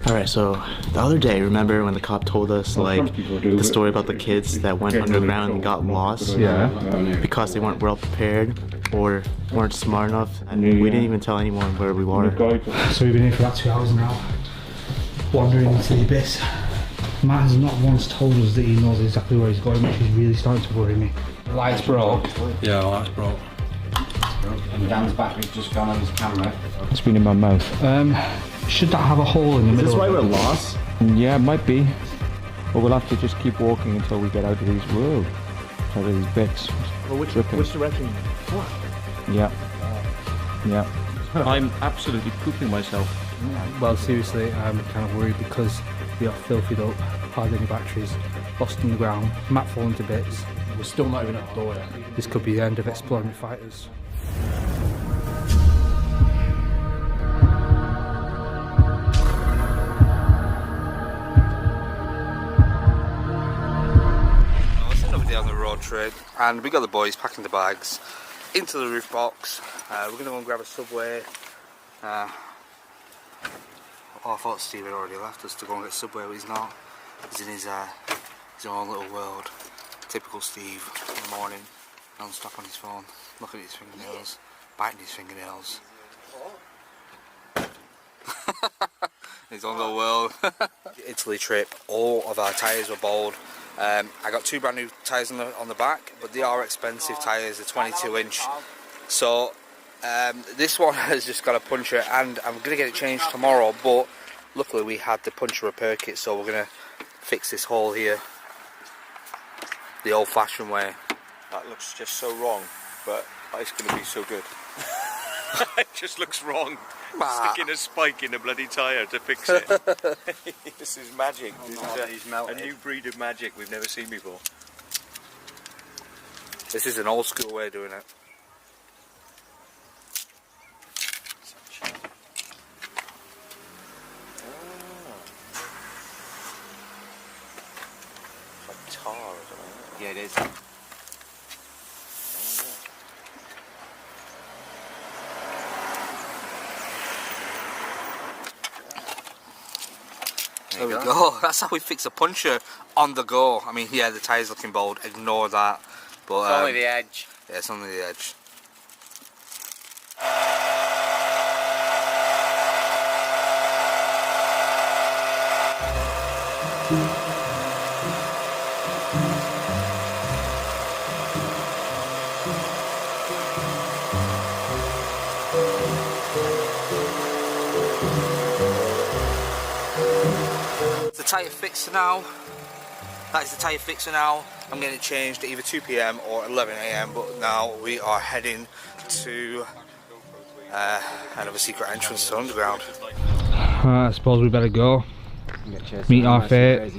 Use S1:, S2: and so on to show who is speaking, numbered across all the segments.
S1: Alright, so the other day, remember when the cop told us like the story about the kids that went underground and got lost?
S2: Yeah.
S1: Because they weren't well prepared or weren't smart enough, and we didn't even tell anyone where we were.
S2: So we've been here for about 2 hours now, wandering into the abyss. Matt has not once told us that he knows exactly where he's going, which is really starting to worry me. The lights broke.
S3: Yeah, the lights broke.
S4: And Dan's battery's just gone on his camera.
S5: It's been in my mouth.
S2: Should that have a hole in the middle?
S1: Is this why we're lost?
S5: Yeah, it might be. But we'll have to just keep walking until we get out of these world, out of these bits.
S1: Well, which direction?
S5: Yeah. Yeah. I'm absolutely pooping myself.
S2: Well, seriously, I'm kind of worried because we are filthied up, hardly any batteries, lost on the ground, Matt falling to bits.
S3: We're still not even at the door yet.
S2: This could be the end of exploring the fighters.
S6: On the road trip, and we got the boys packing the bags into the roof box. We're going to go and grab a Subway. I thought Steve had already left us to go and get Subway, but he's not. He's in his own little world. Typical Steve in the morning, non-stop on his phone, looking at his fingernails, biting his fingernails. His own little world. Italy trip, all of our tyres were bowled. I got 2 brand new tyres on the back, but they are expensive tyres, they're 22 inch. So this one has just got a puncture, and I'm going to get it changed tomorrow, but luckily we had the puncture repair kit, so we're going to fix this hole here the old fashioned way.
S7: That looks just so wrong, but it's going to be so good. It just looks wrong. Sticking a spike in a bloody tyre to fix it. This is magic. This is a new breed of magic we've never seen before.
S6: This is an old school way of doing it.
S7: It's like tar or something.
S6: Yeah, it is. There we go. That's how we fix a puncture on the go. I mean, yeah, the tyre's looking bold. Ignore that. But
S7: It's only the edge.
S6: Yeah, it's only the edge. The tyre fixer now. That is the tyre fixer now. I'm getting it changed at either 2 PM or 11 AM, but now we are heading to another secret entrance to underground.
S2: I suppose we better go. Meet our fate.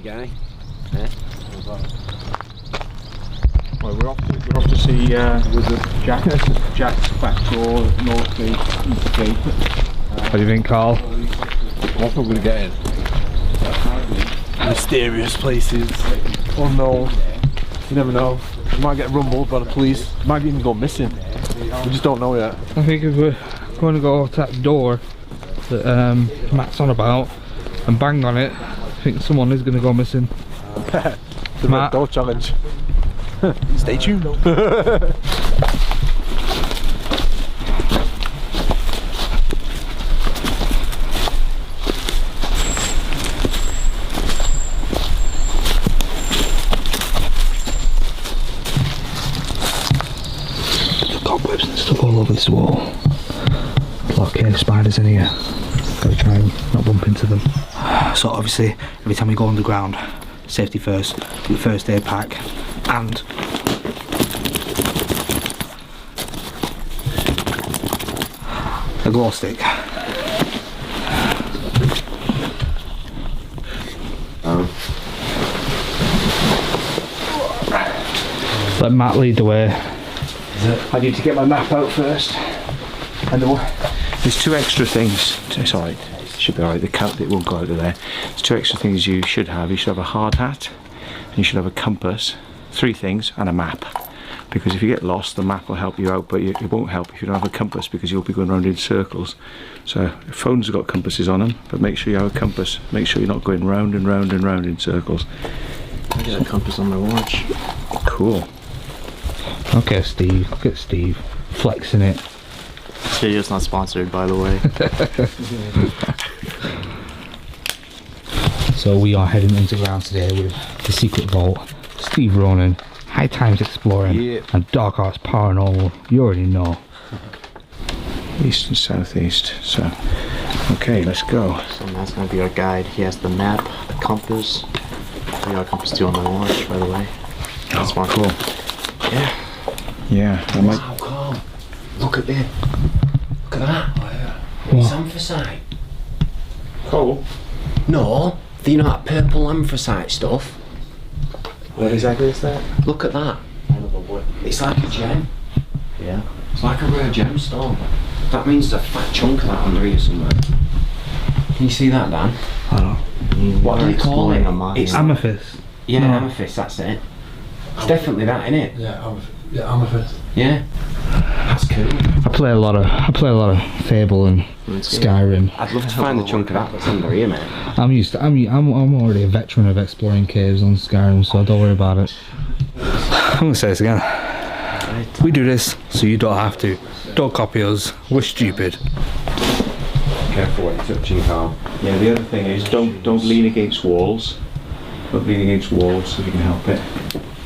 S5: Well, we're off to see Wizard Jack's back door, north gate, east gate.
S2: What do you think, Carl?
S5: What we're going to get in?
S3: Mysterious places, unknown. You never know. We might get rumbled by the police. Might even go missing. We just don't know yet.
S2: I think if we're going to go to that door that Matt's on about and bang on it, I think someone is going to go missing.
S3: The Red Door Challenge. Stay tuned.
S2: Cobwebs and stuff all over this wall. Lot of cave spiders in here. Gotta try and not bump into them. So obviously, every time we go underground, safety first, do the first aid pack, and a glow stick. Let Matt lead the way. I need to get my map out first. And
S5: There's 2 extra things. It's alright. It should be alright. The count it won't go out of there. There's 2 extra things you should have. You should have a hard hat, and you should have a compass. 3 things and a map. because if you get lost, the map will help you out, but it won't help if you don't have a compass, because you'll be going around in circles. So phones have got compasses on them, but make sure you have a compass. Make sure you're not going round and round and round in circles.
S1: I got a compass on my watch.
S5: Cool.
S2: Okay, Steve. Look at Steve flexing it.
S1: This video's not sponsored, by the way.
S2: So we are heading underground today with the secret vault, Steve Ronan, High Times Exploring, and Dark Arts Paranormal. You already know.
S5: East and southeast. So, okay, let's go.
S1: So that's gonna be our guide. He has the map, the compass. We got a compass too on my watch, by the way. That's
S5: cool.
S1: Yeah.
S5: Yeah, I might.
S4: Wow, calm. Look at this. Look at that.
S2: What?
S4: It's anthracite.
S5: Coal?
S4: No, do you know that purple anthracite stuff?
S1: What exactly is that?
S4: Look at that.
S1: I don't know what.
S4: It's like a gem.
S1: Yeah.
S4: It's like a rare gemstone. That means there's a fat chunk of that under here somewhere. Can you see that, Dan?
S2: I don't know.
S4: What do you call it?
S2: It's amethyst.
S4: Yeah,
S2: No.
S4: amethyst, that's it. It's definitely that, isn't it?
S3: Yeah, amethyst.
S4: Yeah. That's cool.
S2: I play a lot of Fable and Skyrim.
S4: I'd love to find the chunk of that that's under here, mate.
S2: I'm already a veteran of exploring caves on Skyrim, so don't worry about it. I'm gonna say this again. We do this so you don't have to. Don't copy us. We're stupid.
S5: Careful what you're touching, Carl. Yeah, the other thing is don't lean against walls. Don't lean against walls if you can help it.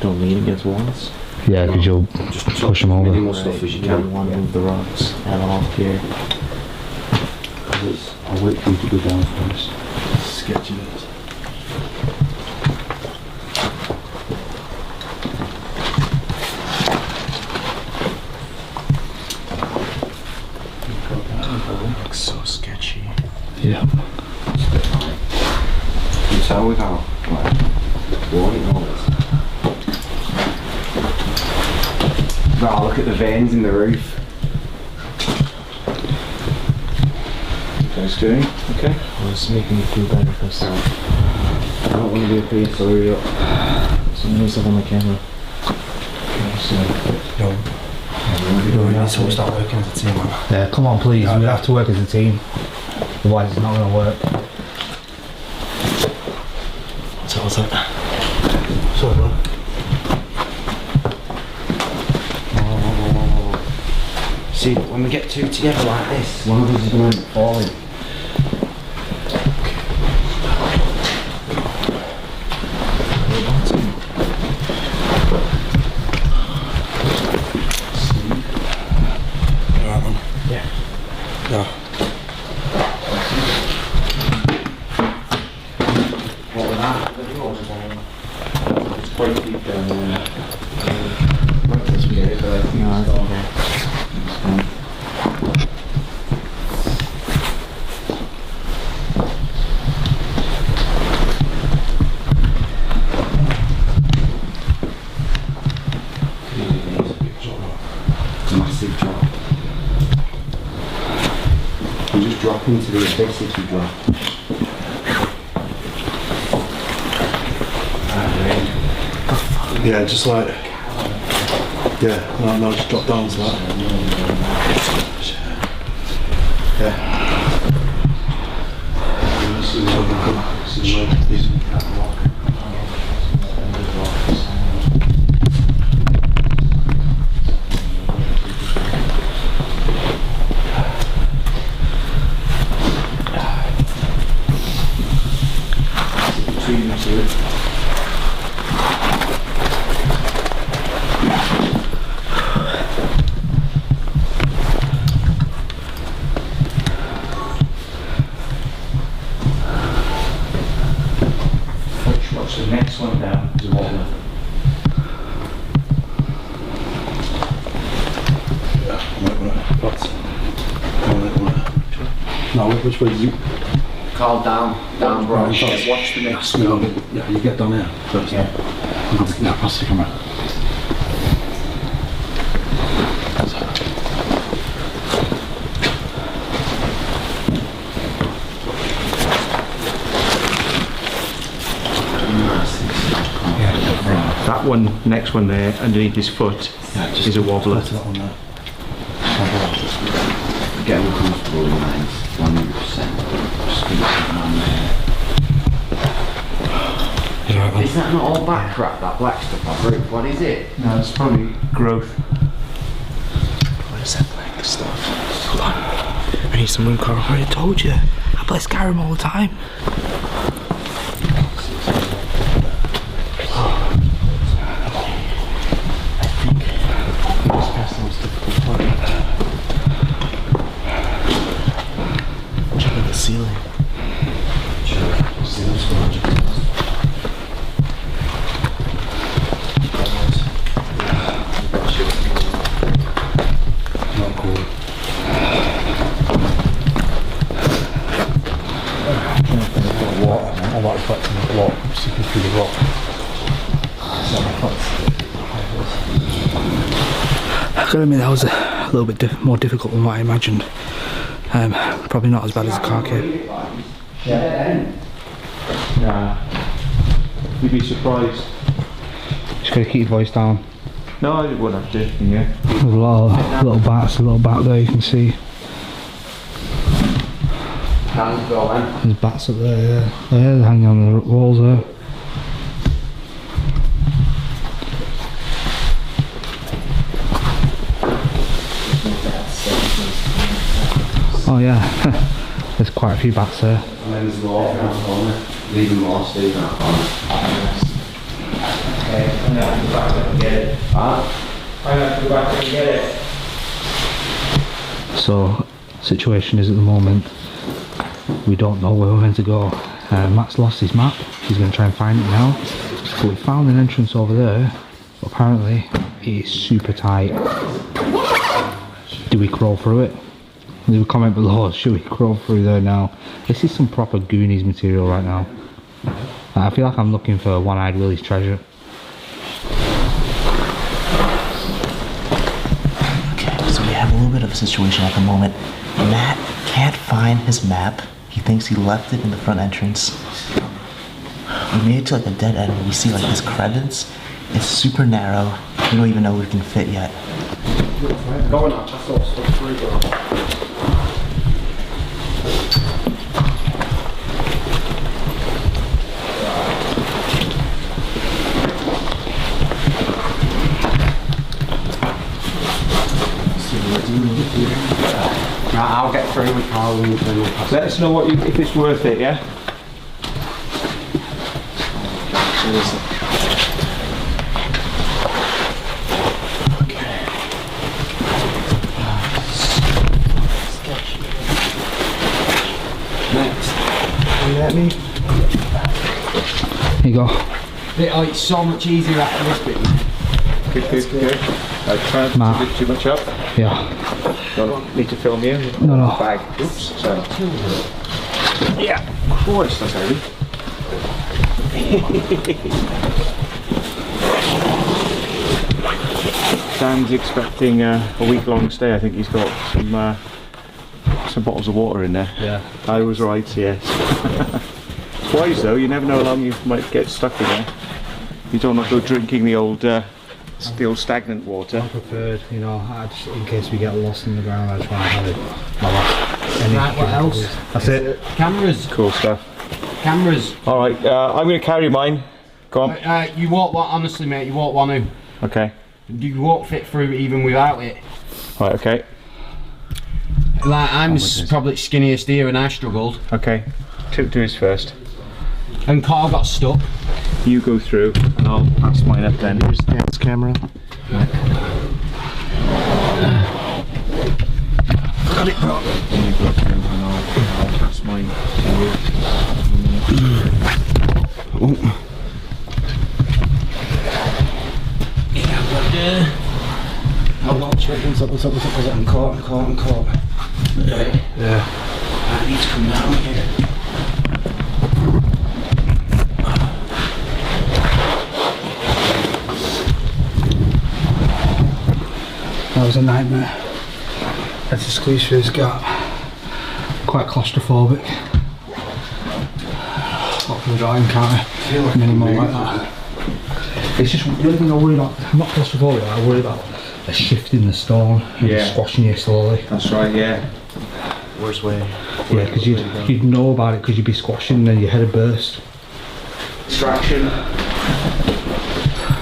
S1: Don't lean against walls.
S2: Yeah, because you'll
S5: Just
S2: push them over.
S4: Minimal stuff as you
S1: You don't
S4: can.
S1: want to move the rocks at all here.
S5: I'll wait for you to go down first.
S1: Sketchy it. Looks so sketchy.
S2: Yeah.
S4: You tell without warning all this. Oh, look at the veins in the roof.
S5: You guys doing? Okay.
S1: Well, it's making me feel better because
S4: I don't want to be a piece, so hurry up.
S1: so many stuff on my camera.
S2: So we start working as a team. Yeah, come on, please. We have to work as a team. Otherwise, it's not going to work.
S1: So what's up?
S2: Sorry, bro.
S4: See, when we get two together like this, one of us is going to end up falling. What was that?
S5: It's quite deep down there.
S1: No, that's okay.
S4: Massive drop. You just drop into the abyss if you drop.
S3: Yeah, just like. Yeah, no, just drop down to that.
S5: Watch the next one down is a wall.
S3: No, which way is you?
S4: Call down, bro.
S5: Watch the next
S3: No,
S5: one.
S3: yeah, you get down here first.
S5: Yeah.
S3: No, pass the camera.
S5: That one, next one there, underneath his foot, is a wobbler.
S4: Get uncomfortable in mine, 100%. Just keep sitting on there. Is that not all back crap, that black stuff on roof? What is it?
S5: No, it's probably growth.
S1: What is that black stuff? Hold on. I need some room, Carl. I already told you. I play Skyrim all the time. Check out the ceiling.
S3: All that reflecting the block, sticking through the rock.
S2: I've got to admit that was a little bit more difficult than what I imagined. Probably not as bad as a car cave.
S5: Nah. You'd be surprised.
S2: Just got to keep your voice down.
S5: No, I wouldn't have to, yeah.
S2: There's a lot of little bats, a little bat there you can see. There's bats up there, yeah. They're hanging on the walls there. Oh yeah, there's quite a few bats there.
S4: And then there's more in that corner. Leaving more Steve in that corner. Okay, I'm going to go back and get it. I'm going to go back and get it.
S2: So, situation is at the moment, we don't know where we're meant to go. Matt's lost his map, he's going to try and find it now. But we found an entrance over there, but apparently it is super tight. Do we crawl through it? Leave a comment below, should we crawl through there now? This is some proper Goonies material right now. I feel like I'm looking for One-Eyed Willie's treasure.
S1: Okay, so we have a little bit of a situation at the moment. Matt can't find his map. He thinks he left it in the front entrance. We made it to like a dead end. We see like this crevice. It's super narrow. We don't even know we can fit yet.
S7: Going up, I thought stuff through.
S4: I'll get through with Carl and then we'll pass.
S5: Let us know what if it's worth it, yeah?
S1: Let me.
S2: Here you go.
S4: Oh, it's so much easier after this bit.
S5: Good. Try not
S2: Matt.
S5: to lift too much up.
S2: Yeah.
S5: Don't need to film you.
S2: No.
S5: Bag. Oops. Sorry. Yeah. Christ, that's heavy. Dan's expecting a week-long stay. I think he's got some bottles of water in there.
S2: Yeah.
S5: I was right, yes. It's wise though, you never know how long you might get stuck in there. You don't want to go drinking the old stagnant water.
S2: I preferred, you know, just in case we get lost in the ground, I just want to have it.
S4: Right, what else?
S5: That's it.
S4: Cameras.
S5: Cool stuff.
S4: Cameras.
S5: Alright, I'm going to carry mine. Go on.
S4: You won't want, honestly mate, you won't want to.
S5: Okay.
S4: You won't fit through even without it.
S5: Right, okay.
S4: Like, I'm probably skinniest here and I struggled.
S5: Okay. Do his first.
S4: And Carl got stuck.
S5: You go through and I'll pass mine up then.
S1: Here's Dan's camera.
S5: Got it, bro. You go through and I'll pass mine to you.
S4: I'll watch it. What's up? I'm caught. Right.
S2: Yeah.
S4: I need to come down here.
S2: That was a nightmare. Had to squeeze through this gap. Quite claustrophobic. What can we do? Can't many more like that. It's just the only thing I worry about. I'm not claustrophobic. I worry about They're shifting the stone and squashing you slowly.
S5: That's right, yeah.
S1: Worst way.
S2: Yeah, because you'd know about it because you'd be squashing and then your head would burst.
S5: Distraction.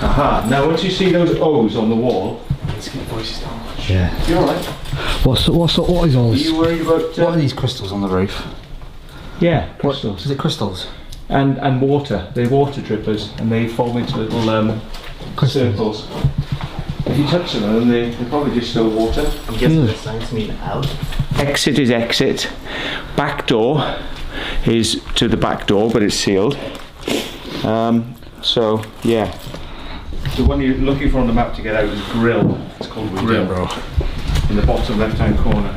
S5: Aha, now once you see those O's on the wall, let's get voices down.
S2: Yeah.
S5: You alright?
S2: What is all
S5: Are
S2: this?
S5: you worried about...
S2: What are these crystals on the roof?
S5: Yeah, crystals.
S2: Is it crystals?
S5: And water. They're water drippers and they form into little circles. If you touch them, then they're probably just still water.
S1: I'm guessing the signs mean out.
S5: Exit is exit. Back door is to the back door, but it's sealed. So yeah, the one you're looking for on the map to get out is grill. It's called grill, in the bottom left-hand corner.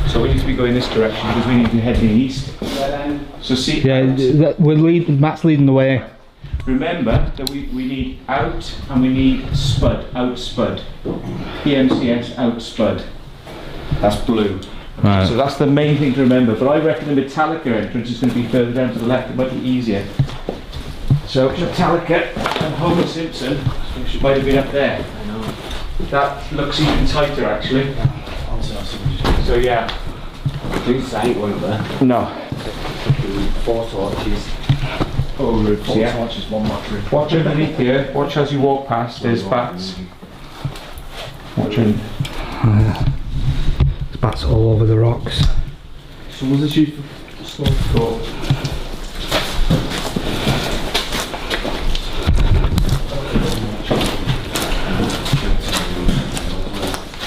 S5: So we need to be going this direction because we need to head east. So see,
S2: Matt's leading the way.
S5: remember that we need out and we need spud, out spud. PMCS out spud. That's blue.
S2: Right.
S5: So that's the main thing to remember. But I reckon the Metallica entrance is going to be further down to the left. It might be easier. So Metallica and Homer Simpson might have been up there.
S1: I know.
S5: That looks even tighter actually. So yeah.
S4: Two sight, weren't there?
S5: No.
S4: 4 torches.
S5: Oh, roots,
S3: Four
S5: yeah.
S3: torches, 1 battery.
S5: Watch underneath here. Watch as you walk past. There's bats. Watching.
S2: There's bats all over the rocks.
S3: Someone's issued for slow thought.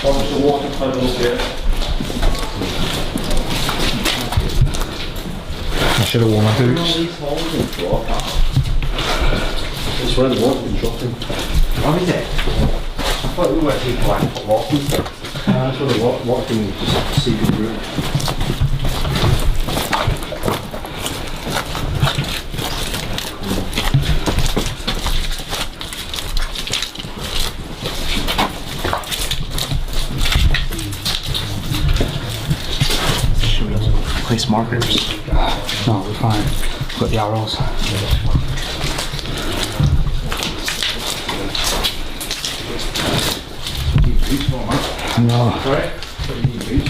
S5: Watch the water puddles here.
S2: I should have worn my boots.
S4: It's where the water's been dropping.
S1: Oh, is it?
S4: I thought we were people like put walking steps. That's where the water can just seeping through.
S1: Should we place markers?
S2: No, we're fine. Got the arrows. No.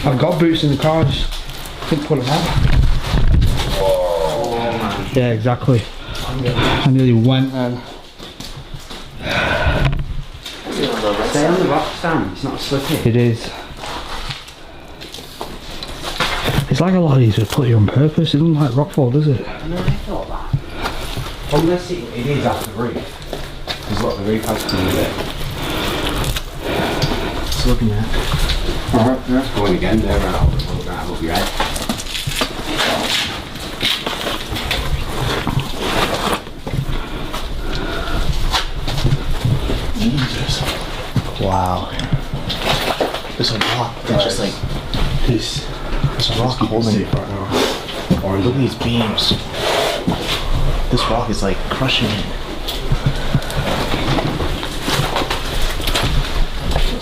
S2: I've got boots in the car, I just couldn't put them on. Yeah, exactly. I nearly went and...
S4: Stay on the rock, Sam. It's not slippy.
S2: It is. It's like a lot of these are put here on purpose. It doesn't like rockfall, does it?
S4: No, I thought that. Unless it is at the roof. Because what the roof has to do with it.
S1: Just looking at.
S4: Alright, that's going again there, right above your head.
S1: Jesus. Wow. There's a rock that's just like this rock holding it right now. Or look at these beams. This rock is like crushing it.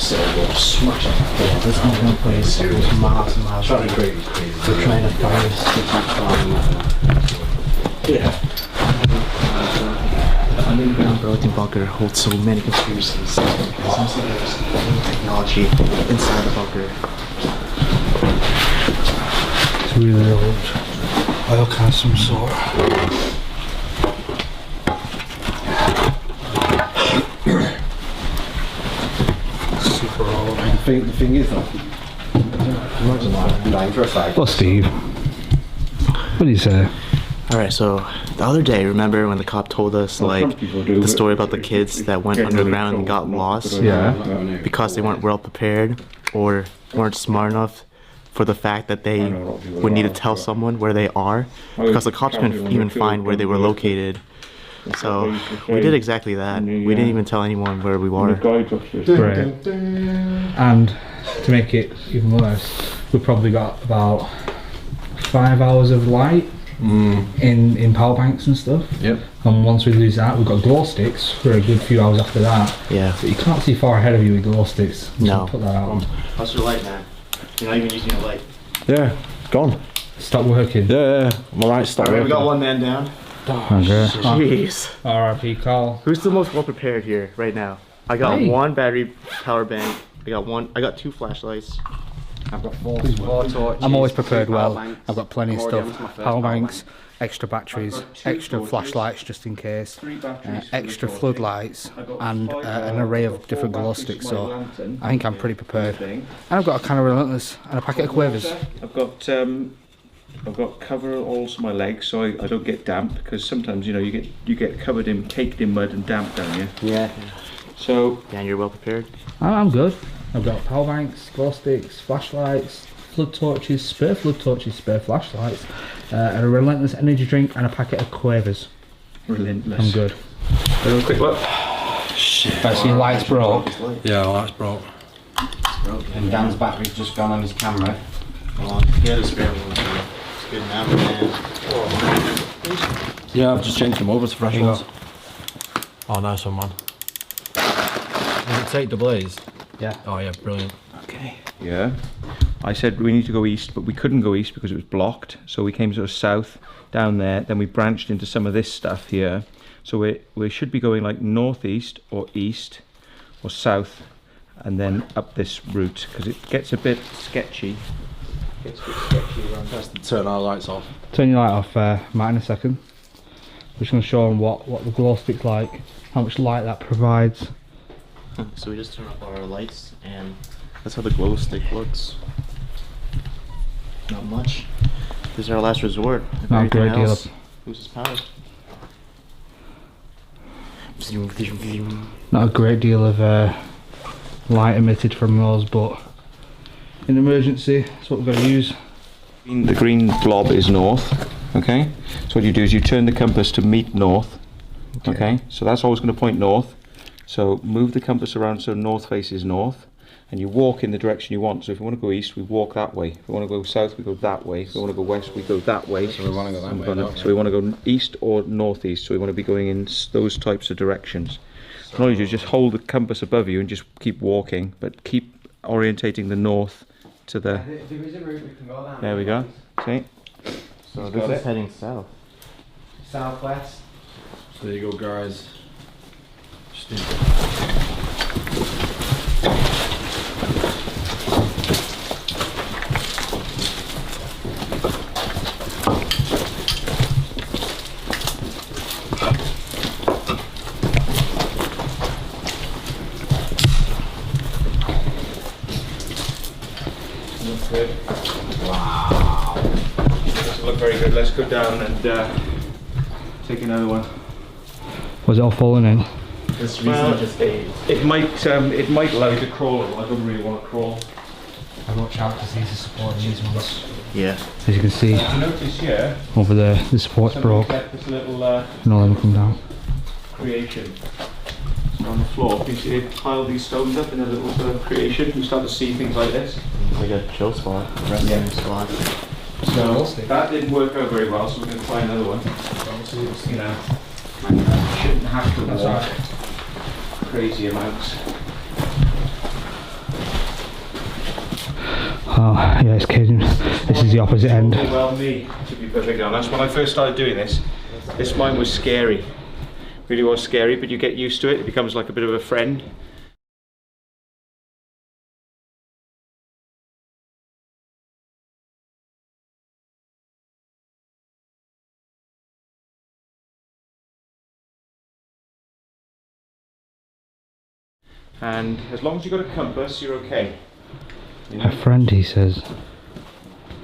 S1: So we'll smash it. Yeah, there's no one place. There's miles and miles. We're trying to find this. Yeah. The underground Burlington bunker holds so many conspiracies. Some say there's new technology inside the bunker.
S2: It's really old. Oil can of some sort. Super old.
S3: The thing is though, imagine that, I'm dying for a second.
S2: Well, Steve, what do you say?
S1: Alright, so the other day, remember when the cop told us like the story about the kids that went underground and got lost?
S2: Yeah.
S1: Because they weren't well prepared or weren't smart enough for the fact that they would need to tell someone where they are, because the cops couldn't even find where they were located. So we did exactly that. We didn't even tell anyone where we were.
S2: Great. And to make it even worse, we probably got about 5 hours of light in power banks and stuff.
S3: Yep.
S2: And once we lose that, we've got glow sticks for a good few hours after that.
S1: Yeah.
S2: But you can't see far ahead of you with glow sticks.
S1: No.
S2: So put that out.
S1: How's your light, man? You're not even using your light.
S3: Yeah, gone.
S2: Stop working.
S3: Yeah, my lights stopped
S1: Alright, we
S3: working.
S1: got one man down.
S2: Okay.
S1: Jeez.
S2: R.I.P. Carl.
S1: Who's the most well prepared here right now?
S5: I got
S2: Hey.
S5: one battery power bank. I got 2 flashlights.
S4: I've got 4 torches.
S2: I'm always prepared
S4: 3 power
S2: well.
S4: banks.
S2: I've got plenty of
S4: I'm already
S2: stuff.
S4: onto my first
S2: Power
S4: power
S2: banks,
S4: bank.
S2: extra batteries,
S5: I've got 2
S2: extra
S5: torches,
S2: flashlights just in case,
S5: 3 batteries for
S2: extra
S5: the
S2: floodlights,
S5: I got
S2: and
S5: 5
S2: an
S5: now.
S2: array
S5: I've
S2: of
S5: got
S2: different
S5: 4
S2: glow
S5: batteries
S2: sticks.
S5: for my
S2: So
S5: lantern.
S2: I think I'm pretty prepared.
S5: Thing.
S2: And I've got a kind of relentless and a packet of quavers.
S5: I've got cover also my legs so I don't get damp, because sometimes you get covered in caked in mud and damp, don't you?
S4: Yeah.
S5: So
S1: Dan, you're well prepared.
S2: I'm good. I've got power banks, glow sticks, flashlights, flood torches, spare flashlights, and a relentless energy drink and a packet of quavers.
S5: relentless.
S2: I'm good.
S5: Have a quick look.
S2: I see your lights broke.
S3: Yeah, well, that's broke.
S4: And Dan's battery's just gone on his camera.
S1: Yeah, the spare one. It's good now, man.
S3: Yeah, I've just changed them over to fresh ones. Oh, nice one, man. Does it take the blaze?
S2: Yeah.
S3: Oh yeah, brilliant.
S2: Okay.
S5: Yeah. I said we need to go east, but we couldn't go east because it was blocked. So we came sort of south down there. Then we branched into some of this stuff here. So we should be going like northeast or east or south, and then up this route, because it gets a bit sketchy.
S3: That's to turn our lights off.
S2: Turn your light off, Matt, in a second. We're just going to show them what the glow stick's like, how much light that provides.
S1: So we just turn off our lights, and that's how the glow stick looks. Not much. This is our last resort. If
S2: Not a
S1: everything
S2: great deal
S1: else
S2: of-
S1: loses power.
S2: Not a great deal of light emitted from those, but in emergency, that's what we've got to use.
S5: The green blob is north. Okay. So what you do is you turn the compass to meet north. Okay. So that's always going to point north. So move the compass around so north faces north, and you walk in the direction you want. So if you want to go east, we walk that way. If we want to go south, we go that way. If we want to go west, we go that way.
S4: So we want to go that
S5: And
S4: way,
S5: we're gonna-
S4: don't
S5: so we want to go east or northeast. So we want to be going in those types of directions. So all you do is just hold the compass above you and just keep walking, but keep orientating the north to the.
S4: There is a route we can go down.
S5: There we go. See?
S1: So
S5: He's
S1: this
S5: got
S1: is
S5: it.
S1: heading south.
S4: Southwest.
S3: So there you go, guys.
S5: Looks good. Wow. Doesn't look very good. Let's go down and take another one.
S2: Was it all falling in?
S1: This
S5: Well,
S1: recently just fades.
S5: It might allow you to crawl. I don't really want to crawl.
S2: I've got chapters these are supporting these ones.
S1: Yeah.
S2: As you can see,
S5: If you notice here,
S2: over there, the support's
S5: somebody's
S2: broke.
S5: got this little
S2: And all of them come down.
S5: creation on the floor. You see they pile these stones up in a little sort of creation. You start to see things like this.
S1: It's like a chill spot, resting spot.
S5: So that didn't work out very well, so we're going to try another one. Obviously, it's, shouldn't have to walk crazy amounts.
S2: Oh, yeah, it's kidding. This is the opposite end.
S5: Well, me, to be perfectly honest, when I first started doing this mine was scary. Really was scary, but you get used to it. It becomes like a bit of a friend. And as long as you've got a compass, you're okay. You
S2: A
S5: know?
S2: friend, he says.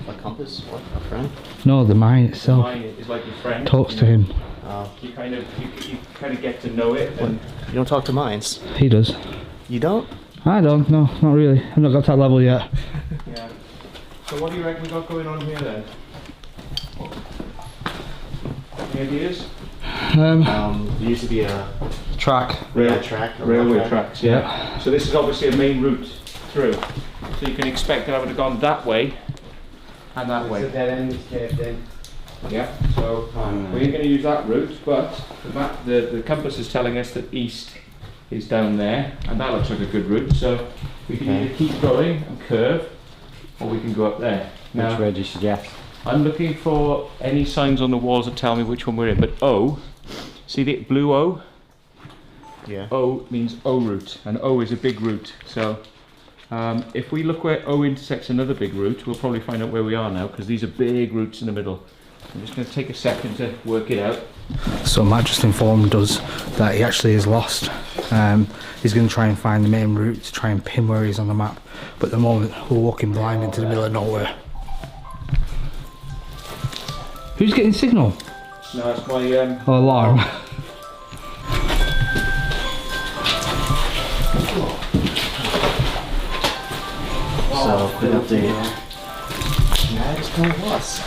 S1: A compass? What? A friend?
S2: No, the mine itself
S5: Mine is like your friend.
S2: talks
S5: you
S2: to
S5: know?
S2: him.
S5: You kind of get to know it. And
S1: You don't talk to mines.
S2: He does.
S1: You don't?
S2: I don't, no, not really. I've not got to that level yet.
S5: yeah. So what do you reckon we got going on here then? Any ideas?
S1: There used to be a
S2: Track.
S1: track. a
S5: Railway
S1: rail track.
S5: tracks, yeah. So this is obviously a main route through. So you can expect that I would have gone that way and that
S4: It's a
S5: way.
S4: dead end, it's caved in.
S5: Yeah. So we're going to use that route, but the compass is telling us that east is down there, and that looks like a good route. So we can either keep going and curve, or we can go up there. Now,
S4: Which way do you suggest?
S5: I'm looking for any signs on the walls that tell me which one we're in. But O, see the blue O?
S1: Yeah.
S5: O means O route, and O is a big route. So if we look where O intersects another big route, we'll probably find out where we are now, because these are big routes in the middle. I'm just going to take a second to work it out.
S2: So Matt just informed us that he actually is lost. He's going to try and find the main route to try and pin where he is on the map. But at the moment we're walking blind into the middle of nowhere. Who's getting signal?
S5: No, it's my
S2: Alarm.
S1: So, quick update. Matt is kind of lost.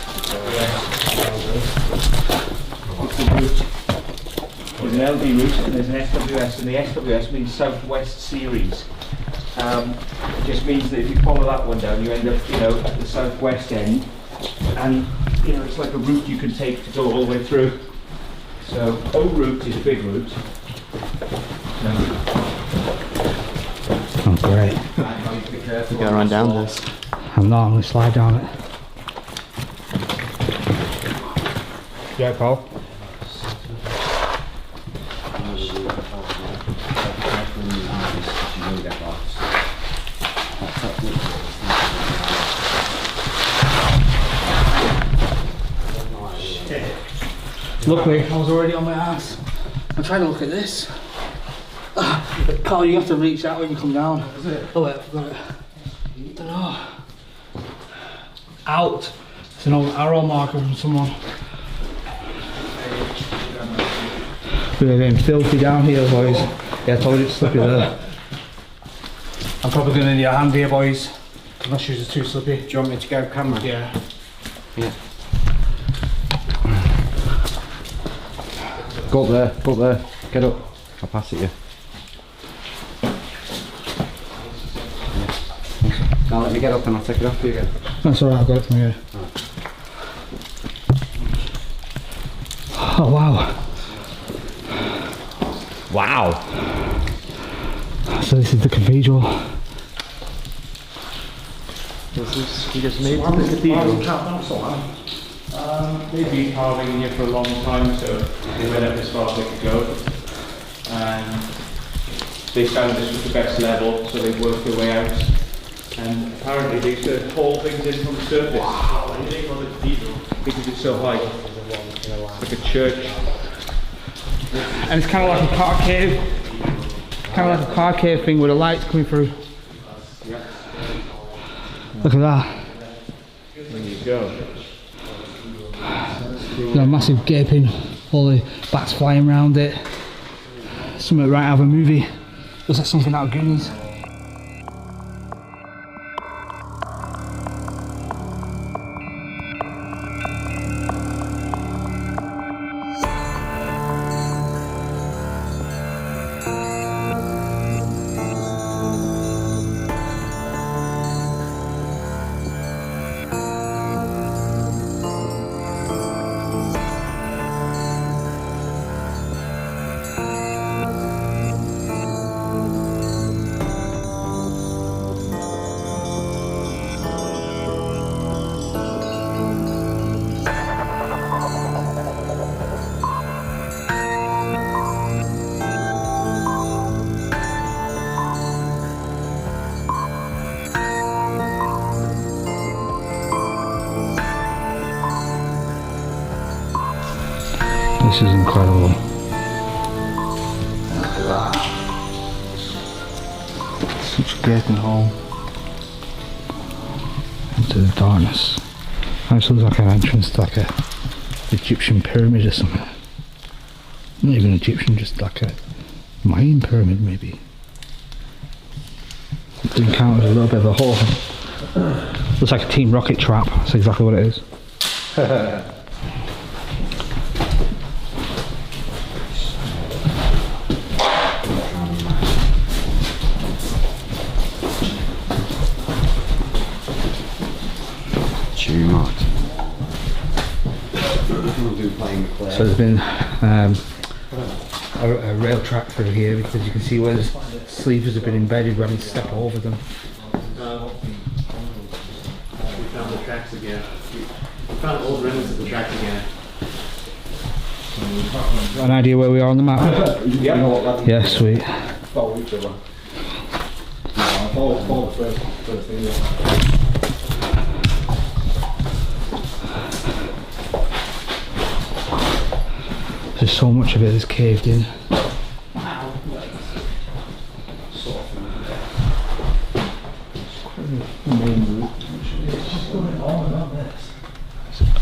S5: There's an LD route and there's an SWS, and the SWS means Southwest Series. It just means that if you follow that one down, you end up, at the southwest end, and it's like a route you can take to go all the way through. So O route is a big route.
S2: Oh great.
S1: We gotta run down this.
S2: I'm not, I'm going to slide down it. Yeah, Paul. Luckily, I was already on my ass. I'm trying to look at this. Carl, you have to reach out when you come down. Oh wait, I forgot it. I don't know. Out. It's an old arrow marker from someone. We're getting filthy down here, boys. Yeah, I told you to slip you there. I'm probably going to need a hand here, boys. My shoes are too slippy.
S4: Do you want me to go camera?
S2: Yeah.
S4: Yeah. Go up there, get up. I'll pass it you. Now let me get up and I'll take it off for you again.
S2: That's alright, I've got it from here. Oh wow.
S4: Wow!
S2: So this is the cathedral.
S5: We just made it to the cathedral. They've been carving in here for a long time, so they went up as far as they could go. And they found this was the best level, so they worked their way out. And apparently they used to haul things in from the surface. Wow. Because it's so high. It's like a church.
S2: And it's kind of like a car cave. Kind of like a car cave thing with the lights coming through. Look at that.
S5: There you go.
S2: Got a massive gaping, all the bats flying around it. Something right out of a movie. Looks like something out of Goonies. This is incredible. Such a gaping hole into the darkness. This looks like an entrance to like a Egyptian pyramid or something. Not even Egyptian, just like a Mayan pyramid maybe. It doesn't count as a little bit of a hole. Looks like a Team Rocket trap, that's exactly what it is. So there's been a rail track through here because you can see where the sleevers have been embedded when you step over them.
S5: We found the tracks again. We found old remnants of the tracks again.
S2: Got an idea where we are on the map?
S5: Yeah.
S2: Yeah, sweet.
S5: Follow each other. Follow first thing, yeah.
S2: There's so much of it that's caved in.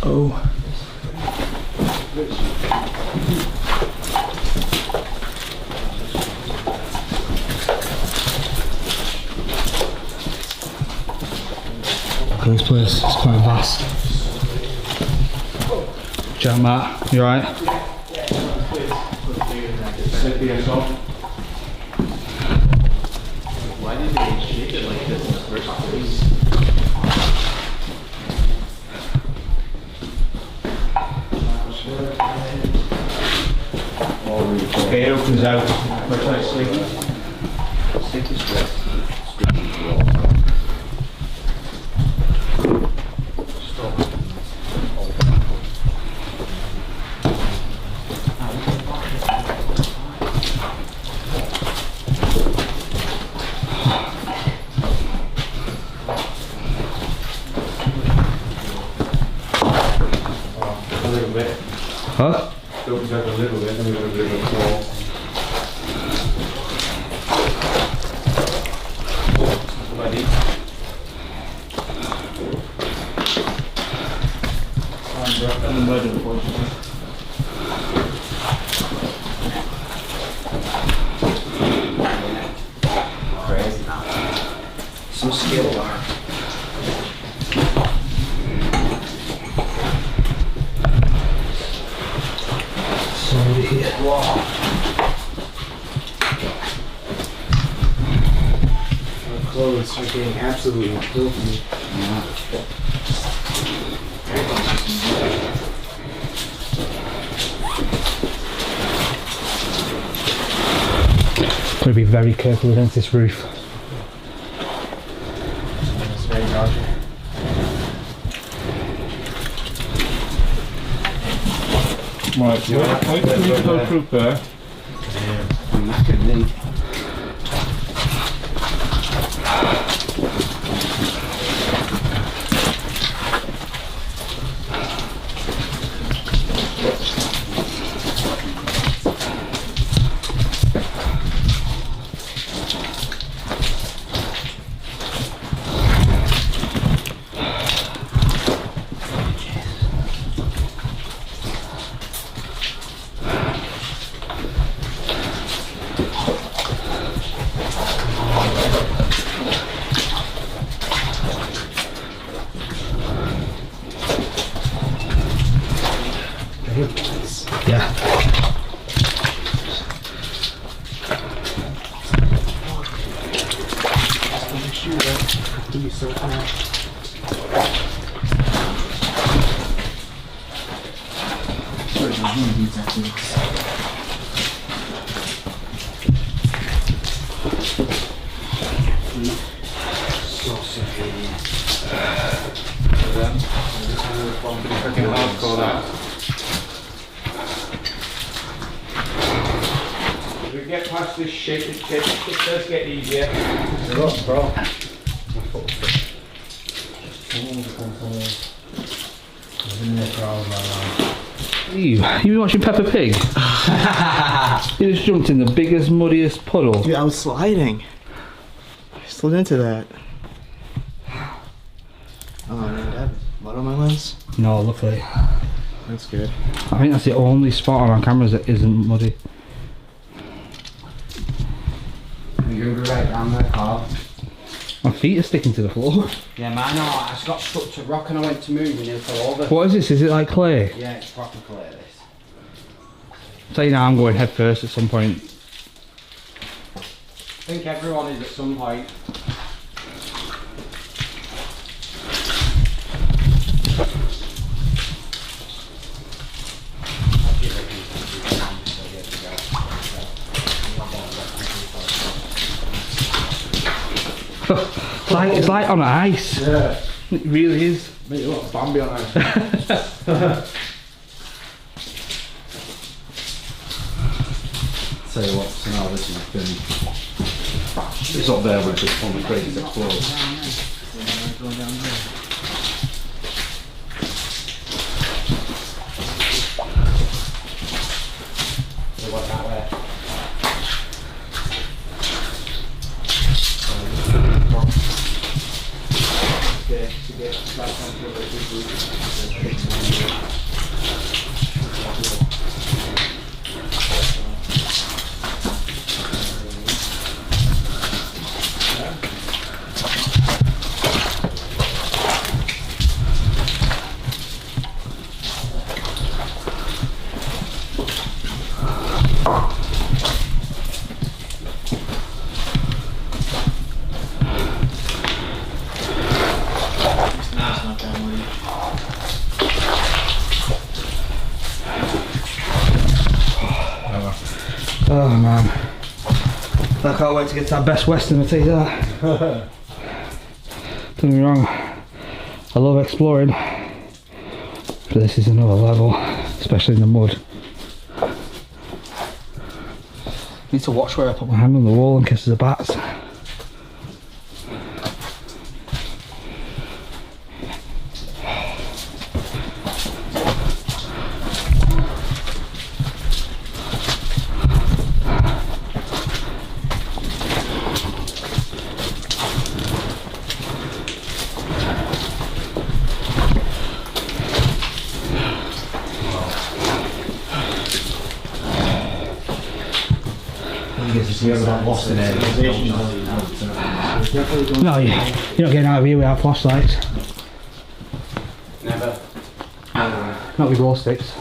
S2: Oh. Look at this place, it's quite vast. Jack, Matt, you alright?
S5: Why did they shape it like this in the first place? Okay, it opens out quite nicely. A little bit.
S2: Huh?
S5: It opens out a little bit, and we've got a bit of a wall. Ready? I'm wrapped in the mud, unfortunately.
S4: Crazy now. Some skill there.
S2: Somebody here.
S4: Wow.
S1: Our clothes are getting absolutely filthy.
S2: Gotta be very careful against this roof.
S1: It's very dark.
S5: Right, you want to go through there?
S4: I'm knackered, me.
S2: Yeah.
S5: Freaking hardcore that. As we get past this shit, it does get easier.
S2: You been watching Peppa Pig? You just jumped in the biggest, muddiest puddle.
S1: Dude, I was sliding. I slid into that. Oh man, did I have mud on my lens?
S2: No, luckily.
S1: That's good.
S2: I think that's the only spot on our cameras that isn't muddy.
S4: You're gonna be right down there, Carl.
S2: My feet are sticking to the floor.
S4: Yeah, man, no, I just got stuck to rock and I went to move and it fell over.
S2: What is this? Is it like clay?
S4: Yeah, it's proper clear, this.
S2: Tell you now, I'm going head first at some point.
S4: I think everyone is at some point.
S2: It's like on ice.
S5: Yeah.
S2: It really is.
S5: Make it look Bambi on ice. tell you what, so now this has been. It's up there with just one of the greatest explorers.
S2: Oh man, I can't wait to get to that Best Western, I'll tell you that. Don't get me wrong, I love exploring, but this is another level, especially in the mud. Need to watch where I put my hand on the wall in case there's bats.
S5: Lost in it.
S2: No, you're not getting out of here without flashlights.
S4: Never.
S2: Not with glow sticks.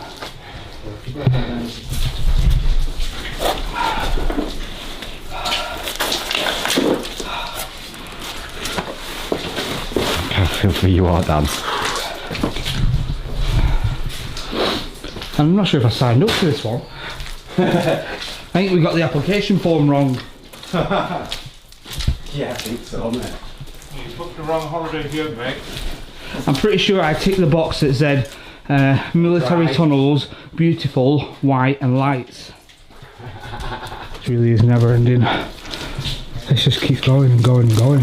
S7: I feel for you are, Dan.
S2: I'm not sure if I signed up for this one. I think we got the application form wrong.
S5: Yeah, I think so, mate. You booked the wrong holiday here, mate.
S2: I'm pretty sure I ticked the box that said military tunnels, beautiful, white and lights. It really is never ending. It just keeps going and going and going.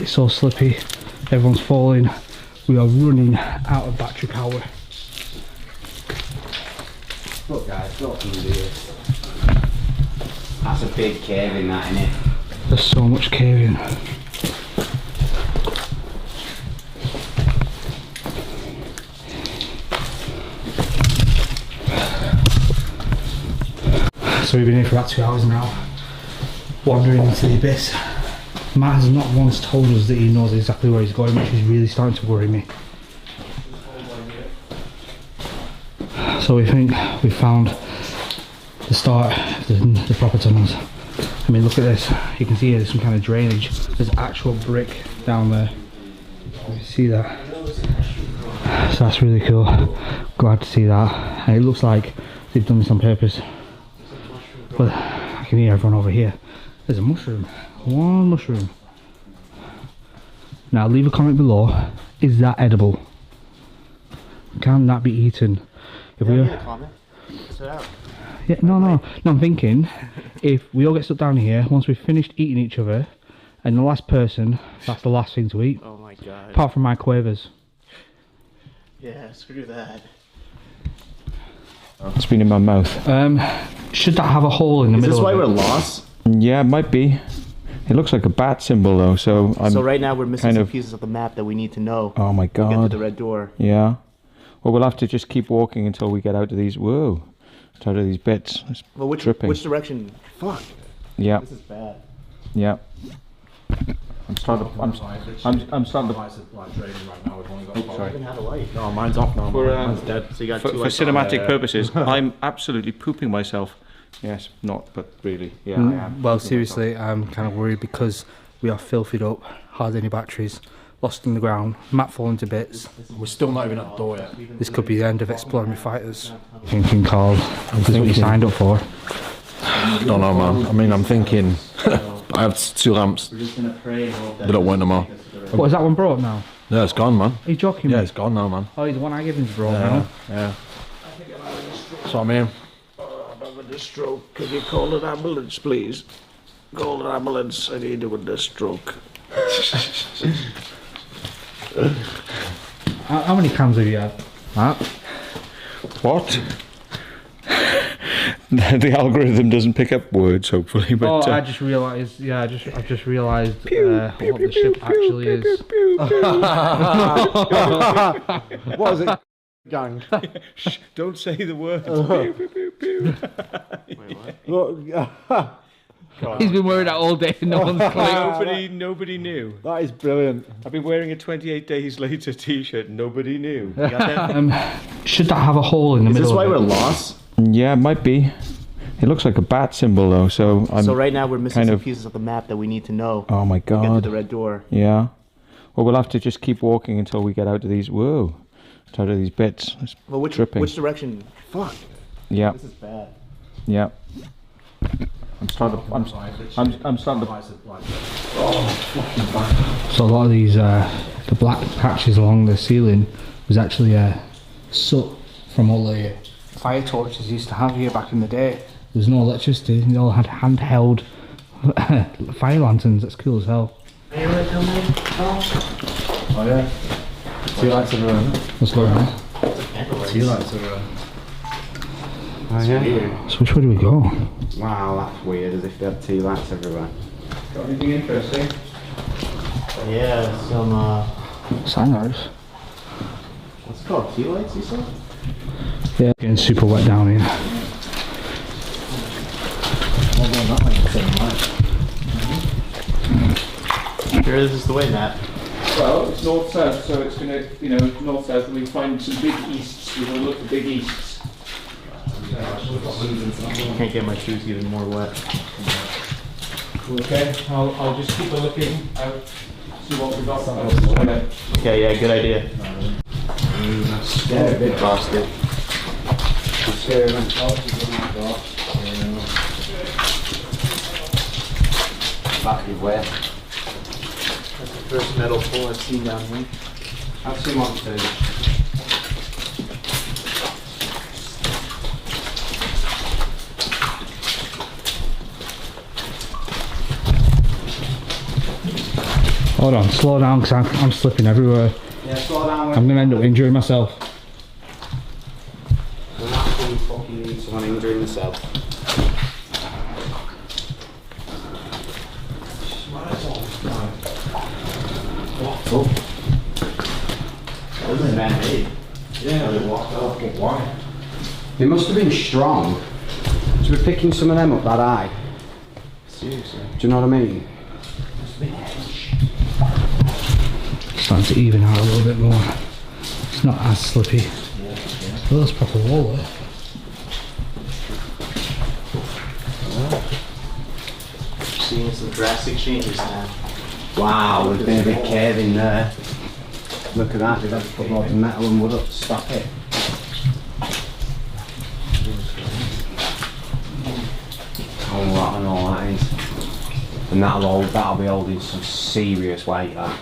S2: It's so slippy, everyone's falling. We are running out of battery power.
S4: Look guys, look from here. That's a big cave in that, innit?
S2: There's so much caving. So we've been here for about 2 hours now, wandering into the abyss. Matt has not once told us that he knows exactly where he's going, which is really starting to worry me. So we think we found the start of the proper tunnels. I mean, look at this. You can see there's some kind of drainage. There's actual brick down there. You can see that. So that's really cool. Glad to see that. And it looks like they've done this on purpose. But I can hear everyone over here. There's a mushroom. One mushroom. Now leave a comment below. Is that edible? Can that be eaten? If we no, I'm thinking if we all get stuck down here, once we've finished eating each other, and the last person, that's the last thing to eat.
S1: Oh my god.
S2: Apart from my quavers.
S1: Yeah, screw that.
S5: It's been in my mouth.
S2: Should that have a hole in the middle?
S1: Is this why
S2: of
S1: we're
S2: it?
S1: lost?
S5: Yeah, it might be. It looks like a bat symbol though, so I'm
S1: So right now we're missing
S5: kind
S1: some
S5: of-
S1: pieces of the map that we need to know.
S5: Oh my
S1: to get to
S5: god.
S1: the red door.
S5: Yeah. Well, we'll have to just keep walking until we get out of these. Whoa. Out of these bits. It's
S1: Well, which direction? Fuck.
S5: Yeah.
S1: This is bad.
S5: Yeah. I'm starting to. I'm starting to.
S3: Lights are like draining right now. We've only got
S1: I don't even have a light.
S3: No, mine's off now.
S5: For,
S3: Mine's dead.
S1: So you got
S5: For
S1: two lights on.
S5: cinematic purposes, I'm absolutely pooping myself. Yes, not, but really, yeah, I am.
S2: Well,
S5: pooping
S2: seriously, I'm kind of worried because we are filthied up, hardly any batteries, lost in the ground, Matt falling to bits.
S3: We're still not even at the door yet.
S2: This could be the end of Exploring with Fighters. Thinking, Carl, this is what you signed up for.
S8: Don't know, man. I mean, I'm thinking I have 2 lamps.
S1: We're just gonna pray and hope that
S8: They don't want them all.
S2: What, is that one brought now?
S8: Yeah, it's gone, man.
S2: Are you joking
S8: Yeah,
S2: me?
S8: it's gone now, man.
S2: Oh, the one I gave him's brought
S8: Yeah,
S2: now.
S8: yeah. So I mean,
S5: having a stroke. Can you call an ambulance, please? Call an ambulance. I need a stroke.
S2: How many cams have you had? Huh?
S8: What? The algorithm doesn't pick up words, hopefully. But
S2: I just realised. Yeah, I just realised what the ship actually is.
S3: What is it? Gang.
S8: Shh, don't say the word.
S3: Look,
S2: He's been wearing that all day. No one's clicked.
S8: Nobody knew.
S3: that is brilliant.
S8: I've been wearing a 28 Days Later T-shirt. Nobody knew.
S2: Should that have a hole in the middle?
S1: Is this why
S2: of
S1: we're
S2: it?
S1: lost?
S8: Yeah, it might be. It looks like a bat symbol though. So I'm.
S1: So right now we're missing
S8: kind
S1: some
S8: of-
S1: pieces of the map that we need to know.
S8: Oh my
S1: to get to
S8: god.
S1: the red door.
S8: Yeah. Well, we'll have to just keep walking until we get out of these. Whoa. Out of these bits. It's
S1: Well, which
S8: tripping.
S1: direction? Fuck.
S8: Yeah.
S1: This is bad.
S8: Yeah. I'm starting to. I'm starting to.
S2: So a lot of these, the black patches along the ceiling was actually soot from all the fire torches used to have here back in the day. There was no electricity. They all had handheld fire lanterns. That's cool as hell.
S3: Oh yeah. Two lights everywhere.
S2: What's going on?
S3: Two lights everywhere.
S4: Oh yeah.
S2: So which way do we go?
S4: Wow, that's weird. As if they had two lights everywhere.
S8: Got anything interesting?
S1: Yeah, some
S2: Signals.
S1: what's it called? Key lights, you said?
S2: Yeah, getting super wet down here.
S1: Sure, this is the way, Matt.
S5: Well, it's north-south, so it's going to, north-south, and we find some big easts. We're going to look for big easts.
S1: I can't get my shoes even more wet.
S5: Okay, I'll just keep a looking out, see what we got.
S1: Okay, yeah, good idea.
S4: Yeah, big bastard. Scary man. Fucking wet.
S1: That's the first metal pole I've seen down here.
S4: I've seen one too.
S2: Hold on, slow down because I'm slipping everywhere.
S4: Yeah, slow down.
S2: I'm gonna end up injuring myself.
S4: We're not going to fucking need someone injuring themselves.
S1: This is man-made.
S4: Yeah, they walked off. Why? They must have been strong to be picking some of them up that high.
S1: Seriously.
S4: Do you know what I mean?
S2: Starting to even out a little bit more. It's not as slippy. Well, that's proper wall there.
S1: Seeing some drastic changes now.
S4: Wow, there's been a big cave in there. Look at that, they've had to put loads of metal and wood up to stop it. Oh, what and all that is. And that'll be holding some serious weight, that.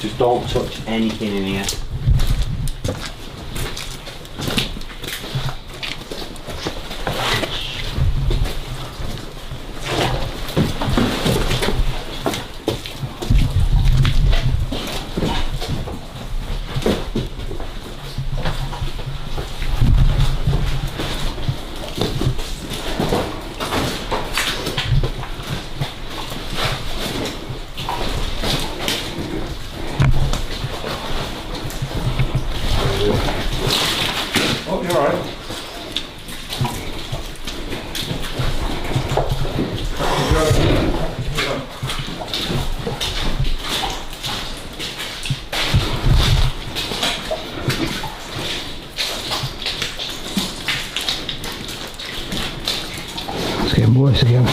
S4: Just don't touch anything in here.
S5: Oh, you're alright.
S2: It's getting worse again.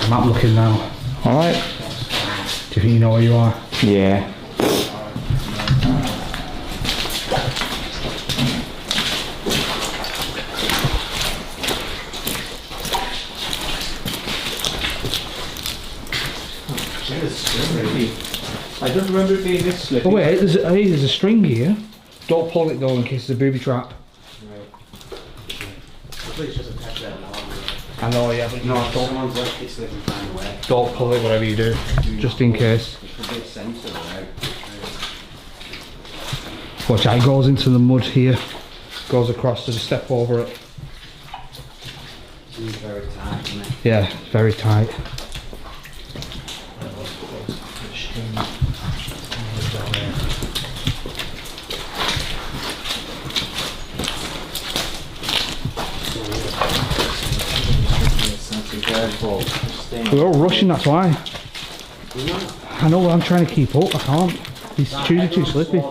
S2: I'm up looking now.
S8: Alright.
S2: Do you think you know where you are?
S8: Yeah.
S5: I don't remember it being this slippy.
S2: Oh wait, there's a string here. Don't pull it though in case it's a booby trap.
S1: Please just attach that now.
S2: I know, yeah, but
S4: No, someone's left it slipping find away.
S2: don't pull it whatever you do, just in case.
S4: It's a bit sensitive, right?
S2: Watch out, it goes into the mud here. Goes across, so just step over it.
S4: Seems very tight, isn't it?
S2: Yeah, it's very tight. We're all rushing, that's why. I know, I'm trying to keep up, I can't. These shoes are too slippy.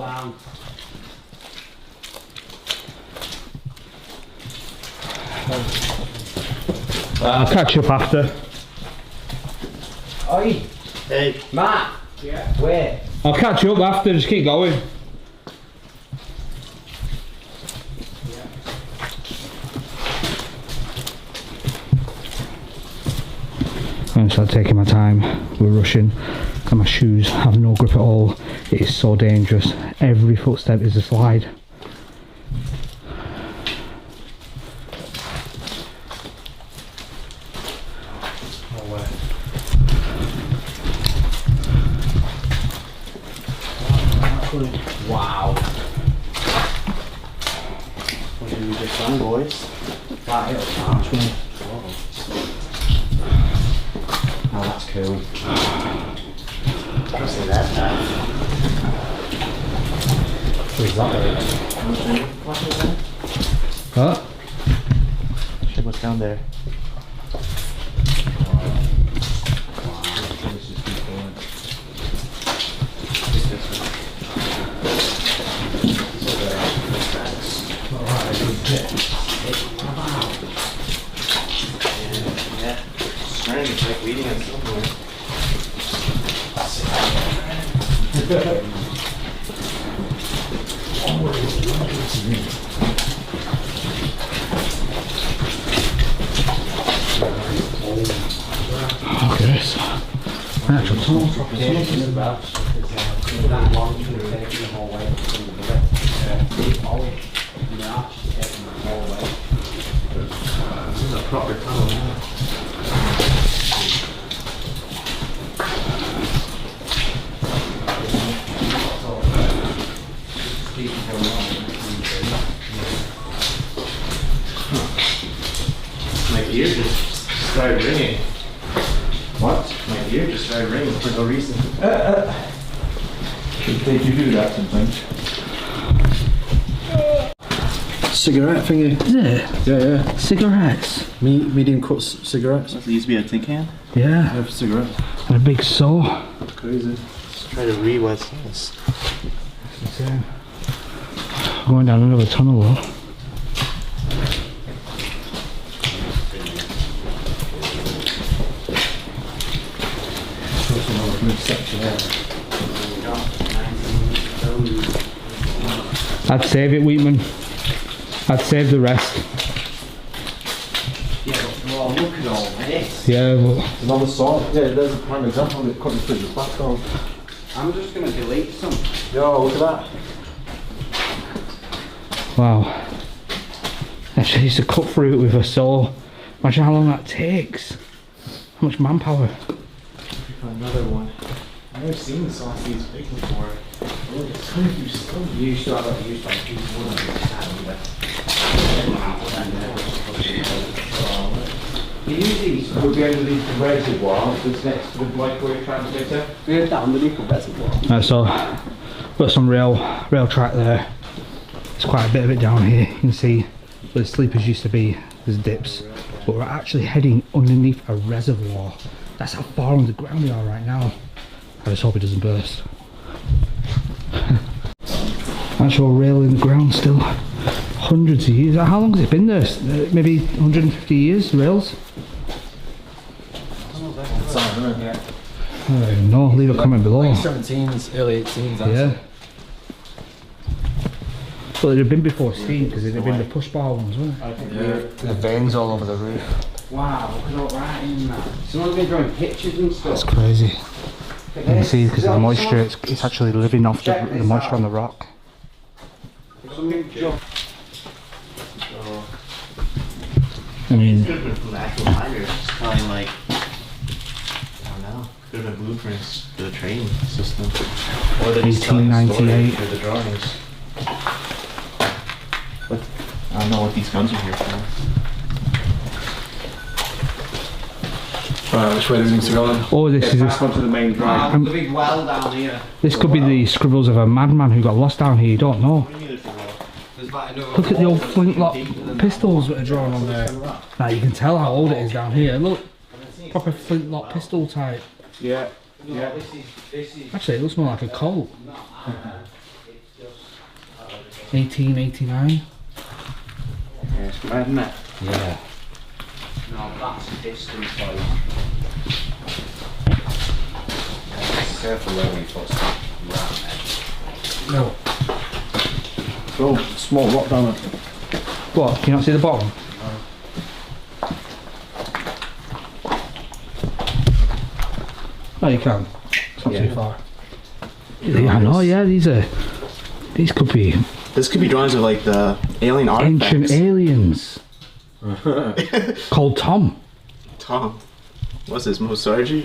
S2: I'll catch you up after.
S4: Oi!
S1: Hey.
S4: Matt! Yeah? Where?
S2: I'll catch you up after, just keep going. I'm just taking my time, we're rushing, and my shoes have no grip at all. It is so dangerous. Every footstep is a slide.
S4: Wow.
S1: What did we just done, boys?
S4: Flat hill, man. Oh, that's cool.
S1: Don't say that.
S4: Who's that?
S2: Huh?
S1: Check what's down there.
S4: It's like reading it somewhere.
S2: Look at this. An actual tunnel.
S4: This is a proper tunnel, isn't it?
S1: My ear just started ringing. What? My ear just started ringing for no reason.
S5: They do that sometimes.
S3: Cigarette thingy.
S2: Is it?
S3: Yeah.
S2: Cigarettes?
S3: Medium cut cigarettes.
S1: There used to be a tin can.
S2: Yeah.
S3: Yeah, for cigarettes.
S2: And a big saw.
S3: Crazy.
S1: Let's try to read what's this.
S2: Going down another tunnel though. I'd save it, Wheatman. I'd save the rest.
S4: Yeah, but well, look at all this.
S2: Yeah, but
S3: Another saw. Yeah, there's a prime example of it cutting through the back on.
S4: I'm just going to delete some.
S3: Yo, look at that.
S2: wow. Actually, used to cut through it with a saw. Imagine how long that takes. How much manpower.
S1: Another one. I've never seen the sauce these big before. Look, it's so
S4: You used to have a piece of wood on the side, but you use these.
S5: Would be underneath the reservoir that's next to the microwave transmitter.
S4: We're down underneath the reservoir.
S2: So, got some rail track there. There's quite a bit of it down here. You can see where the sleepers used to be. There's dips, but we're actually heading underneath a reservoir. That's how far underground we are right now. I just hope it doesn't burst. Actual rail in the ground still. Hundreds of years. How long has it been there? Maybe 150 years, rails? I don't even know. Leave a comment below.
S3: 17s, early 18s.
S2: Yeah. Well, it had been before steam because it had been the push bar ones, wasn't it?
S3: The veins all over the roof.
S4: Wow, look at all right in that. Someone's been drawing pictures and stuff.
S2: That's crazy. You can see because of the moisture, it's actually living off the moisture on the rock. I mean,
S1: Could have been from the actual miners, telling like, I don't know, could have been blueprints for the train system. Or they just telling a story
S2: 1898.
S1: through the drawings. But I don't know what these guns are here for.
S3: Right, which way do we need to go then?
S2: oh, this is
S5: Back onto the main drive.
S4: There's a big well down here.
S2: this could be the scribbles of a madman who got lost down here. You don't know.
S4: There's like another
S2: Look at the old flintlock pistols that are drawn on there. Now you can tell how old it is down here. Look, proper flintlock pistol type.
S5: Yeah.
S4: Yeah. This is
S2: Actually, it looks more like a Colt. 1889.
S5: Yeah, it's mad, isn't it?
S2: Yeah.
S4: no, that's a distance like. Careful where we put stuff around there.
S2: No.
S5: Oh, small rock down there.
S2: What? Can you not see the bottom? Oh, you can. It's not too far. Yeah, I know. Yeah, these could be
S1: This could be drawings of like the alien artifacts.
S2: ancient aliens. Called Tom.
S1: Tom. What's this, Mosarji?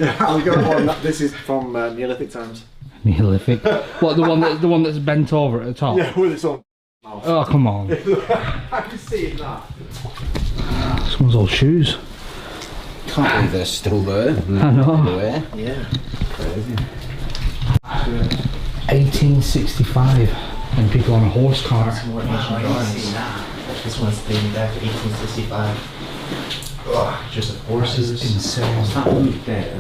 S3: This is from Neolithic times.
S2: Neolithic. What, the one that's bent over at the top?
S3: Yeah, with its own.
S2: Oh, come on.
S3: I can see it now.
S2: Someone's old shoes.
S4: Can't believe they're still there.
S2: I know.
S1: Yeah.
S2: 1865. And people on a horse cart.
S1: More ancient drawings. This one's dating back to 1865. Ugh, just the horses.
S2: Insane.
S4: That one's dead,
S2: I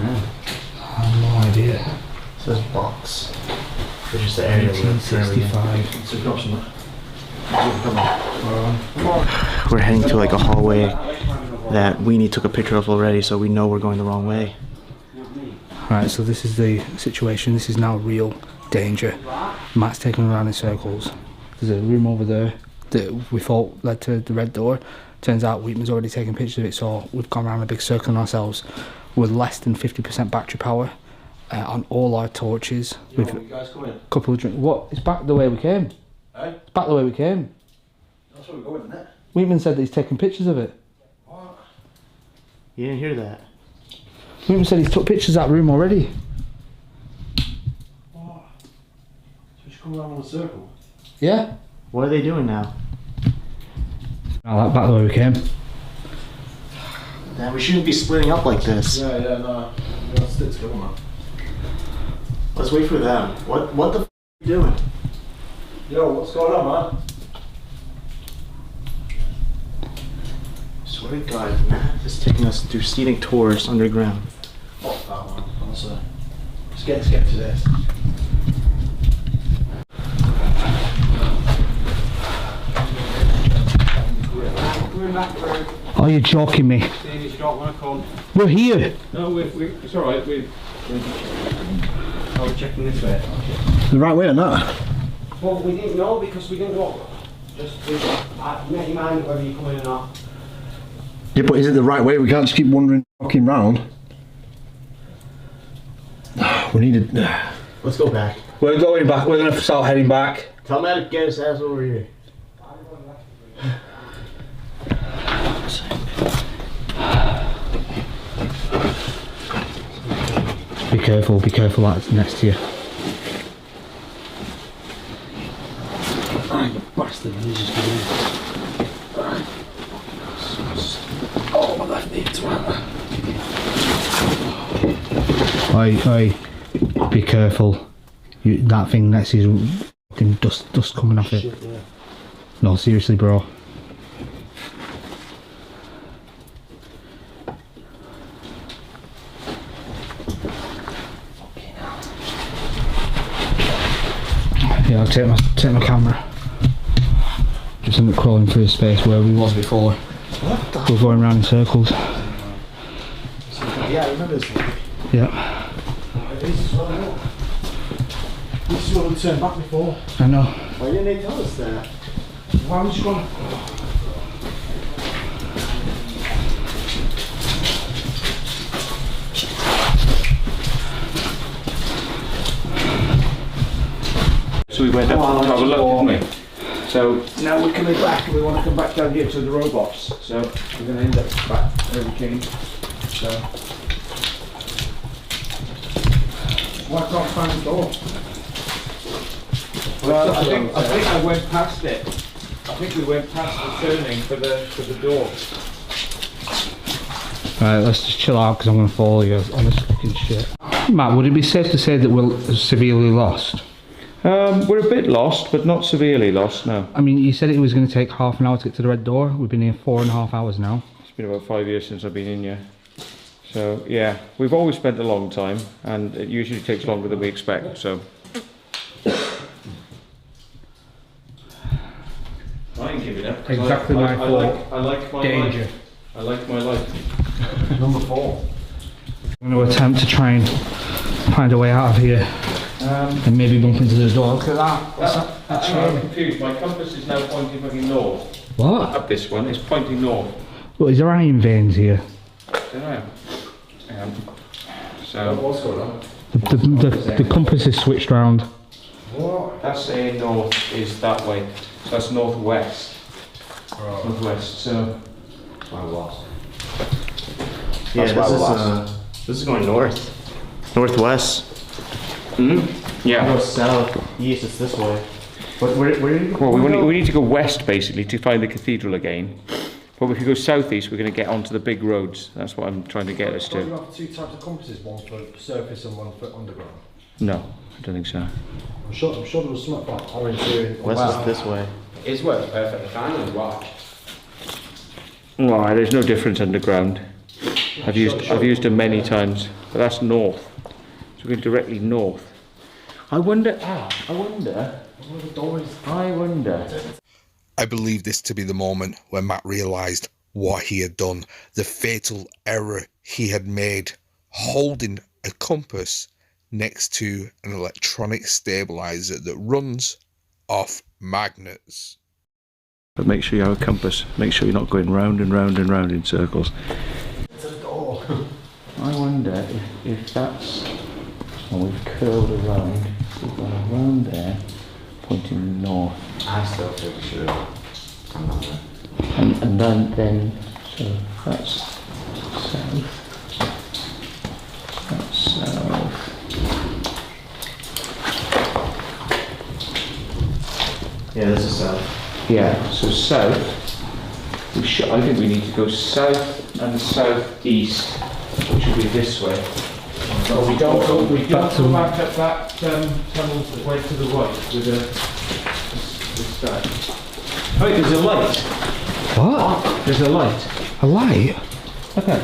S2: have no idea.
S1: It says box. Which is the area we're
S2: 1865.
S3: So drop some.
S1: We're heading to like a hallway that Weenie took a picture of already, so we know we're going the wrong way.
S2: Right, so this is the situation. This is now real danger. Matt's taking around in circles. There's a room over there that we thought led to the red door. Turns out Wheatman's already taken pictures of it, so we've gone around a big circle on ourselves with less than 50% battery power on all our torches. With a couple of drinks. What? It's back the way we came. It's back the way we came.
S3: That's where we're going, isn't it?
S2: Wheatman said that he's taken pictures of it.
S3: What?
S1: You didn't hear that?
S2: Wheatman said he's took pictures of that room already.
S3: What? So we should come around in a circle?
S2: Yeah?
S1: What are they doing now?
S2: Oh, back the way we came.
S1: Damn, we shouldn't be splitting up like this.
S3: Yeah, no. Let's stick together, man.
S1: Let's wait for them. What the f are you doing?
S3: Yo, what's going on, man?
S1: Swear to God, Matt is taking us through scenic tours underground.
S3: Fuck that, man. Honestly. Let's get to this.
S2: Oh, you're joking me. We're here.
S5: No, it's alright. We're checking this way.
S3: The right way or not?
S9: Well, we didn't know because we didn't know. Just make your mind whether you're coming or not.
S3: Yeah, but is it the right way? We can't just keep wandering fucking round. We need to.
S1: Let's go back.
S2: We're going back. We're going to start heading back.
S1: Tell Matt to get his ass over here.
S2: Be careful that's next to you.
S3: Bastard, he's just doing it. Oh, my left knee, it's
S2: Oi, be careful. That thing next to you is fucking dust coming off it.
S3: Shit, yeah.
S2: No, seriously, bro. Yeah, I'll take my camera. Just end up crawling through the space where we was before. We're going around in circles.
S1: Yeah, I remember this one.
S2: Yeah,
S3: This is what we turned back before.
S2: I know.
S1: Why didn't they tell us that?
S3: Why was you going?
S5: went up to have a look, didn't we? So now we're coming back, and we want to come back down here to the robots. So we're going to end up back where we came. So why can't I find the door? Well, I think I went past it. I think we went past the turning for the door.
S2: Right, let's just chill out because I'm going to follow you on this fucking shit. Matt, would it be safe to say that we're severely lost?
S5: We're a bit lost, but not severely lost, no.
S2: I mean, you said it was going to take half an hour to get to the red door. We've been here 4.5 hours now.
S5: It's been about 5 years since I've been in here. So, yeah, we've always spent a long time, and it usually takes longer than we expect, so. I ain't giving up.
S2: Exactly my fault.
S5: I like my
S2: Danger.
S5: life. I like my life. Number 4.
S2: I'm going to attempt to try and find a way out of here. And maybe bump into the door. Look at that. What's that?
S5: I'm confused. My compass is now pointing fucking north.
S2: What?
S5: Up this one, it's pointing north.
S2: What, is there iron veins here?
S5: Don't know. So what's going on?
S2: The compass is switched round.
S5: What? That's saying north is that way. So that's northwest. Oh. Northwest. So I lost.
S1: Yeah, this is going north. Northwest.
S5: Yeah.
S1: North, south, east, it's this way. But where do you
S5: go? Well, we need to go west basically to find the cathedral again. But if we go southeast, we're going to get onto the big roads. That's what I'm trying to get us to.
S3: Do you have 2 types of compasses, one for surface and one for underground?
S5: No, I don't think so.
S3: I'm sure there was something like orienteering.
S1: West is this way.
S9: It's worked perfectly fine on the watch.
S5: No, there's no difference underground. I've used them many times, but that's north. So we're going directly north. I wonder.
S10: I believe this to be the moment when Matt realised what he had done, the fatal error he had made, holding a compass next to an electronic stabiliser that runs off magnets.
S5: But make sure you have a compass. Make sure you're not going round and round and round in circles. I wonder if that's... Well, we've curled around. We've gone around there, pointing north.
S9: I still think we should have come down there.
S5: And then, so that's south. That's south.
S1: Yeah, this is south.
S5: Yeah, so south. I think we need to go south and southeast, which will be this way. So we don't go back up that tunnel that went to the right with this guy. Oh, there's a light.
S2: What?
S5: There's a light.
S2: A light?
S5: Okay.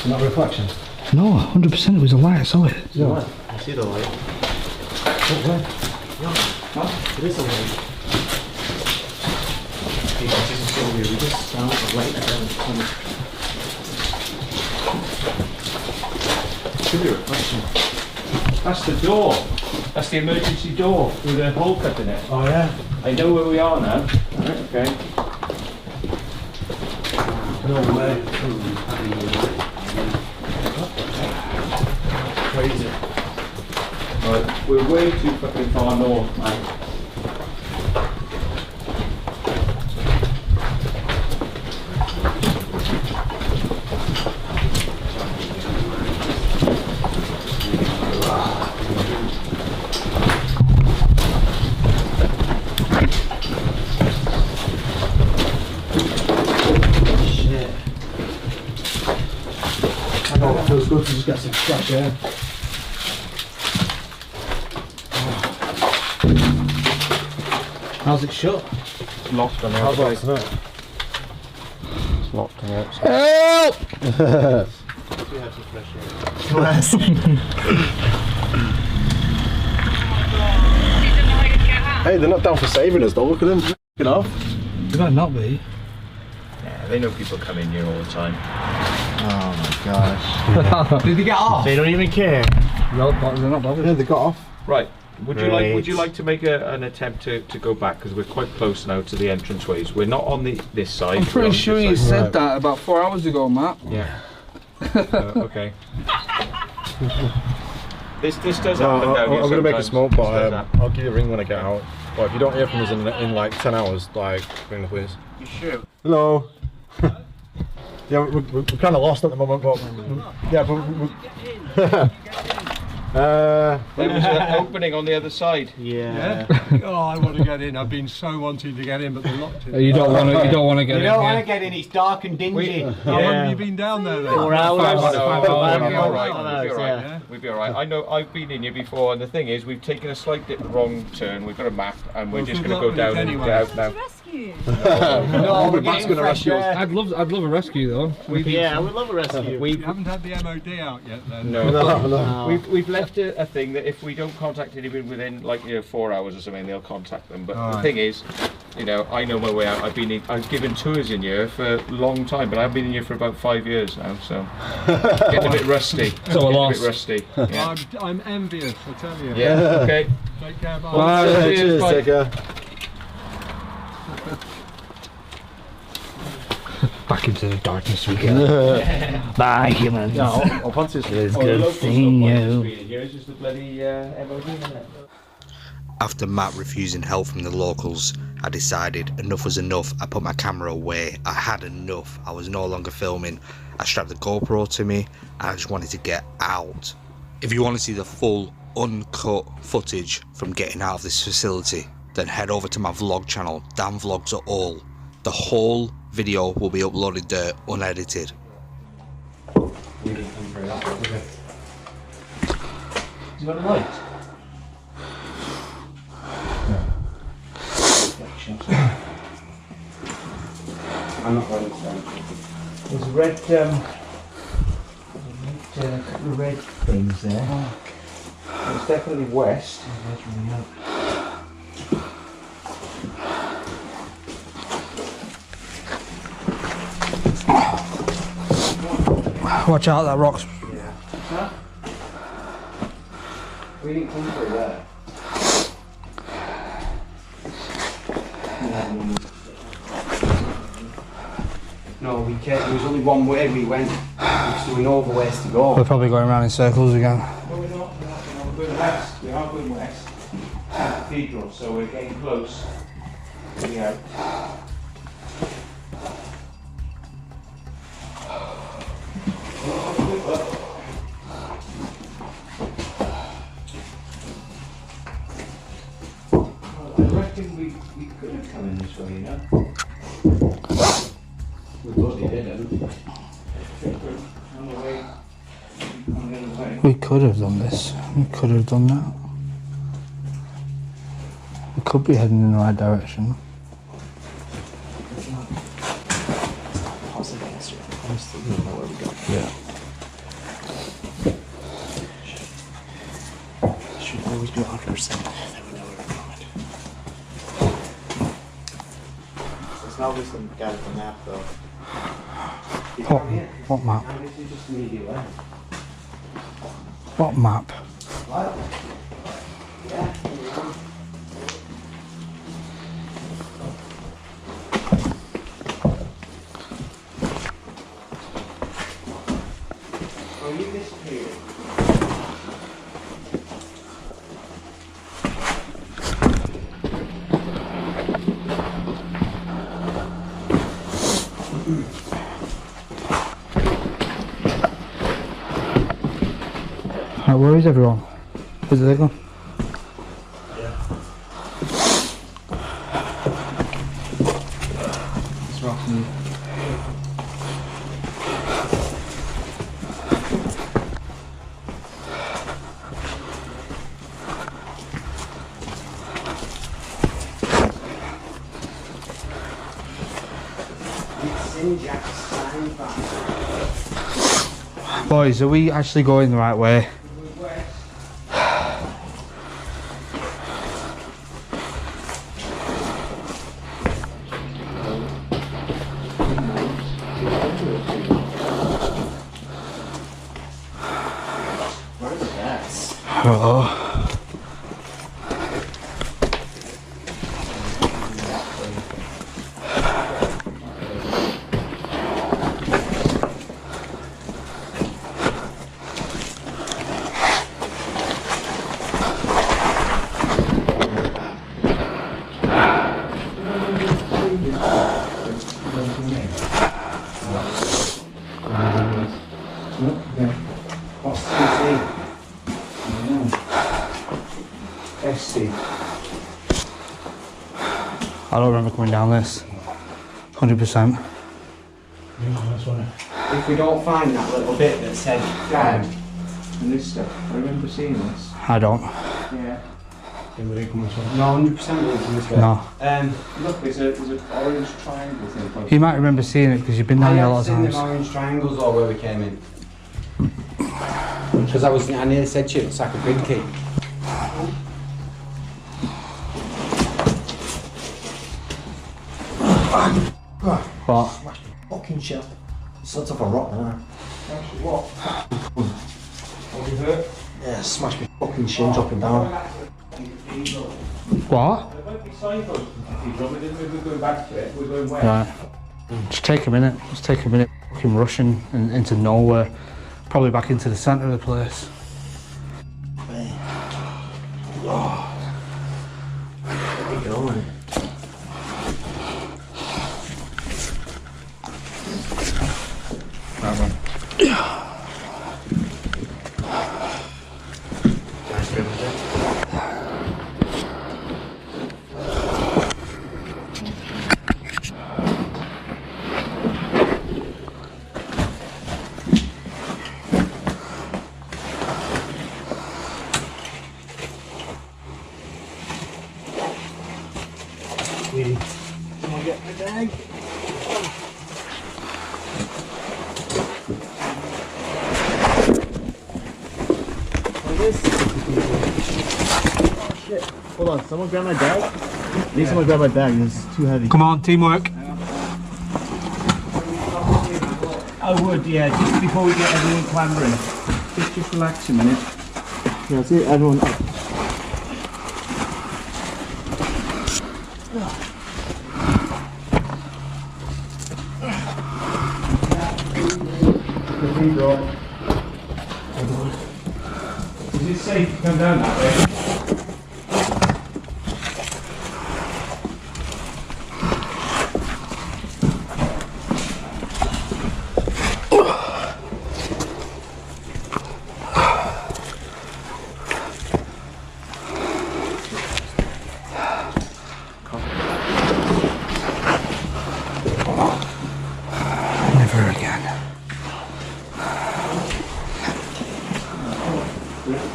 S3: Not reflection?
S2: No, 100% it was a light, I saw it.
S1: Yeah. I see the light.
S3: Where?
S1: Huh? It is a light. Hey, just over here. We just found a light around the corner. Should be a reflection.
S5: That's the door. That's the emergency door with a hole cut in it.
S3: Oh yeah.
S5: I know where we are now. Right, okay.
S3: No way. Crazy.
S5: Right, we're way too fucking far north, man.
S3: It feels good to just get some fresh air. How's it shut?
S5: It's locked on the
S3: How's
S5: outside.
S3: that, isn't it?
S5: It's locked on the outside.
S2: Help!
S3: Hey, they're not down for saving us though, look at them. Get off.
S2: They better not be.
S7: Yeah, they know people come in here all the time.
S1: Oh my gosh.
S2: Did they get off?
S1: They don't even care.
S2: No, they're not bothered.
S3: Yeah, they got off.
S5: Right. Would you like to make an attempt to go back, because we're quite close now to the entranceways. We're not on this side.
S2: I'm
S5: we're
S2: pretty
S5: on
S2: sure
S5: this
S2: you
S5: side.
S2: said that about 4 hours ago, Matt.
S5: Yeah. Okay.
S7: This does
S3: No,
S7: happen down here
S3: I'm going to make a
S7: sometimes.
S3: smoke,
S7: This
S3: but
S7: does happen.
S3: I'll give you a ring when I get out. But if you don't hear from us in like 10 hours, like, ring the police.
S7: You sure?
S3: Hello. Yeah, we're kind of lost at the moment, but yeah, but
S7: There was an opening on the other side.
S9: Yeah.
S11: Oh, I want to get in. I've been so wanting to get in, but they're locked in.
S2: You don't want to. You don't want to get
S9: You
S2: in.
S9: don't want
S2: here.
S9: to get in, it's dark and dingy.
S11: How long have you been down there then?
S9: 4 hours.
S7: We'll be all right.
S9: Yeah.
S7: We'll be all right. I know I've been in here before, and the thing is, we've taken a slight wrong turn. We've got a map, and we're
S11: Well,
S7: just
S11: good
S7: going to go
S11: luck with
S7: down
S11: it
S7: and
S11: anyway.
S7: get out now.
S12: Rescue.
S9: No, we're
S3: Matt's going to rescue us.
S2: I'd love a rescue though.
S9: Yeah, we'd love a rescue.
S11: You haven't had the MOD out yet then?
S7: No. We've left a thing that if we don't contact anyone within like 4 hours or something, they'll contact them. But the thing is, I know my way out. I've given tours in here for a long time, but I've been in here for about 5 years now, so getting a bit rusty.
S2: So
S7: a bit rusty. Yeah.
S11: I'm envious, I tell you.
S7: Yeah. Okay.
S11: Take care, bye.
S3: Bye. Cheers.
S7: Bye.
S3: Take care.
S2: Back into the darkness we go. Bye, humans. It's good seeing you.
S10: After Matt refusing help from the locals, I decided enough was enough. I put my camera away. I had enough. I was no longer filming. I strapped the GoPro to me and I just wanted to get out. If you want to see the full uncut footage from getting out of this facility, then head over to my vlog channel, Dan Vlogs Are All. The whole video will be uploaded there unedited.
S1: We didn't come for that. Okay. You got a light?
S9: I'm not ready to stand.
S1: There's a red, a couple of red things there.
S7: It's definitely west.
S1: That's really up.
S2: Watch out, that rock's.
S9: Yeah. Huh? We didn't come through there. No, we can't. There was only one way we went. So we know the ways to go.
S2: We're probably going around in circles again.
S5: No, we're not. We're going west. We are going west. Cathedral, so we're getting close. Yeah. I reckon we could have come in this way, you know.
S9: We totally didn't.
S5: On the way. On the other way.
S2: We could have done this. We could have done that. We could be heading in the right direction.
S1: Pause the gas here. I still don't know where we go.
S2: Yeah.
S1: Should always be 100% that we know where we're going. It's not always the guy with the map though.
S2: What map?
S9: And this is just media way.
S2: What map?
S9: What? Yeah. Oh, you disappeared.
S2: Right, where is everyone? Where's they gone?
S1: It's rocking.
S2: Boys, are we actually going the right way?
S1: Where are the bats?
S2: Uh-oh.
S9: What's TC? SC.
S2: I don't remember coming down this. 100%.
S9: If we don't find that little bit that said
S5: And this stuff, I remember seeing this.
S2: I don't.
S5: Yeah.
S9: no, 100% we'll come this way.
S2: No.
S5: Look, there's an orange triangle thing.
S2: You might remember seeing it because you've been
S9: I
S2: down here a lot
S9: have
S2: of
S9: seen
S2: times.
S9: the orange triangles all where we came in. Because I nearly said to you, it's like a big key.
S2: What?
S1: Fucking shit. Sort of a rock now.
S5: What? What you hurt?
S1: Yeah, smashed my fucking shins up and down.
S2: What?
S5: There might be signposts in the cathedral, but then we're going back to it. We're going west.
S2: Right. Just take a minute. Just take a minute. Fucking rushing into nowhere. Probably back into the centre of the place.
S1: Oh. Where are you going?
S9: Someone get my bag.
S1: Oh shit. Hold on, someone grab my bag? I need someone grab my bag, this is too heavy.
S2: Come on, teamwork.
S5: I would, yeah, just before we get everyone clambering. Just relax a minute.
S1: Yeah, see everyone up.
S5: Is it safe to come down that way?
S2: Never again.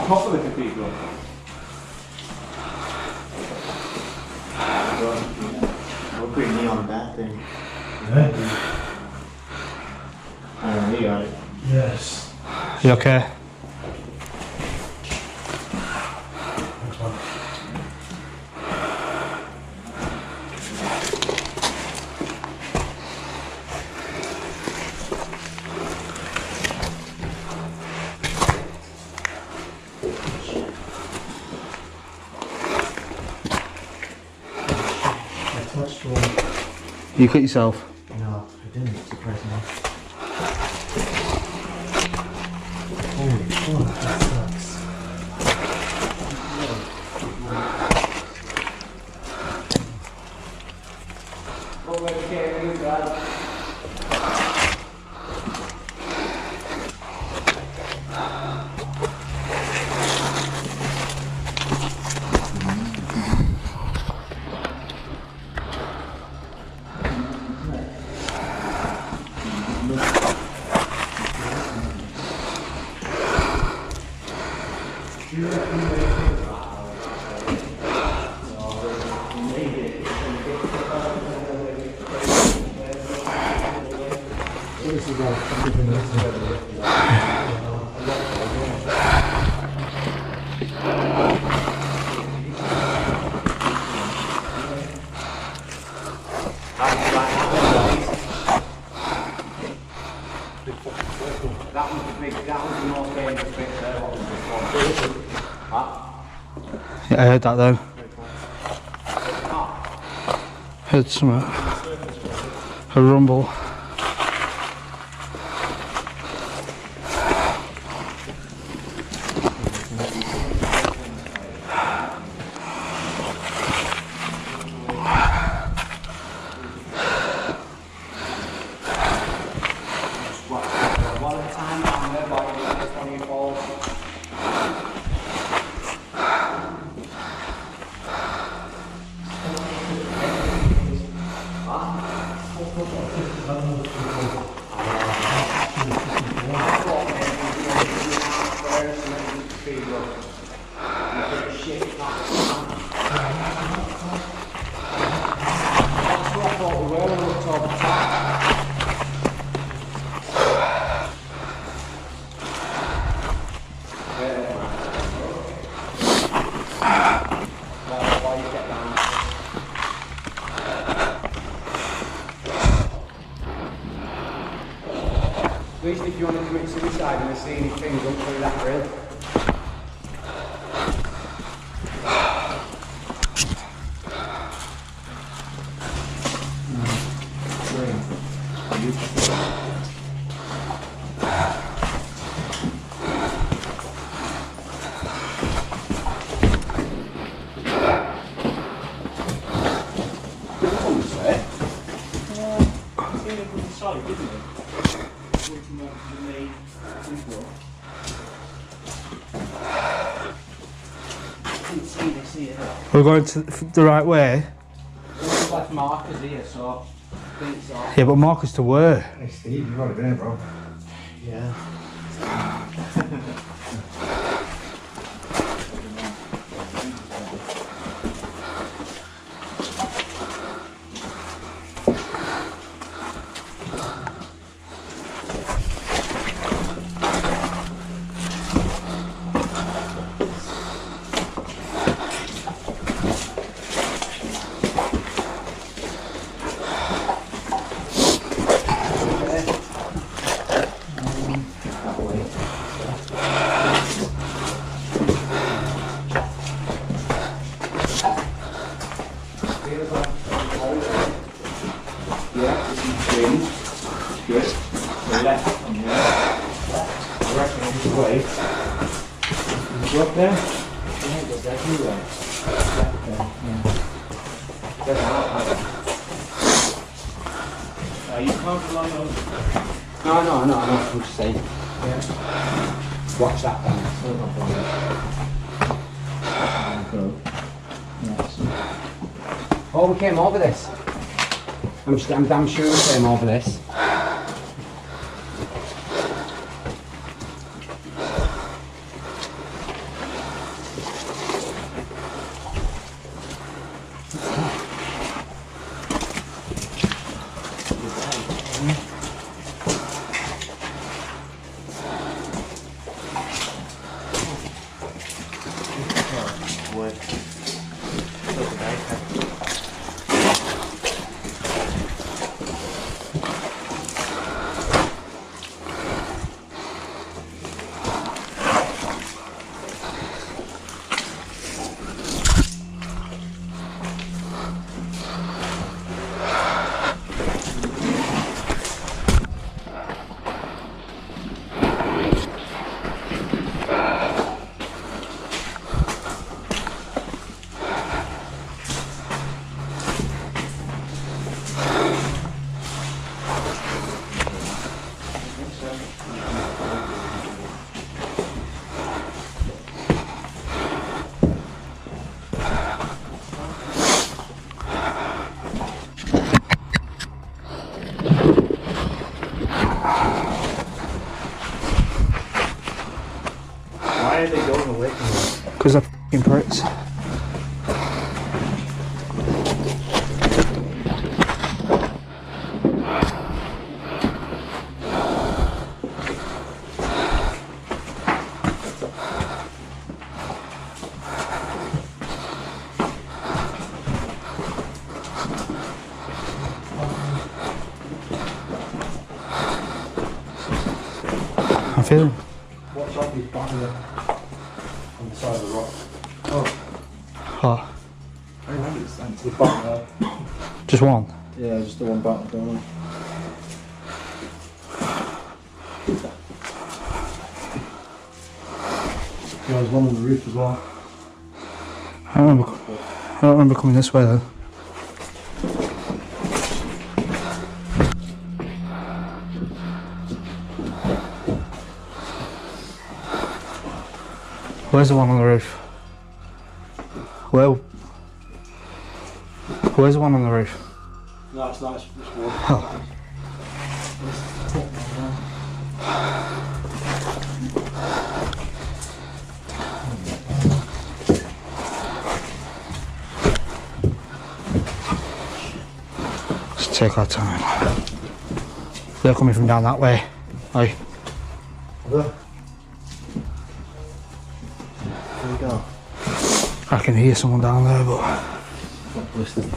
S5: Top of the cathedral.
S1: We're pretty neon that thing. I don't know, you got it.
S5: Yes.
S2: You okay?
S1: Touched one.
S2: You cut yourself?
S1: No, I didn't, surprisingly. Holy fuck, that sucks.
S2: Yeah, I heard that though. Heard something. A rumble.
S9: One at a time down there, but you just want to fall you want to commit suicide and the scenic things up through that grill.
S2: We're going to the right way.
S9: There's left markers here, so I think so.
S2: Yeah, but markers to where?
S3: Hey Steve, you've already been here, bro.
S1: Yeah.
S9: No, I'm just saying. Watch that down. Oh, we came over this. I'm damn sure we came over this.
S3: Why are they going away from us?
S2: Because they're f***ing pricks. I'm feeling.
S3: Watch out, these battering on the side of the rock.
S2: Oh,
S3: I remember this thing. The battle there.
S2: just one.
S3: Yeah, just the one battle going on. Yeah, there's one on the roof as well.
S2: I don't remember coming this way though. Where's the one on the roof? Where's the one on the roof?
S3: No, it's not. It's wood.
S2: Oh. Let's take our time. They're coming from down that way. Aye.
S3: There we go.
S2: I can hear someone down there, but
S3: Listen.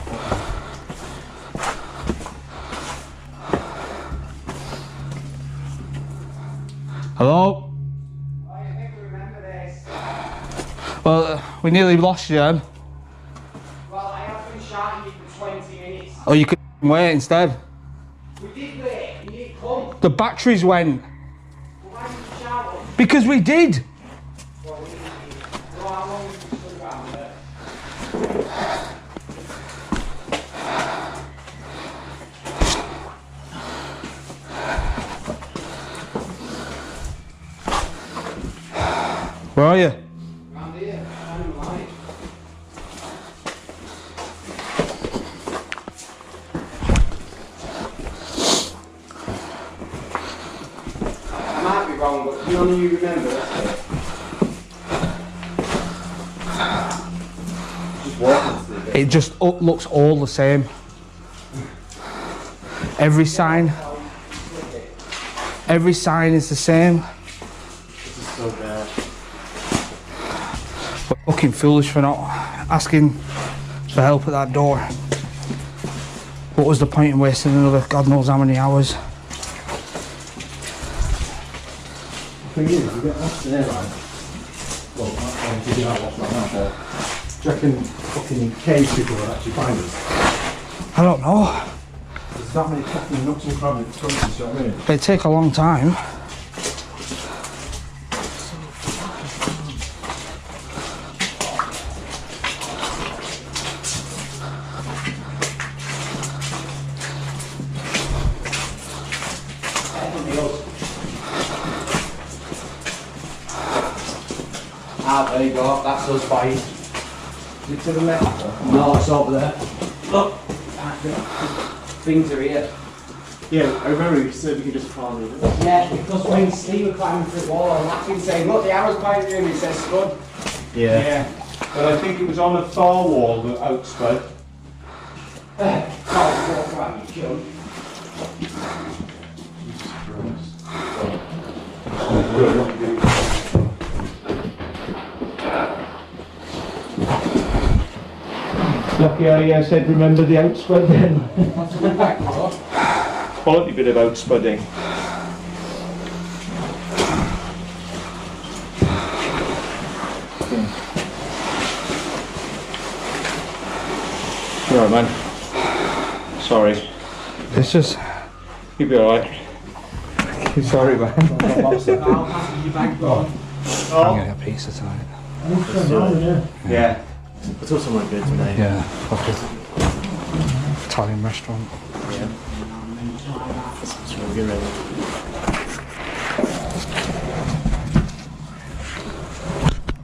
S2: Hello? Well, we nearly lost you then.
S9: Well, I have been shouting you for 20 minutes.
S2: Oh, you could wait instead.
S9: We did wait, you didn't come.
S2: The batteries went.
S9: Well, why did you shout us?
S2: Because we did.
S9: Well, we didn't. Well, how long have you stood around there?
S2: Where are you?
S9: Around here, shining the light. I might be wrong, but none of you remember that. Just walking to the bit.
S2: It just looks all the same. Every sign is the same.
S9: This is so bad.
S2: We're fucking foolish for not asking for help at that door. What was the point in wasting another God knows how many hours?
S3: The thing is, you get lost there, right? Well, obviously you don't lost right now, but do you reckon fucking cave people will actually find us?
S2: I don't know.
S3: There's that many fucking nuts and crabs, do you know what I mean?
S2: It'd take a long time.
S9: Ah, there you go, that's us by.
S3: Is it to the left?
S9: No, it's over there. Look, things are here.
S5: Yeah, I remember you said we could just climb over.
S9: Yeah, because when Steve was climbing through the wall and laughing, saying, look, the arrow's pointing at him, he says, "Scud."
S5: Yeah. But I think it was on a far wall that outspread.
S9: Oh, walk around, you cunt.
S5: Lucky I said remember the outspread then.
S9: What's the back, bro?
S5: Quality bit of outspreading. You're alright, man. Sorry.
S2: It's just.
S5: You'll be alright.
S2: Sorry, man.
S9: I'll pass you back, bro.
S2: I'm getting a pizza tonight.
S5: Yeah.
S1: Let's go somewhere good tonight.
S2: Yeah, fuck it. Italian restaurant.
S1: Yeah. That's really good, right?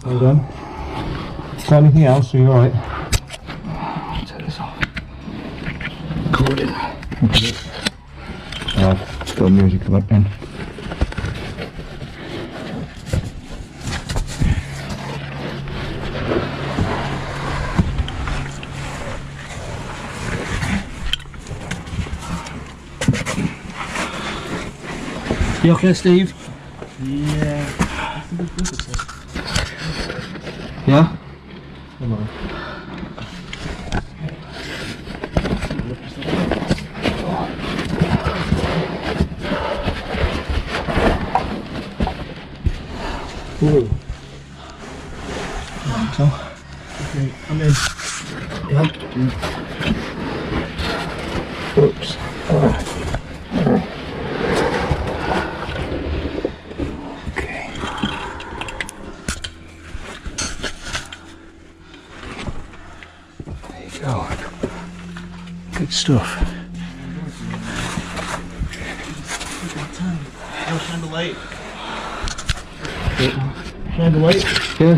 S5: Well done. Is there anything else? Are you alright?
S2: Turn this off. Recording.
S5: Alright, still music in.
S2: You okay, Steve?
S1: Yeah.
S2: Yeah?
S5: Come on. Ooh.
S2: So,
S5: Okay, I'm in.
S2: yeah.
S5: Oops.
S2: Okay. There you go. Good stuff.
S1: No, shine the light.
S5: Shine the light.
S2: Yeah.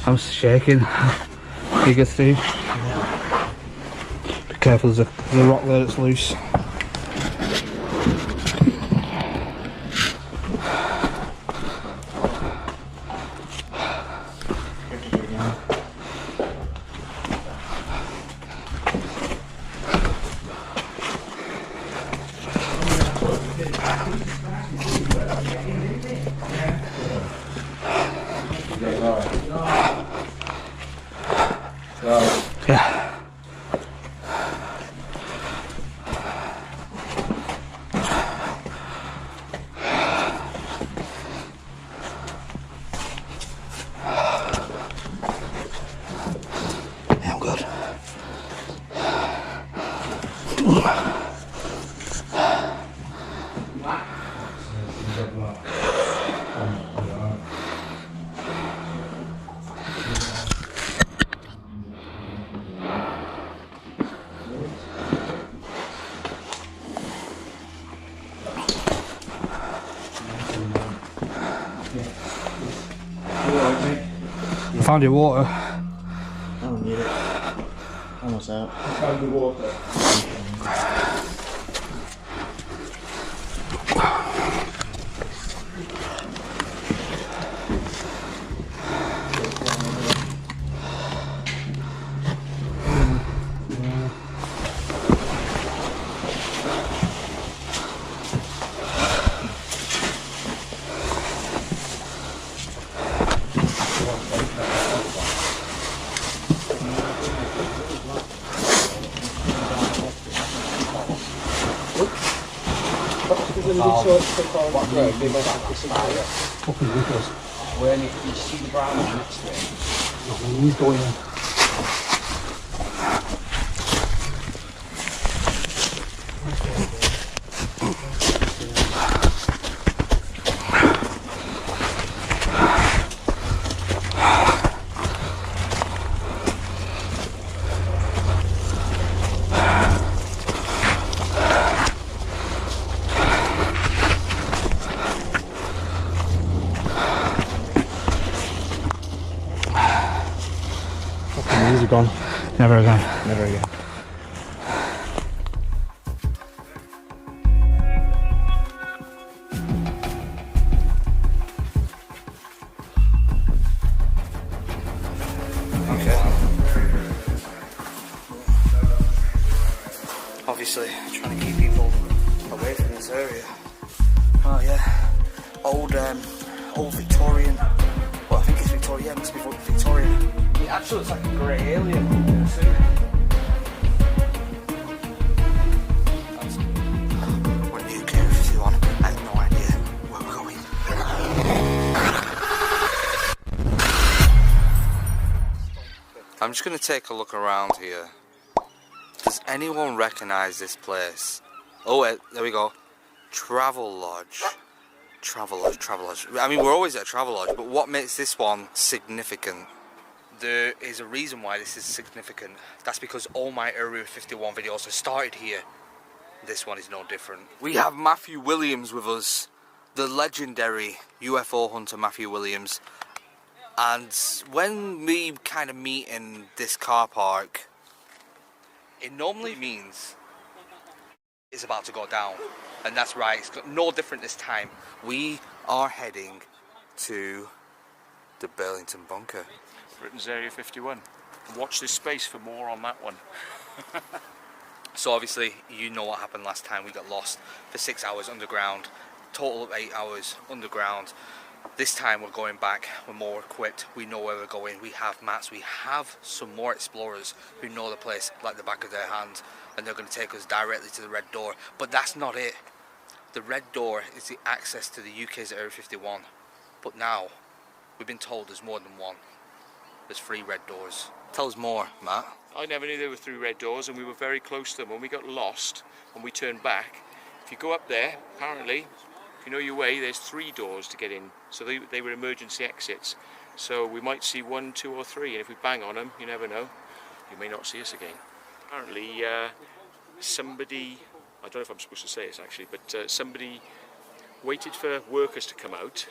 S2: I'm shaking. You can see. Be careful, there's a rock there that's loose. I found your water.
S1: I don't need it. Almost out.
S3: I found the water.
S9: Where you see the brown one next to it.
S2: He's going in.
S3: These are gone.
S2: Never again.
S3: Never again.
S6: Obviously, trying to keep people away from this area. Oh yeah, old Victorian. Well, I think it's Victorian. Yeah, it must be Victorian. It actually looks like a grey alien. We're in UK 51. I have no idea where we're going. I'm just going to take a look around here. Does anyone recognise this place? Oh wait, there we go. Travel Lodge. Travel Lodge, Travel Lodge. I mean, we're always at a Travel Lodge, but what makes this one significant? There is a reason why this is significant. That's because all my Area 51 videos have started here. This one is no different. We have Matthew Williams with us. The legendary UFO hunter Matthew Williams. And when we kind of meet in this car park, it normally means it's about to go down. And that's right, it's no different this time. We are heading to the Burlington Bunker.
S7: Britain's Area 51. Watch this space for more on that one.
S6: So obviously, you know what happened last time. We got lost for 6 hours underground. Total of 8 hours underground. This time we're going back, we're more equipped, we know where we're going, we have maps, we have some more explorers who know the place like the back of their hand, and they're going to take us directly to the Red Door. But that's not it. The Red Door is the access to the UK's Area 51. But now, we've been told there's more than one. There's 3 Red Doors. Tell us more, Matt.
S7: I never knew there were 3 Red Doors, and we were very close to them. When we got lost and we turned back, if you go up there, apparently, if you know your way, there's 3 doors to get in. So they were emergency exits. So we might see 1, 2 or 3, and if we bang on them, you never know, you may not see us again. Apparently somebody, I don't know if I'm supposed to say this actually, but somebody waited for workers to come out.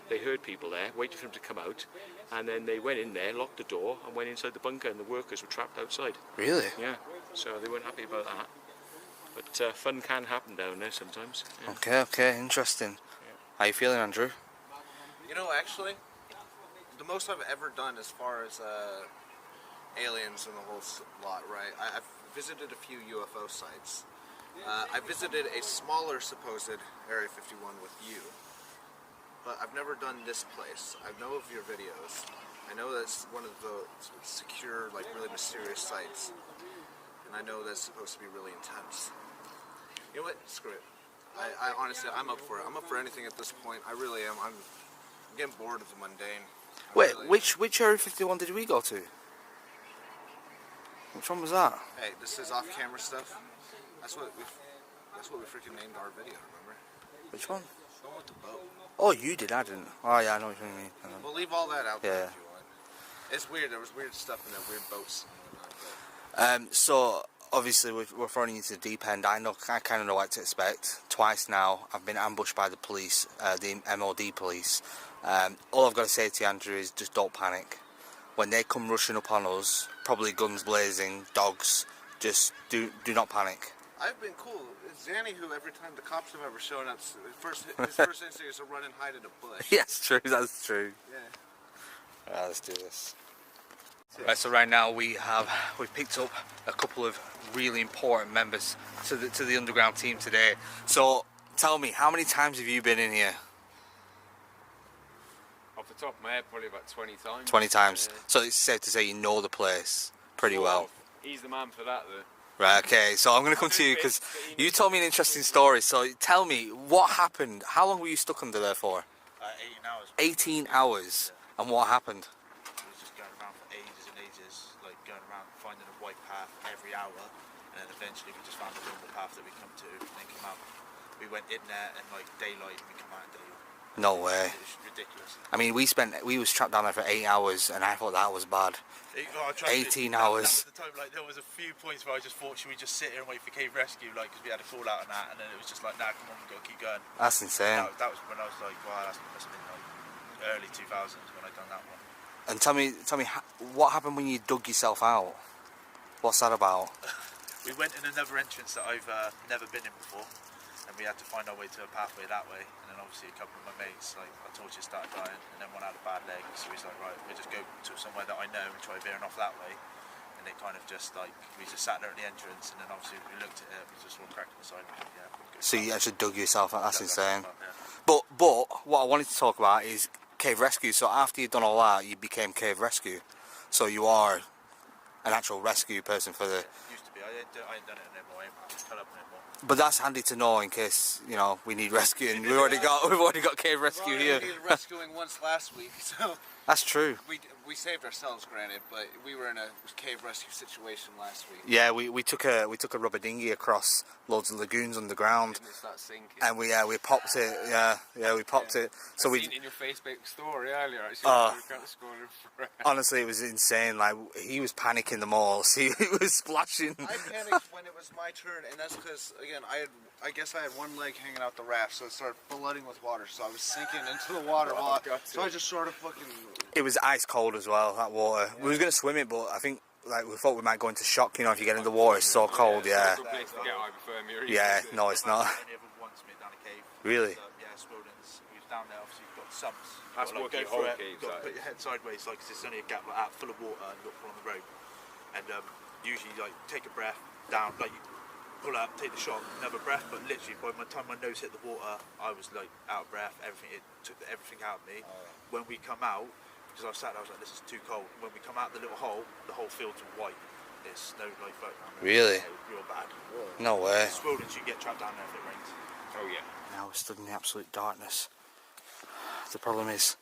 S7: They heard people there, waited for them to come out, and then they went in there, locked the door, and went inside the bunker, and the workers were trapped outside.
S6: Really?
S7: Yeah, so they weren't happy about that. But fun can happen down there sometimes. Yeah.
S6: Okay, interesting. Yeah. How you feeling, Andrew?
S12: You know, actually, the most I've ever done as far as aliens and the whole lot, right? I've visited a few UFO sites. I visited a smaller supposed Area 51 with you, but I've never done this place. I know of your videos. I know that's one of the secure, like really mysterious sites, and I know that's supposed to be really intense. You know what? Screw it. I honestly, I'm up for it. I'm up for anything at this point. I really am. I'm getting bored of the mundane.
S6: Wait, which Area 51 did we go to? Which one was that?
S12: Hey, this is off-camera stuff. That's what we freaking named our video. Remember?
S6: Which one?
S12: The one with the boat.
S6: Oh, you did, I didn't. Oh yeah, I know what you mean.
S12: We'll leave all that out there
S6: Yeah.
S12: if you want. It's weird. There was weird stuff in there, weird boats and whatnot. But
S6: So obviously we're throwing you into the deep end. I kind of know what to expect. Twice now I've been ambushed by the police, the MOD police. All I've got to say to you, Andrew, is just don't panic. When they come rushing up on us, probably guns blazing, dogs, just do not panic.
S12: I've been cool. It's Zanny who every time the cops have ever shown up, his first instinct is to run and hide in a bush.
S6: Yes, true. That's true.
S12: Yeah.
S6: Right, let's do this. Right, so right now we've picked up a couple of really important members to the underground team today. So tell me, how many times have you been in here?
S13: Off the top of my head, probably about 20 times.
S6: 20 times.
S13: Yeah.
S6: So it's safe to say you know the place pretty well.
S13: He's the man for that, though.
S6: Right, okay, so I'm going to come to you because you told me an interesting story. So tell me, what happened? How long were you stuck under there for?
S2: 18 hours.
S6: 18 hours.
S2: Yeah.
S6: And what happened?
S2: We was just going around for ages and ages, like going around finding a white path every hour, and then eventually we just found a normal path that we come to, and then come out. We went in there in like daylight, and we come out in daylight.
S6: No way.
S2: It's ridiculous.
S6: I mean, we was trapped down there for 8 hours, and I thought that was bad. 18 hours.
S2: At the time, like, there was a few points where I just thought, should we just sit here and wait for cave rescue, like, because we had a call out and that, and then it was just like, nah, come on, we've got to keep going.
S6: That's insane.
S2: That was when I was like, wow, that must have been like early 2000s when I done that one.
S6: And tell me, what happened when you dug yourself out? What's that about?
S2: We went in another entrance that I've never been in before, and we had to find our way to a pathway that way. And then obviously a couple of my mates, like I told you, started dying, and then one had a bad leg, so he's like, right, we'll just go to somewhere that I know and try veering off that way. And it kind of just like, we just sat there at the entrance, and then obviously we looked at it, we just saw a crack in the side. Yeah.
S6: So you actually dug yourself out? That's insane.
S2: Yeah.
S6: But what I wanted to talk about is cave rescue. So after you'd done all that, you became cave rescue. So you are an actual rescue person for the.
S2: Used to be. I ain't done it anymore. I ain't cut up anymore.
S6: But that's handy to know in case we need rescuing. We've already got cave rescue here.
S12: We needed rescuing once last week, so
S6: That's true.
S12: we saved ourselves, granted, but we were in a cave rescue situation last week.
S6: Yeah, we took a rubber dinghy across loads of lagoons underground,
S13: Didn't start sinking.
S6: and we popped it. Yeah, we popped it. So
S13: I
S6: we.
S13: seen it in your Facebook story earlier. Actually,
S6: Honestly, it was insane. Like he was panicking the most. He was splashing.
S12: I panicked when it was my turn, and that's because again I guess I had one leg hanging out the raft, so it started flooding with water. So I was sinking into the water so I just sort of fucking.
S6: It was ice cold as well. That water. Yeah. We was gonna swim it, but I think we thought we might go into shock. If you get in the water, it's so cold. Yeah.
S13: It's a good place to get hypothermia.
S6: Yeah. No, it's not.
S2: Only ever once been down a cave.
S6: Really?
S2: Yeah, Swildens. We was down there. Obviously, you've got sumps.
S13: That's
S2: You've got to
S13: working
S2: go through
S13: whole
S2: it.
S13: caves,
S2: You've got to
S13: that
S2: put your head sideways, like 'cause it's only a gap like that, full of water, and you've got to pull on the rope. And usually, like, take a breath down, like you pull up, take the shot, another breath. But literally, by the time my nose hit the water, I was like out of breath. It took everything out of me. When we come out, because I was sat there, I was like, this is too cold. When we come out the little hole, the whole field's all white. There's no like floating around there.
S6: Really?
S2: Yeah, real bad.
S6: No way.
S2: Swildens, you get trapped down there if it rains.
S13: Oh yeah.
S6: Now we're stood in the absolute darkness. The problem is,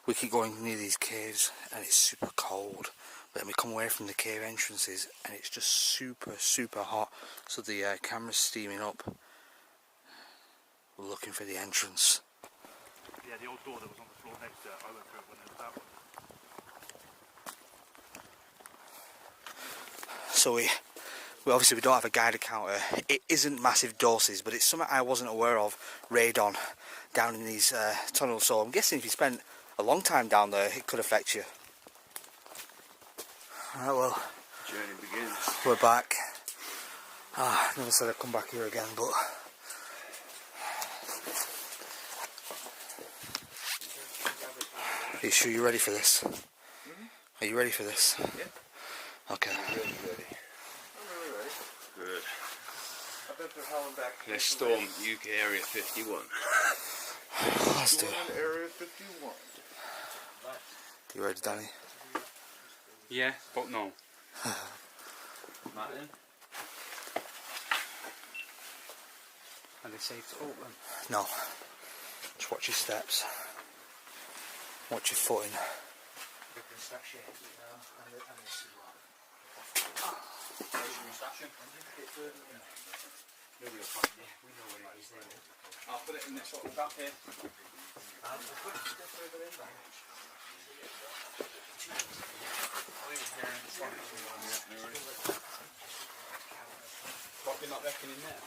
S6: we keep going near these caves and it's super cold. But then we come away from the cave entrances and it's just super, super hot. So the camera's steaming up. We're looking for the entrance.
S2: Yeah, the old door that was on the floor next to it, I went through it when it was that one.
S6: So we obviously don't have a guided counter. It isn't massive doses, but it's something I wasn't aware of. Radon down in these tunnels. So I'm guessing if you spent a long time down there, it could affect you. Alright, well,
S13: Journey begins.
S6: we're back. Never said I'd come back here again, but are you sure you're ready for this? Are you ready for this?
S13: Yeah.
S6: Okay.
S13: I'm really ready. Good.
S12: I've been through hell and back.
S13: Let's storm UK Area 51.
S6: Let's do it.
S12: Area 51.
S6: You ready, Danny?
S13: Yeah, but no.
S2: Martin?
S13: Are they safe to open?
S6: No. Just watch your steps. Watch your footing.
S13: Nobody will find it. We know where it is then.
S4: I'll put it in this little gap here.
S13: I'll put it just further in there.
S4: What, you're not reckoning there?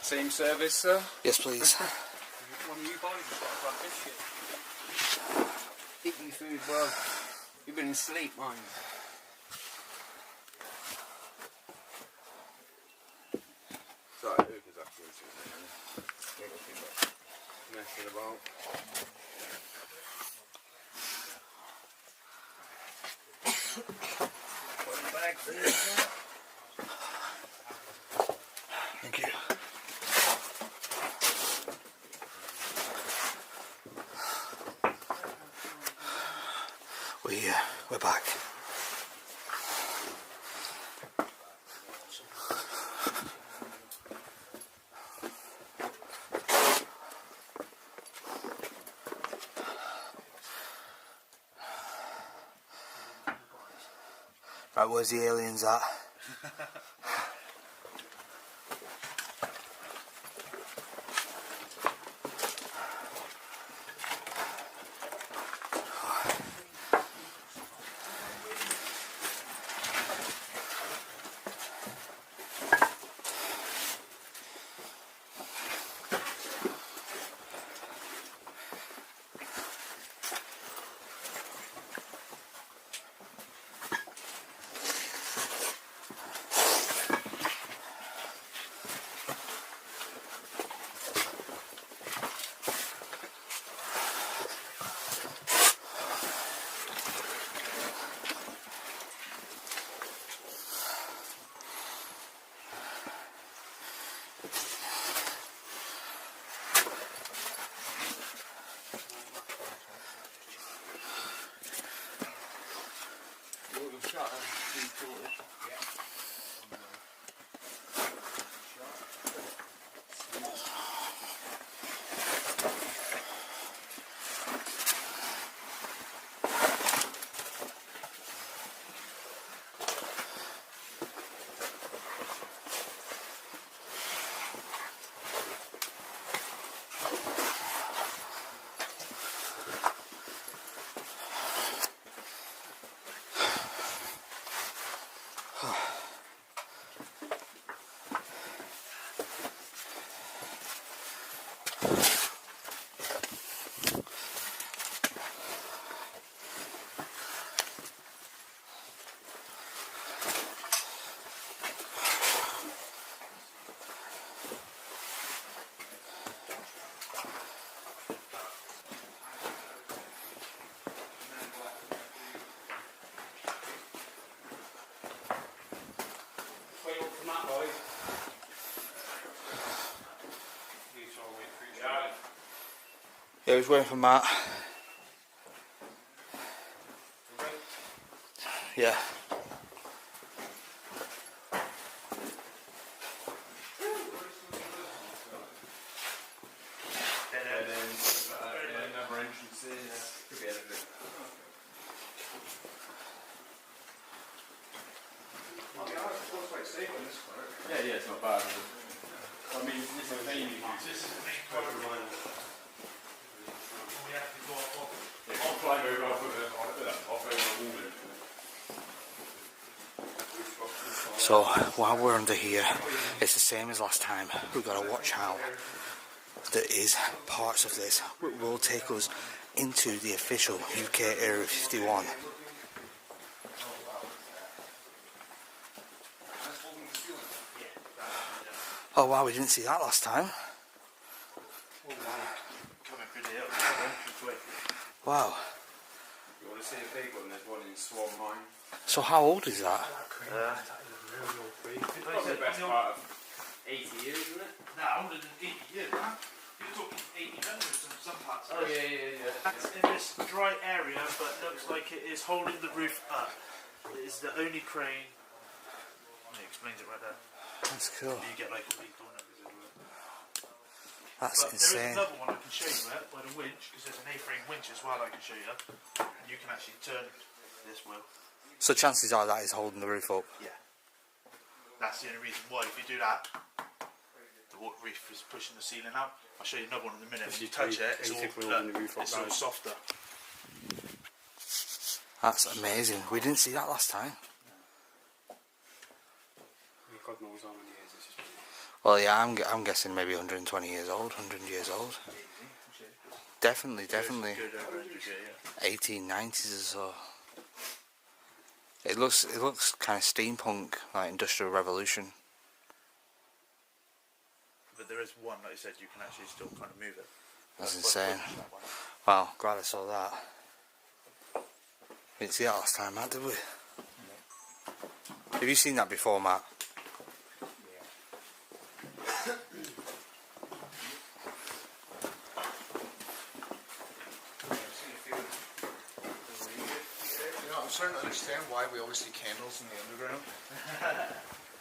S4: Same service, sir?
S6: Yes, please.
S4: One of you boys has got to grab this shit.
S13: Eat your food, bro. You've been asleep, man.
S4: Sorry, Luke is actually messing about.
S6: Thank you. We're back. Right, where's the aliens at? Yeah, I was waiting for Matt. Yeah.
S5: Yeah, it's not bad. I mean, this is mainly I'll climb over, I'll put over a wall.
S6: So while we're under here, it's the same as last time. We've got to watch out. There is parts of this that will take us into the official UK Area 51. Oh wow, we didn't see that last time. Wow.
S4: You want to see a big one? There's one in Swan Mine.
S6: So how old is that?
S4: It's probably the best part of 80 years, isn't it?
S14: No, older than 80 years, huh? You're talking 1800s in some parts of
S4: Oh,
S14: this.
S4: yeah.
S14: It's in this dry area, but looks like it is holding the roof up. It is the only crane. There you explains it right there.
S1: That's cool.
S14: You get like all these door numbers as well.
S1: That's
S14: But
S1: insane.
S14: there is another one I can show you by the winch, because there's an A-frame winch as well I can show you. And you can actually turn this wheel.
S1: So chances are that is holding the roof up.
S14: Yeah. That's the only reason why. If you do that, the water reef is pushing the ceiling out. I'll show you another one in a minute. When you touch it, it's all softer.
S1: That's amazing. We didn't see that last time.
S11: God knows how many years this has been.
S1: Well, yeah, I'm guessing maybe 120 years old, 100 years old. Definitely. 1890s or so. It looks kind of steampunk, like Industrial Revolution.
S14: But there is one, like you said, you can actually still kind of move it.
S1: That's insane. Wow, glad I saw that. We didn't see that last time, Matt, did we? Have you seen that before, Matt?
S12: I'm starting to understand why we always see candles in the underground.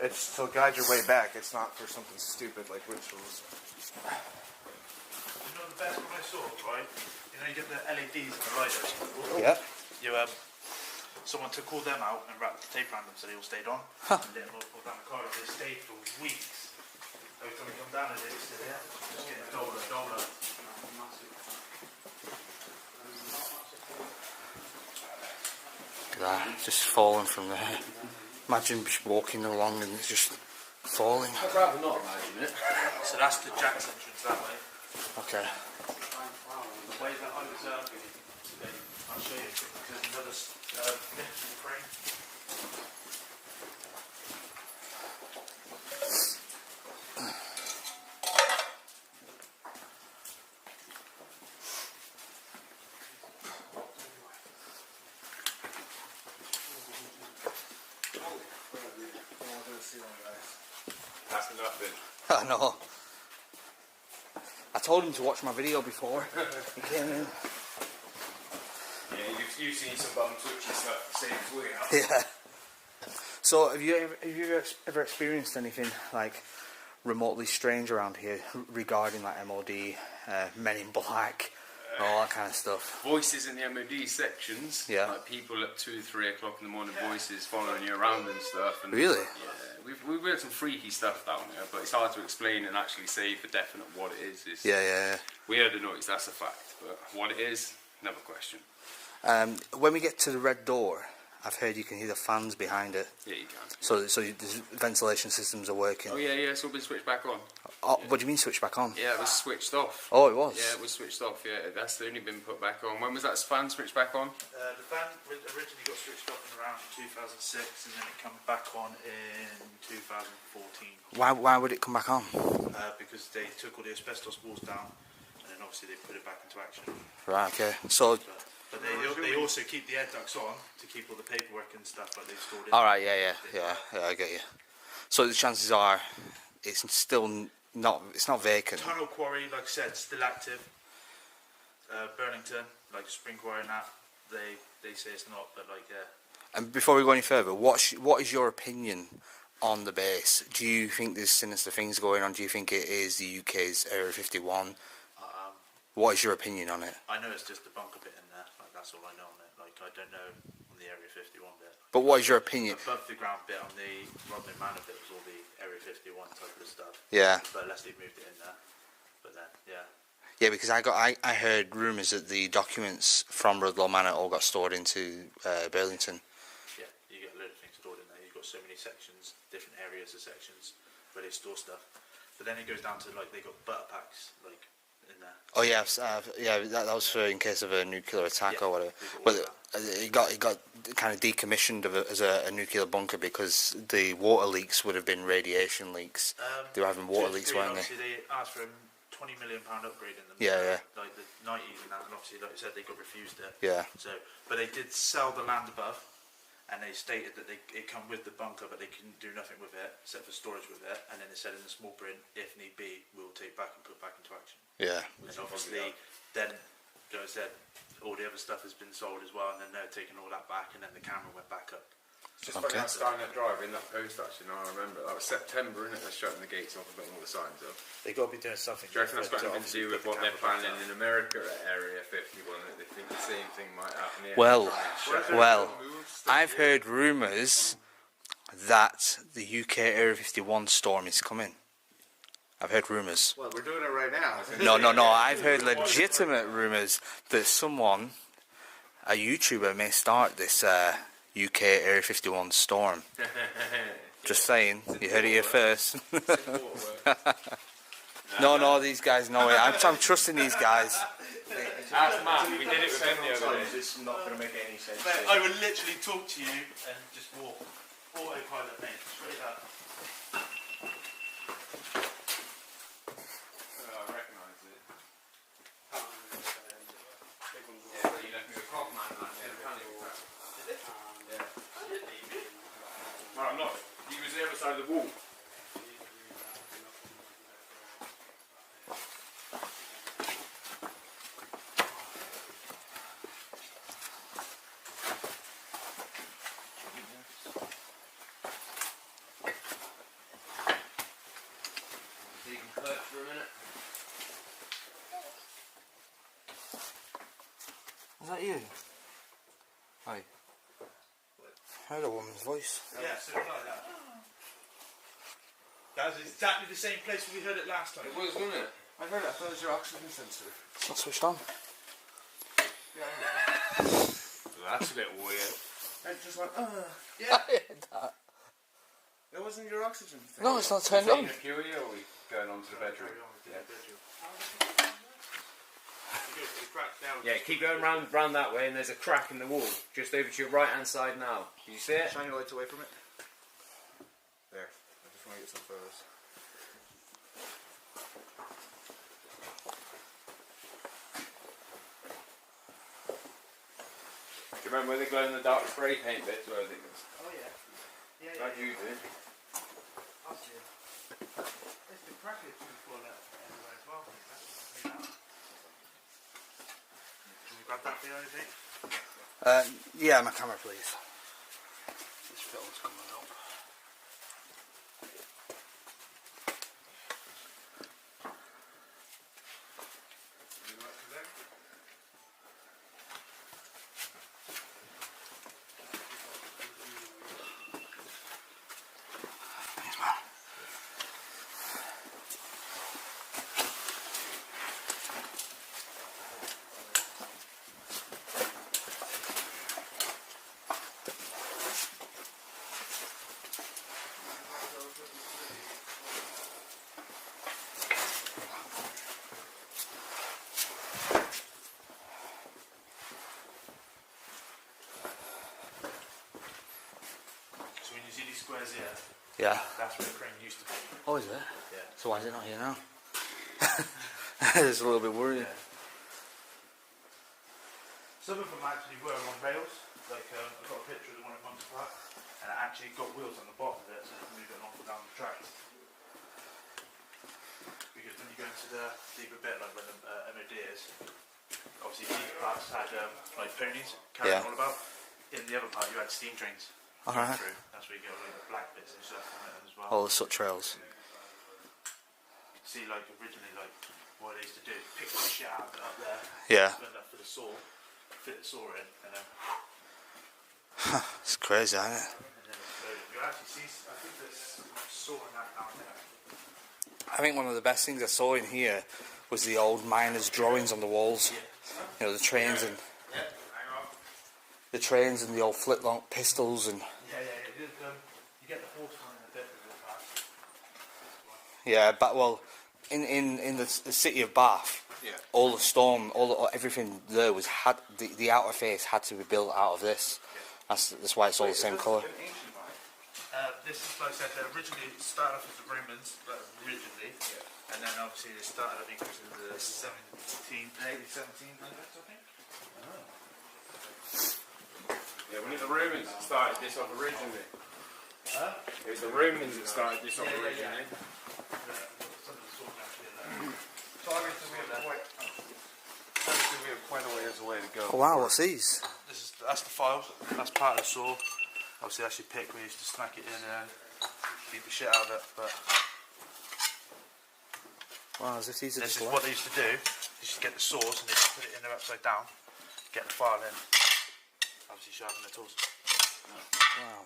S3: It's to guide your way back. It's not for something stupid like rituals.
S14: You know the best one I saw, right? You know you get the LEDs and the lighters.
S1: Yep.
S14: Someone took all them out and wrapped the tape around them so they all stayed on. And lit them all down the corridor. They stayed for weeks. Every time we come down and they sit there, just getting duller and duller.
S1: Look at that, just falling from there. Imagine just walking along and it's just falling.
S13: I'd rather not imagine it.
S14: So that's the Jack's entrance that way.
S1: Okay.
S14: The way that I was I'll show you. There's another lift frame.
S13: That's nothing.
S1: I know. I told him to watch my video before he came in.
S13: Yeah, you've seen some bum twitchy stuff the same as we have.
S1: Yeah. So have you ever experienced anything like remotely strange around here regarding like MOD, Men in Black, all that kind of stuff?
S13: Voices in the MOD sections.
S1: Yeah.
S13: Like people at 2, 3 o'clock in the morning, voices following you around and stuff. And
S1: Really?
S13: Yeah. We've heard some freaky stuff down there, but it's hard to explain and actually say for definite what it is.
S1: Yeah.
S13: We heard the noise, that's a fact, but what it is, never question.
S1: When we get to the red door, I've heard you can hear the fans behind it.
S13: Yeah, you can.
S1: So the ventilation systems are working.
S13: Oh yeah, it's all been switched back on.
S1: Oh, what do you mean switch back on?
S13: Yeah, it was switched off.
S1: Oh, it was?
S13: Yeah, it was switched off, yeah. That's only been put back on. When was that fan switched back on?
S14: The fan originally got switched off in around 2006 and then it came back on in 2014.
S1: Why would it come back on?
S14: Because they took all the asbestos walls down and then obviously they put it back into action.
S1: Right, okay. So...
S14: But they also keep the air ducts on to keep all the paperwork and stuff like they've stored in.
S1: Alright, yeah, I get you. So the chances are it's still not vacant.
S14: Tunnel quarry, like I said, still active. Burlington, like spring quarry and that, they say it's not, but like yeah.
S1: And before we go any further, what is your opinion on the base? Do you think there's sinister things going on? Do you think it is the UK's Area 51? What is your opinion on it?
S14: I know it's just the bunker bit in there, like that's all I know on it. Like I don't know on the Area 51 bit.
S1: But what is your opinion?
S14: Above the ground bit on the Rodney Manor bit was all the Area 51 type of stuff.
S1: Yeah.
S14: But unless they've moved it in there. But then, yeah.
S1: Yeah, because I heard rumours that the documents from Rudlow Manor all got stored into Burlington.
S14: Yeah, you get a load of things stored in there. You've got so many sections, different areas of sections where they store stuff. But then it goes down to like they got butter packs like in there.
S1: Oh yes, that was for in case of a nuclear attack or whatever. But it got kind of decommissioned as a nuclear bunker because the water leaks would have been radiation leaks. They were having water leaks, weren't they?
S14: Obviously, they asked for a £20 million upgrade in them.
S1: Yeah.
S14: Like the 90s and that, and obviously, like I said, they got refused it.
S1: Yeah.
S14: So, but they did sell the land above, and they stated that it come with the bunker, but they couldn't do nothing with it except for storage with it. And then they said in the small print, if need be, we'll take back and put back into action.
S1: Yeah.
S14: And obviously, then, like I said, all the other stuff has been sold as well, and then they're taking all that back, and then the camera went back up.
S13: Just funny how Skynet Drive in that post actually, now I remember. That was September, isn't it? They're shutting the gates off and putting all the signs up.
S14: They've got to be doing something.
S13: Do you reckon that's got anything to do with what they're planning in America at Area 51? That they think the same thing might happen here?
S6: Well, I've heard rumours that the UK Area 51 storm is coming. I've heard rumours.
S12: Well, we're doing it right now.
S6: No, I've heard legitimate rumours that someone, a YouTuber, may start this UK Area 51 storm. Just saying, you heard it here first. No, these guys know it. I'm trusting these guys.
S13: Ask Matt, we did it with him the other day.
S3: It's not going to make any sense.
S14: Mate, I would literally talk to you and just walk. Autopilot, mate. Straight up.
S13: I recognise it. Yeah, but you left me with Croc Man and that panic attack. Did it? Yeah. No, I'm not. He was the other side of the wall. So you can perch for a minute.
S6: Is that you? Hi. I heard a woman's voice.
S14: Yeah, something like that. That was exactly the same place we heard it last time.
S13: It was, wasn't it?
S12: I heard it. I thought it was your oxygen sensor.
S6: It's not switched on.
S12: Yeah,
S13: Well, that's a bit weird.
S12: it just went, yeah.
S6: I heard that.
S12: It wasn't your oxygen thing.
S6: No, it's not turned on.
S13: Taking a few here, or are we going on to the bedroom? Yeah, keep going round that way, and there's a crack in the wall, just over to your right hand side now. Can you see it?
S12: Shine your lights away from it. There. I just want to get some photos.
S13: Do you remember where they glow in the dark spray paint bits? Where they
S14: Oh yeah.
S13: like you did.
S14: That's it. It's the crackers you can pull out everywhere as well. Can you grab that for you, anything?
S6: Yeah, my camera, please. This film's coming up.
S14: So when you see these squares here,
S6: Yeah.
S14: that's where the crane used to be.
S6: Oh, is it?
S14: Yeah.
S6: So why is it not here now? It's a little bit worrying.
S14: Some of them actually were on rails. Like I've got a picture of the one at Monk's Park, and it actually got wheels on the bottom of it, so it can move it along down the track. Because when you go into the deeper bit, like where the MOD is, obviously these parts had like ponies carrying all about. In the other part, you had steam trains.
S6: Alright.
S14: Through. That's where you get all the black bits and stuff on it as well.
S6: All the soot trails.
S14: See, like originally, like what they used to do, pick the shit out of it up there.
S6: Yeah.
S14: Spend that for the saw, fit the saw in, and then.
S6: It's crazy, isn't it?
S14: And then you actually see, I think there's sawing that down there.
S6: I think one of the best things I saw in here was the old miners' drawings on the walls. You know, the trains and the old flintlock pistols and.
S14: You get the horse one in a bit with the fast.
S6: Yeah, but well, in the city of Bath, all the storm, everything there was the outer face had to be built out of this. That's why it's all the same colour.
S14: This is like I said, originally it started off as the Romans, and then obviously they started, I think, it was in the 1700s, I think.
S13: Yeah, when the Romans started this off originally. It was the Romans that started this off originally.
S12: So obviously we have quite a ways away to go.
S6: Oh wow, what's these?
S14: That's the files. That's part of the saw. Obviously that's your pick, we used to smack it in and beat the shit out of it, but
S2: Wow, as if these are
S14: this
S2: just
S14: is what they used to do. They used to get the saws and they used to put it in there upside down, get the file in, obviously sharpen the tools.
S2: Wow.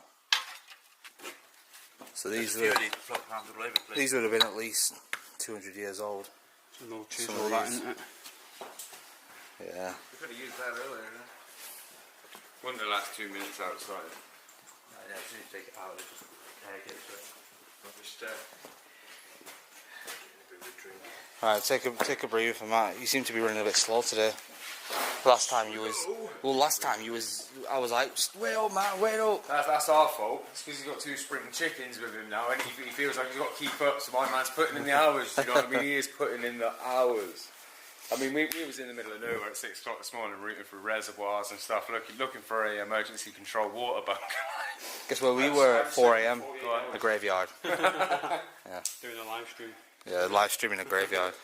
S2: So
S14: There's
S2: these
S14: a few
S2: were,
S14: of these floating around all over the place.
S2: these would have been at least 200 years old.
S9: No choose
S2: Some of
S9: all that,
S2: these.
S9: isn't it?
S2: Yeah.
S12: We could have used that earlier.
S13: Wouldn't the last 2 minutes outside.
S14: Yeah, as soon as you take it out, they just get to it.
S13: Just,
S2: Alright, take a breather from that. You seem to be running a bit slow today. Last time you was, I was like, wait up, man, wait up.
S13: That's our fault. It's because he's got 2 sprinting chickens with him now, and he feels like he's got to keep up. So my man's putting in the hours. You know what I mean? He is putting in the hours. I mean, we was in the middle of nowhere at 6 o'clock this morning, rooting for reservoirs and stuff, looking for a emergency control water bunker.
S2: Guess where we were at 4 AM? The graveyard.
S9: Yeah. Doing a live stream.
S2: Yeah, live streaming a graveyard.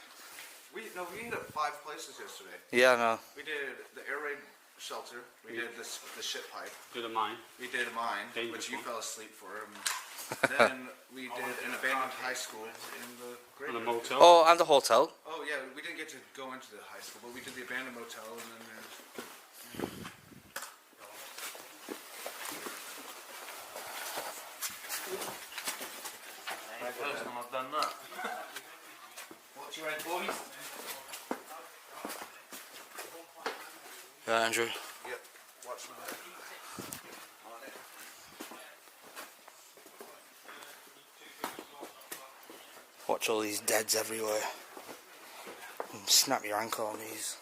S12: We hit up 5 places yesterday.
S2: Yeah, I know.
S12: We did the air raid shelter. We did the shit pipe.
S9: Did a mine.
S12: We did a mine,
S9: Dangerous
S12: which you
S9: one.
S12: fell asleep for. Then we did an abandoned high school in the graveyard.
S9: And a motel.
S2: Oh, and the hotel.
S12: Oh yeah, we didn't get to go into the high school, but we did the abandoned motel, and then there's.
S14: First time I've done that.
S12: What's your head, boys?
S2: Yeah, Andrew.
S12: Yep. Watch that.
S2: Watch all these deads everywhere. And snap your ankle on these.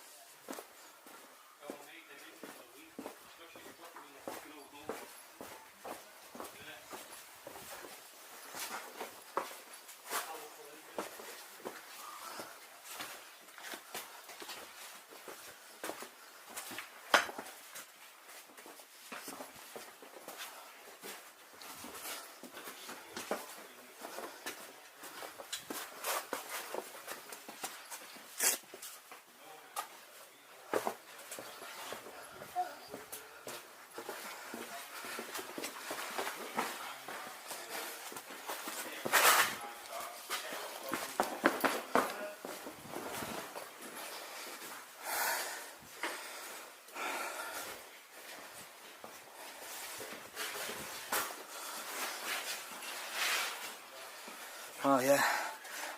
S2: Oh yeah,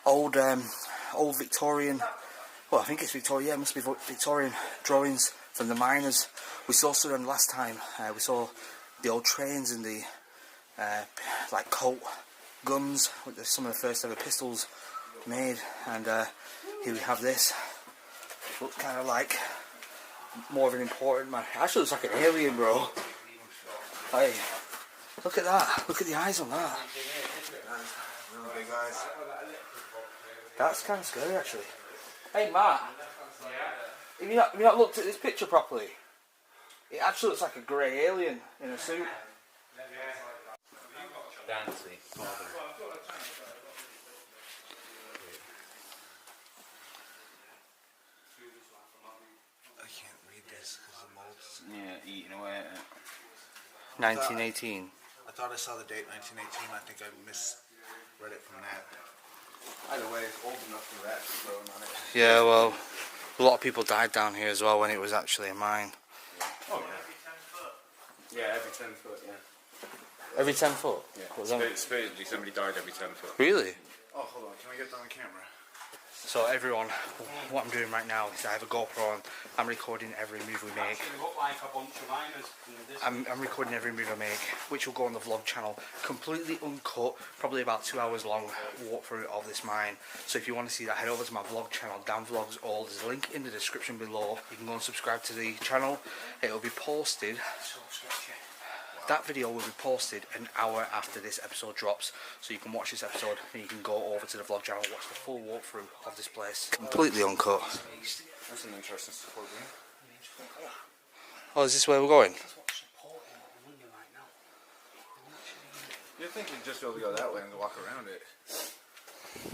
S2: old Victorian, well I think it's Victorian, yeah it must be Victorian drawings from the miners. We saw some of them last time. We saw the old trains and the like Colt guns with some of the first ever pistols made, and here we have this. Looks kind of like more of an important man. Actually looks like an alien, bro. Hey, look at that, look at the eyes on that.
S12: Really big eyes.
S2: That's kind of scary, actually. Hey, Matt. Have you not looked at this picture properly? It actually looks like a grey alien in a suit.
S4: Dancy.
S12: I can't read this because the mold's.
S4: Yeah, eating away at it.
S2: 1918.
S12: I thought I saw the date 1918. I think I misread it from that.
S13: Either way, it's old enough for that to be growing on it.
S2: Yeah, well, a lot of people died down here as well when it was actually a mine.
S13: Oh, yeah. Yeah, every 10 foot, yeah.
S2: Every 10 foot?
S13: Yeah.
S2: What's that?
S13: Supposedly somebody died every 10 foot.
S2: Really?
S12: Oh, hold on. Can I get that on camera?
S2: So everyone, what I'm doing right now is I have a GoPro on. I'm recording every move we make. I'm recording every move I make, which will go on the vlog channel, completely uncut, probably about 2 hours long walkthrough of this mine. So if you want to see that, head over to my vlog channel, Dan Vlogs All. There's a link in the description below. You can go and subscribe to the channel. It will be posted. That video will be posted an hour after this episode drops, so you can watch this episode and you can go over to the vlog channel and watch the full walkthrough of this place. Completely uncut.
S13: That's an interesting support room.
S2: Oh, is this where we're going?
S13: You'd think you'd just be able to go that way and walk around it.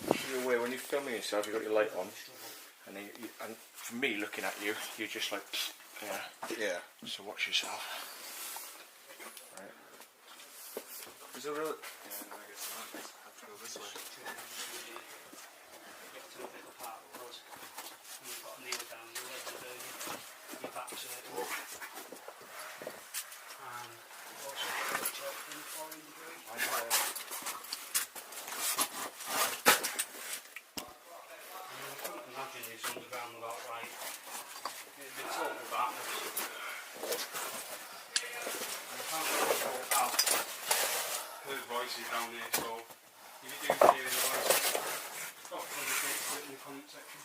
S13: Either way, when you're filming yourself, you've got your light on, and and for me, looking at you, you're just like, yeah. So watch yourself. Right.
S12: Is it really? Yeah, no, I guess not. I have to go this way.
S9: Get to a bit apart with us. And you've got to kneel down, your legs are burning, your back's hurting. And also got a top in 4 degrees. Imagine if on the ground about right. It'd be total darkness. And I can't really walk out. Heard voices down there, so if you do hear any voices, stop for the put it in the comment section.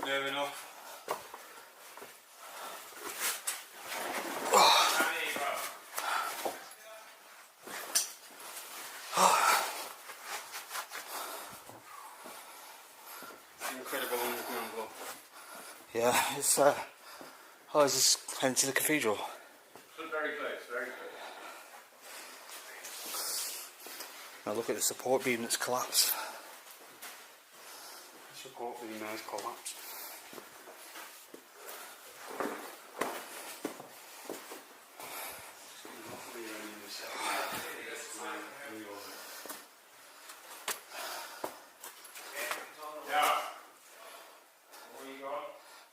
S9: Near enough. Incredible underground glow.
S2: Yeah, it's oh, is this heading to the cathedral?
S13: Very close, very close.
S2: Now look at the support beam that's collapsed.
S9: The support beam has collapsed.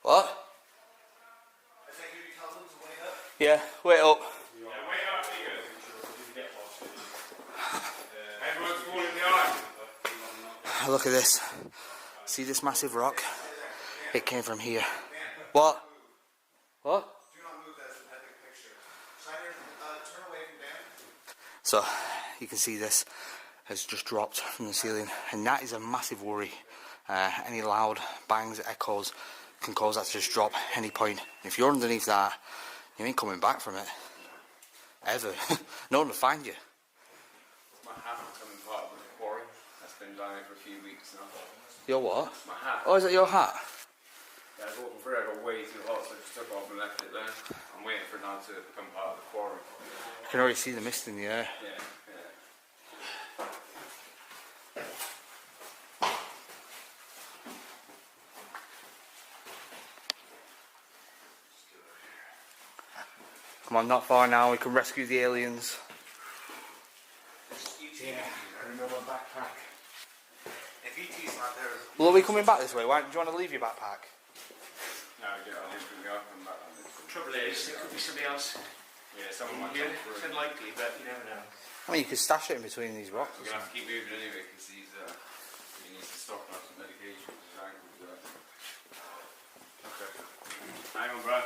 S2: What? Yeah, wait up. Look at this. See this massive rock? It came from here. What? What?
S12: Do not move, that's an epic picture. Shiner, turn away from Dan.
S2: So, you can see this has just dropped from the ceiling, and that is a massive worry. Any loud bangs, echoes can cause that to just drop any point. If you're underneath that, you ain't coming back from it. Ever. No one will find you.
S13: My hat becoming part of the quarry. That's been down there for a few weeks now.
S2: Your what?
S13: My hat.
S2: Oh, is that your hat?
S13: Yeah, I was walking through, I got way too hot, so I just took off and left it there. I'm waiting for it now to become part of the quarry.
S2: You can already see the mist in the air.
S13: Yeah, yeah.
S2: Come on, not far now, we can rescue the aliens.
S12: Yeah, I remember my backpack. If ET's not there...
S2: Well, are we coming back this way? Why, do you want to leave your backpack?
S13: No, yeah, I'll just go up and back on this.
S14: Trouble is, it could be somebody else.
S13: Yeah, someone might
S14: Yeah,
S13: come
S14: it's
S13: through.
S14: unlikely, but you never know.
S2: I mean, you could stash it in between these rocks.
S13: We're going to have to keep moving anyway, because he needs to stop and have some medication with his ankles. Okay. Hang on, bro.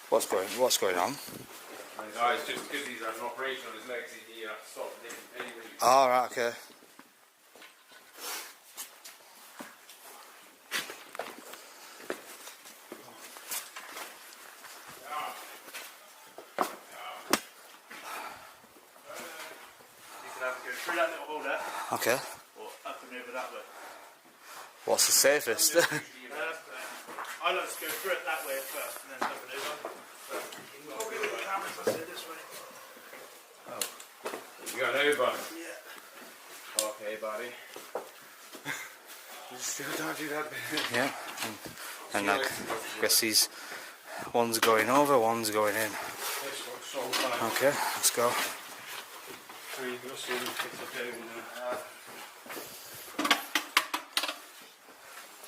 S2: What's going on?
S13: No, it's just because he's had an operation on his legs, he has to stop the pain relief.
S2: Oh, right, okay.
S14: You could have to go through that little hole there,
S2: Okay.
S14: or up and over that way.
S2: What's the safest?
S14: I like to go through it that way first, and then up and over. Probably with the cameras, I say this way.
S13: Oh. You got an over?
S14: Yeah.
S13: Okay, buddy. You still don't do that bit.
S2: Yeah. And I guess these one's going over, one's going in. Okay, let's go.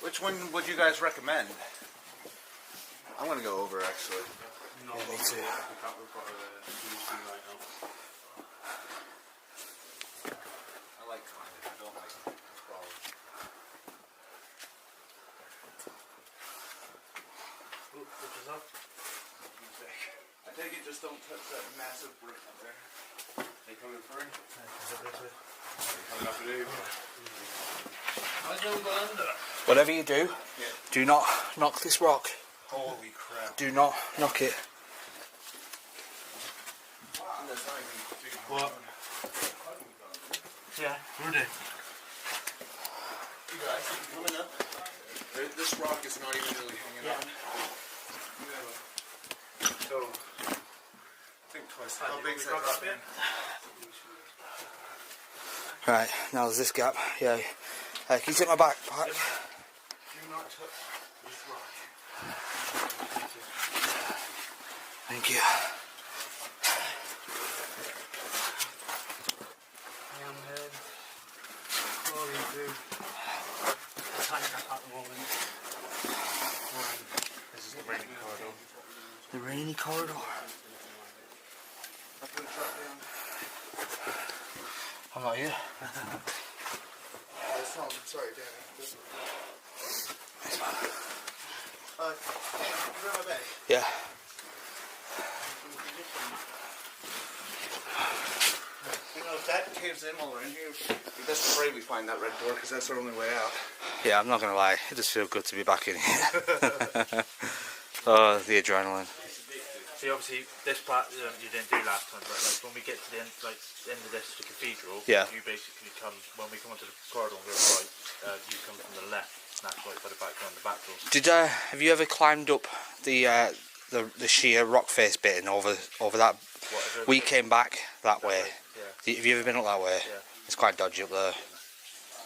S12: Which one would you guys recommend? I'm gonna go over actually.
S2: Yeah, me too.
S12: I like climbing, I don't like crawling. I take it just don't touch that massive brick up there. They coming through? Coming up and over. How's no one gone under?
S2: Whatever you do, do not knock this rock.
S12: Holy crap.
S2: Do not knock it.
S14: What? Yeah, Rudy.
S12: You guys, coming up. This rock is not even really hanging on. So, think twice. How big's that rock in?
S2: Right, now there's this gap. Yeah. Can you take my backpack?
S12: Do not touch this rock.
S6: Thank you.
S14: This is the raining corridor.
S6: The rainy corridor. I'm not here.
S12: Sorry, Dan.
S6: Thanks, man.
S12: Can you grab my bag?
S6: Yeah.
S12: You know, if that caves in while we're in here, we best pray we find that red door, because that's our only way out.
S6: Yeah, I'm not gonna lie. It does feel good to be back in here. Oh, the adrenaline.
S14: See, obviously, this part you didn't do last time, but like when we get to the end, like the end of this, the cathedral,
S6: Yeah.
S14: you basically come when we come onto the corridor and go right. You come from the left. And that's right by the back door and the back door.
S6: Did have you ever climbed up the sheer rock face bit and over that? We came back that way.
S14: Yeah.
S6: Have you ever been up that way?
S14: Yeah.
S6: It's quite dodgy up there.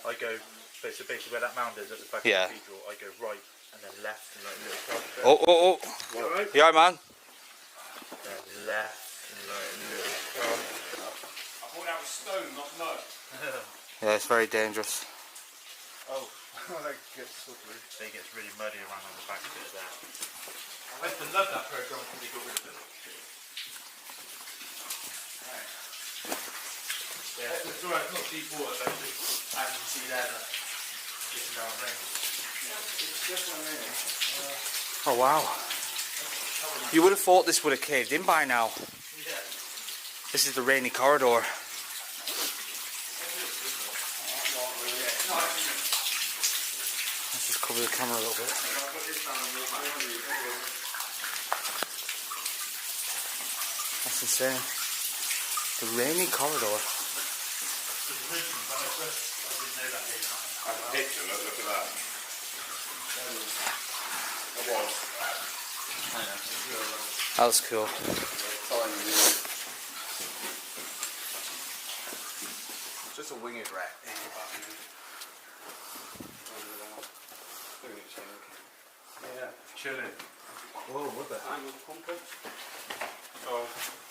S14: I go basically where that mound is at the back
S6: Yeah.
S14: of the cathedral. I go right and then left and like a little cross.
S6: Oh.
S14: You alright?
S6: You alright, man?
S14: Then left and like a little cross.
S9: I thought that was stone, not mud.
S6: Yeah, it's very dangerous.
S14: Oh.
S12: That gets slippery.
S14: It gets really muddy around on the back bit of there.
S12: I used to love that program when they got rid of it.
S14: Yeah, it's alright, it's not deep water, but as you can see there, this is our ring.
S12: It's definitely
S6: Oh wow. You would have thought this would have caved in by now.
S14: Yeah.
S6: This is the rainy corridor. Let's just cover the camera a little bit. That's insane. The rainy corridor.
S13: I have a picture, look at that. It was.
S6: That was cool.
S12: just a winged rat.
S9: Yeah, chilling.
S12: Whoa, what the?
S9: Angled compass. So,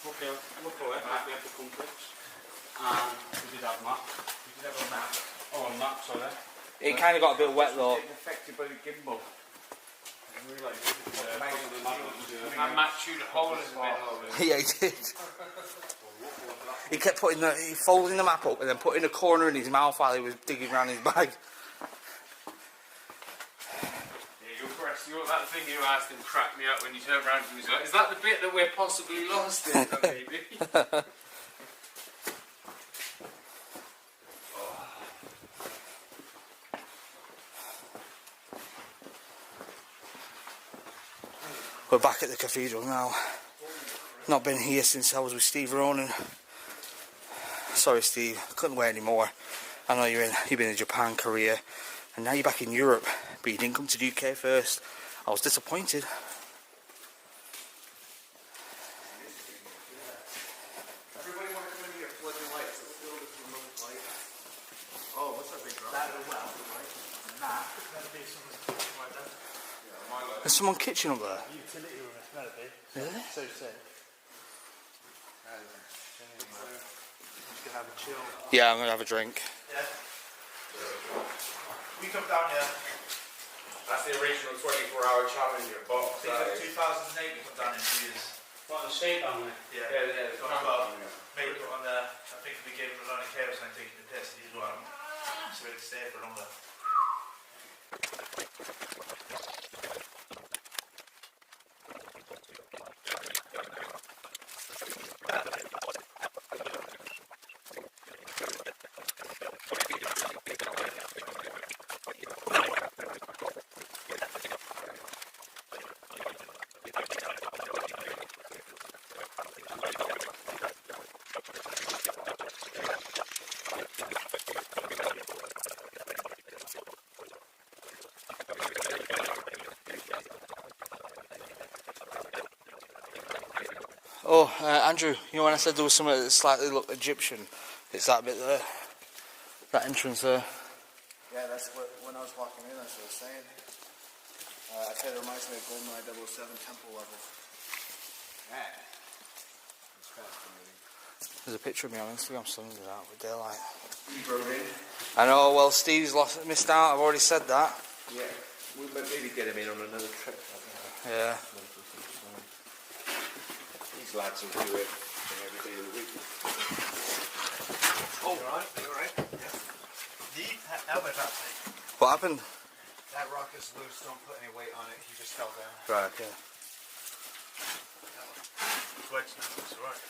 S9: luckily we had the compass. And we did have a map. We did have a map. Oh, a map, sorry.
S6: It kind of got a bit wet though.
S12: Affected by the gimbal.
S9: I matched you the hole in the middle of it.
S6: Yeah, he did. He kept he folding the map up and then putting a corner in his mouth while he was digging around his bag.
S13: That thing you asked him cracked me up when you turned around to me. Is that the bit that we're possibly lost in, maybe?
S6: We're back at the cathedral now. Not been here since I was with Steve Ronan. Sorry Steve, couldn't wait anymore. I know you've been in Japan, Korea, and now you're back in Europe, but you didn't come to the UK first. I was disappointed.
S12: Everybody want to come in here, flipping lights. Let's build this remote light. Oh, what's our big drop? That as well, right? Nah. That'll be someone's kitchen right there. Yeah, my light.
S6: There's someone's kitchen up there.
S14: Utility room, it's meant to be.
S6: Really?
S14: So sick. Just gonna have a chill.
S6: Yeah, I'm gonna have a drink.
S14: Yeah. We come down here.
S13: That's the original 24-hour challenger box.
S14: I think 2008 we come down in 2 years.
S9: What, the state down there?
S14: Yeah. Maybe put on there. I think we gave him a load of chaos and taking the piss. He's one. So we had to stay for longer.
S6: Oh, Andrew, you know when I said there was something that slightly looked Egyptian? It's that bit there. That entrance there.
S12: Yeah, that's what, when I was walking in, that's what I was saying. I said it reminds me of GoldenEye 007 Temple level. Yeah. It's fascinating.
S6: There's a picture of me on Instagram stunning with that with daylight.
S12: You wrote in?
S6: I know, well, Steve's missed out, I've already said that.
S12: Yeah. We might maybe get him in on another trip.
S6: Yeah.
S12: These lads will do it every day of the week.
S14: Oh, right, you alright? Yeah. How about that thing?
S6: What happened?
S12: That rock is loose, don't put any weight on it, he just fell down.
S6: Right, okay.
S14: It's wedged now, it's alright.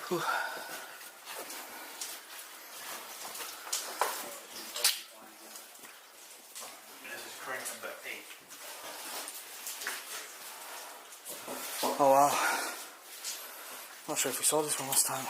S6: Whew.
S14: This is crane number 8.
S6: Oh wow. Not sure if we saw this one last time.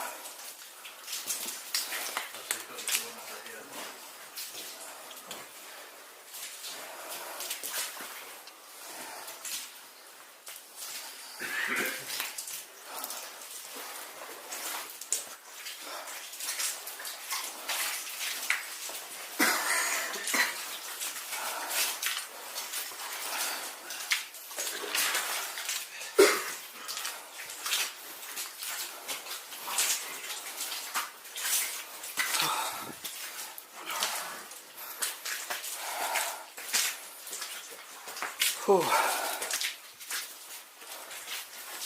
S6: Whew.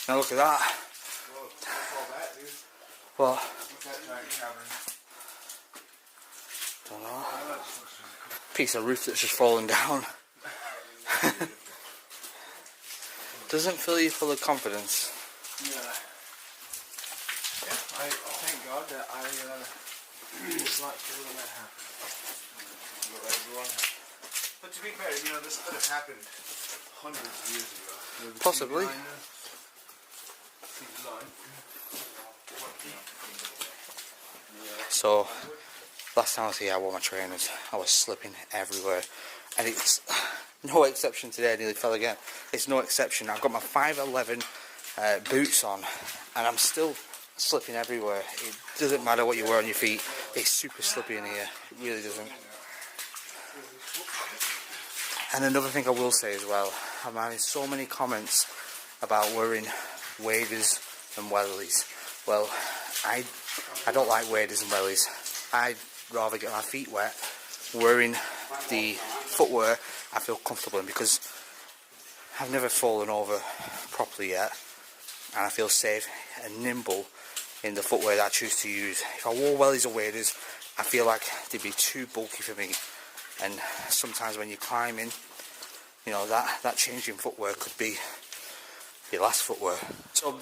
S6: Now look at that.
S12: Whoa, what's all that, dude?
S6: What?
S12: What's that giant cavern?
S6: Don't know. Piece of roof that's just fallen down. Doesn't fill you full of confidence.
S12: Yeah. Yeah, I thank God that I was not feeling that happen. But to be fair, you know, this could have happened hundreds of years ago.
S6: Possibly. So, last time I was here I wore my trainers. I was slipping everywhere. And it's no exception today, I nearly fell again. It's no exception. I've got my 5'11" boots on and I'm still slipping everywhere. It doesn't matter what you wear on your feet. It's super slippy in here. It really doesn't. And another thing I will say as well, I'm having so many comments about wearing waders and wellies. Well, I don't like waders and wellies. I'd rather get my feet wet wearing the footwear I feel comfortable in, because I've never fallen over properly yet and I feel safe and nimble in the footwear that I choose to use. If I wore wellies or waders, I feel like they'd be too bulky for me, and sometimes when you're climbing, you know, that changing footwear could be your last footwear. So,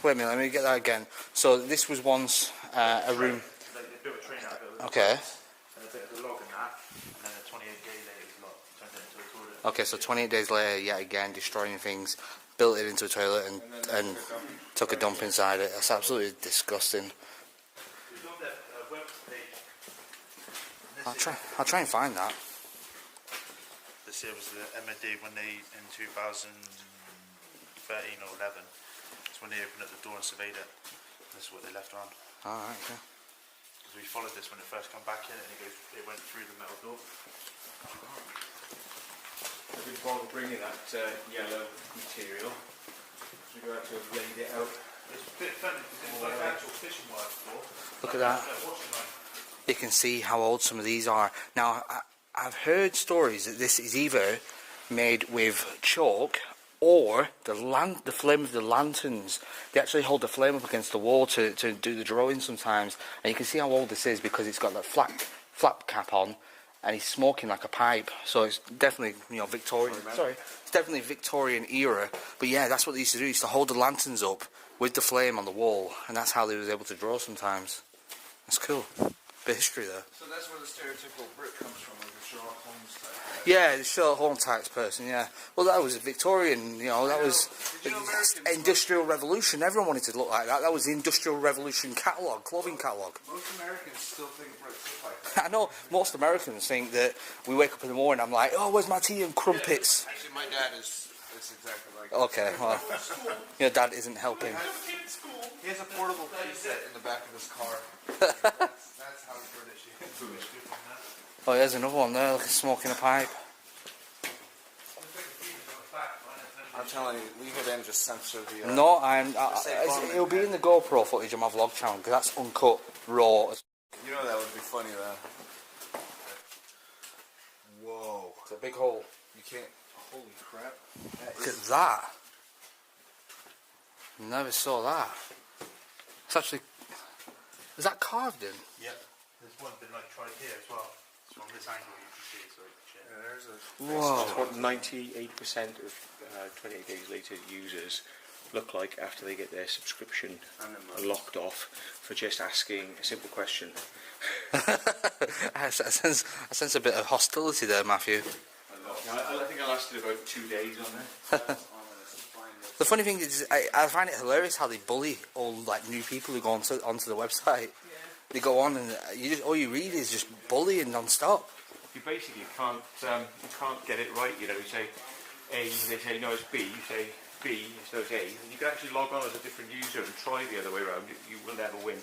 S6: wait a minute, let me get that again. So this was once a room.
S14: They built a train out of it.
S6: Okay.
S14: And a bit of a log and that, and then a 28 days later it was turned it into a toilet.
S6: Okay, so 28 days later, yet again, destroying things, built it into a toilet and took a dump inside it. That's absolutely disgusting. I'll try and find that.
S14: This here was the MD when they, in 2013 or 11, it's when they opened up the door and surveyed it. This is what they left on.
S6: Alright, okay.
S14: Because we followed this when it first come back in, and it went through the metal door.
S5: I've been bothered bringing that yellow material. So we go out to have laid it out.
S14: It's a bit funny because it's like actual fishing wire before.
S6: Look at that. You can see how old some of these are. Now, I've heard stories that this is either made with chalk or the flame of the lanterns. They actually hold the flame up against the wall to do the drawing sometimes. And you can see how old this is because it's got that flap cap on, and he's smoking like a pipe. So it's definitely, you know, Victorian. Sorry, it's definitely Victorian era. But yeah, that's what they used to do. They used to hold the lanterns up with the flame on the wall, and that's how they was able to draw sometimes. That's cool. Bit of history there.
S12: So that's where the stereotypical Brit comes from, like the Sherlock Holmes type.
S6: Yeah, the Sherlock Holmes type person, yeah. Well, that was Victorian, you know, that was Industrial Revolution. Everyone wanted to look like that. That was the Industrial Revolution catalogue, clothing catalogue.
S12: Most Americans still think Brits look like that.
S6: I know most Americans think that we wake up in the morning, I'm like, oh, where's my tea and crumpets?
S12: Actually, my dad is exactly like that.
S6: Okay, well, your dad isn't helping.
S12: He has a portable tea set in the back of his car. That's how British he is.
S6: Oh, there's another one there, like smoking a pipe.
S12: I'm telling you, leave it in, just censor the...
S6: No, it'll be in the GoPro footage on my vlog channel, because that's uncut, raw.
S12: You know that would be funny, though. Whoa.
S6: It's a big hole.
S12: You can't... Holy crap.
S6: Look at that. Never saw that. It's actually... Is that carved in?
S14: Yep. There's one bit like tried here as well. It's from this angle you can see, so
S12: there's a...
S6: Whoa.
S7: That's what 98% of 28 Days Later users look like after they get their subscription locked off for just asking a simple question.
S6: I sense a bit of hostility there, Matthew.
S7: I think I lasted about 2 days on there.
S6: The funny thing is, I find it hilarious how they bully all like new people who go onto the website. They go on and all you read is just bullying non-stop.
S7: You basically can't get it right. You know, you say A, they say no, it's B. You say B, so it's A. And you can actually log on as a different user and try the other way around. You will never win.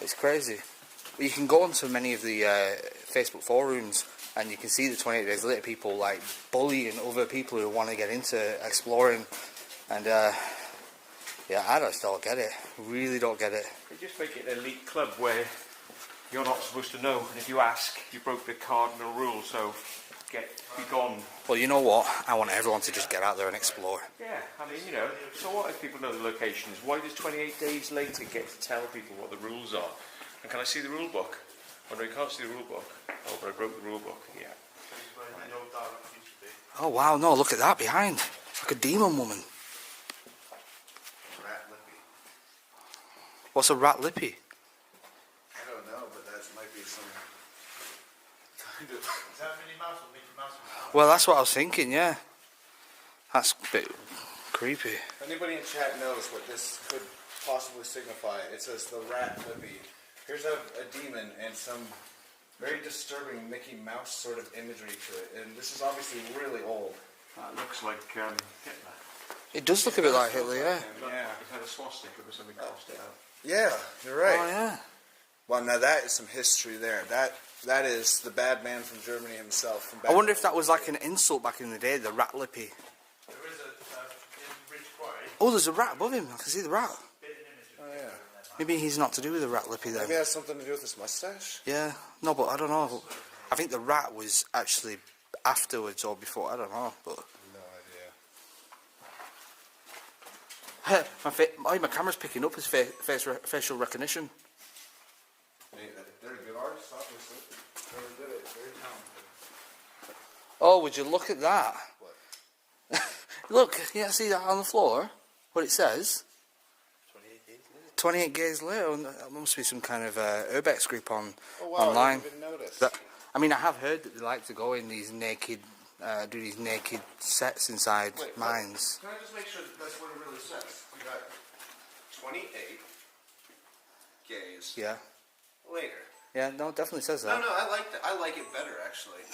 S6: It's crazy. You can go onto many of the Facebook forums and you can see the 28 Days Later people like bullying other people who want to get into exploring. And yeah, I just don't get it. Really don't get it.
S7: They just make it an elite club where you're not supposed to know, and if you ask, you broke the cardinal rule, so be gone.
S6: Well, you know what? I want everyone to just get out there and explore.
S7: Yeah, I mean, you know, so what if people know the locations? Why does 28 Days Later get to tell people what the rules are? And can I see the rule book? Oh no, you can't see the rule book. Oh, but I broke the rule book, yeah.
S6: Oh wow, no, look at that behind. It's like a demon woman.
S12: Rat lippy.
S6: What's a rat lippy?
S12: I don't know, but that might be some kind of...
S14: Is that Minnie Mouse or Mickey Mouse?
S6: Well, that's what I was thinking, yeah. That's a bit creepy.
S12: If anybody in chat knows what this could possibly signify, it says the rat lippy. Here's a demon and some very disturbing Mickey Mouse sort of imagery to it. And this is obviously really old.
S7: That looks like Hitler.
S6: It does look a bit like Hitler, yeah.
S7: Yeah. It had a swastika or something crossed it out.
S12: Yeah, you're right.
S6: Oh, yeah.
S12: Well, now that is some history there. That is the bad man from Germany himself. From back
S6: I wonder if that was like an insult back in the day, the rat lippy.
S14: There is a Ridge Quarry.
S6: Oh, there's a rat above him. I can see the rat.
S12: Oh, yeah.
S6: Maybe he's not to do with the rat lippy then.
S12: Maybe it has something to do with his mustache?
S6: Yeah. No, but I don't know. I think the rat was actually afterwards or before. I don't know, but...
S12: No idea.
S6: My camera's picking up his facial recognition.
S12: They're good artists, obviously. They're good at it. Very talented.
S6: Oh, would you look at that?
S12: What?
S6: Look, yeah, see that on the floor? What it says? 28 days later. That must be some kind of urbex group online.
S12: I didn't even notice.
S6: I mean, I have heard that they like to go in these naked, do these naked sets inside mines.
S12: Can I just make sure that that's what it really says? You got 28 gays.
S6: Yeah.
S12: Later.
S6: Yeah, no, it definitely says that.
S12: No, I like that. I like it better, actually.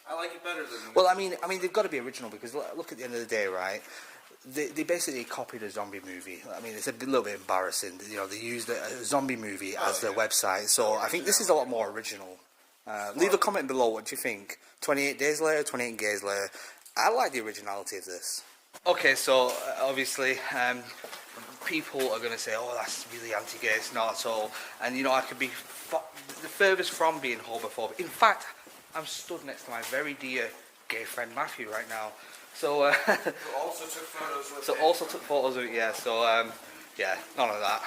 S12: I like it better than...
S6: Well, I mean, they've got to be original because look at the end of the day, right? They basically copied a zombie movie. I mean, it's a little bit embarrassing. You know, they used a zombie movie as their website. So I think this is a lot more original. Leave a comment below. What do you think? 28 days later, 28 days later. I like the originality of this. Okay, so obviously, people are going to say, "Oh, that's really anti-gay." It's not at all. And you know, I could be the furthest from being homophobic. In fact, I'm stood next to my very dear gay friend Matthew right now. So,
S12: Who also took photos with
S6: so also took photos of it, yeah. So, yeah, none of that.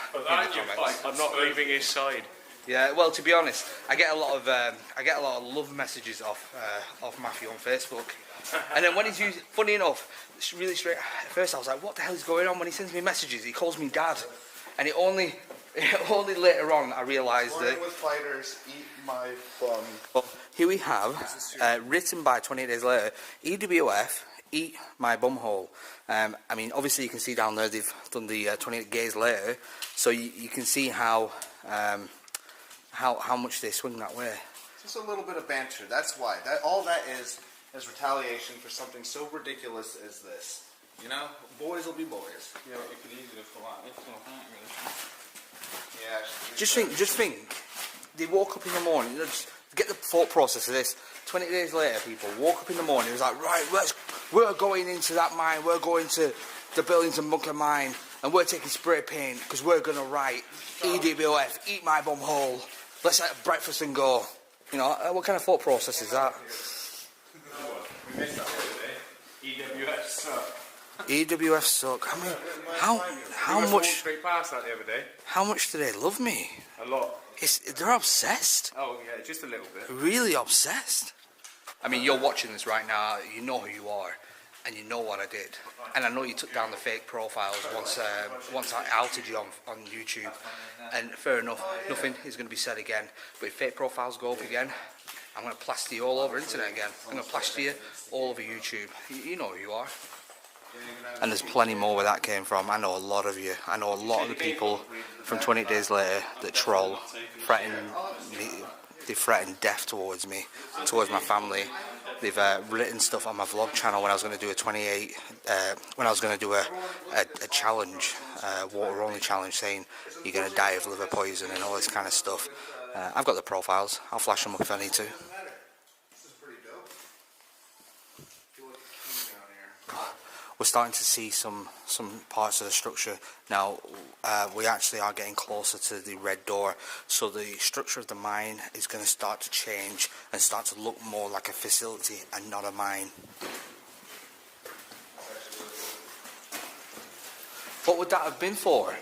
S7: I'm not leaving his side.
S6: Yeah, well, to be honest, I get a lot of love messages off Matthew on Facebook, and then when he's using, funny enough, it's really straight. At first, I was like, "What the hell is going on?" When he sends me messages, he calls me Dad, and it only later on I realised that.
S12: Morning with fighters, eat my bum.
S6: Well, here we have written by 28 days later. EWF, eat my bumhole. I mean, obviously you can see down there they've done the 28 days later, so you can see how much they swing that way.
S12: Just a little bit of banter. That's why. All that is retaliation for something so ridiculous as this. You know, boys will be boys.
S13: Yeah, but you could easily pull out this one, can't you?
S12: Yeah.
S6: Just think. They woke up in the morning. Just get the thought process of this. 20 days later, people woke up in the morning. It was like, right, we're going into that mine. We're going to the Burlington Bunker mine, and we're taking spray paint because we're gonna write EWF, eat my bum hole. Let's have breakfast and go. You know, what kind of thought process is that?
S13: We missed that the other day. EWF suck.
S6: EWF suck. I mean, how
S13: walked
S6: much?
S13: straight past that the other day.
S6: How much do they love me?
S13: A lot.
S6: They're obsessed.
S13: Oh yeah, just a little bit.
S6: Really obsessed. I mean, you're watching this right now. You know who you are, and you know what I did. And I know you took down the fake profiles once I outed you on YouTube. And fair enough, nothing is going to be said again. But if fake profiles go up again, I'm going to plaster you all over internet again. I'm going to plaster you all over YouTube. You know who you are. And there's plenty more where that came from. I know a lot of you. I know a lot of the people from 28 days later that troll, threaten me. They threatened death towards me, towards my family. They've written stuff on my vlog channel when I was going to do a when I was going to do a challenge, water only challenge, saying you're going to die of liver poison and all this kind of stuff. I've got the profiles. I'll flash them up if I need to. We're starting to see some parts of the structure now. We actually are getting closer to the red door, so the structure of the mine is going to start to change and start to look more like a facility and not a mine. What would that have been for?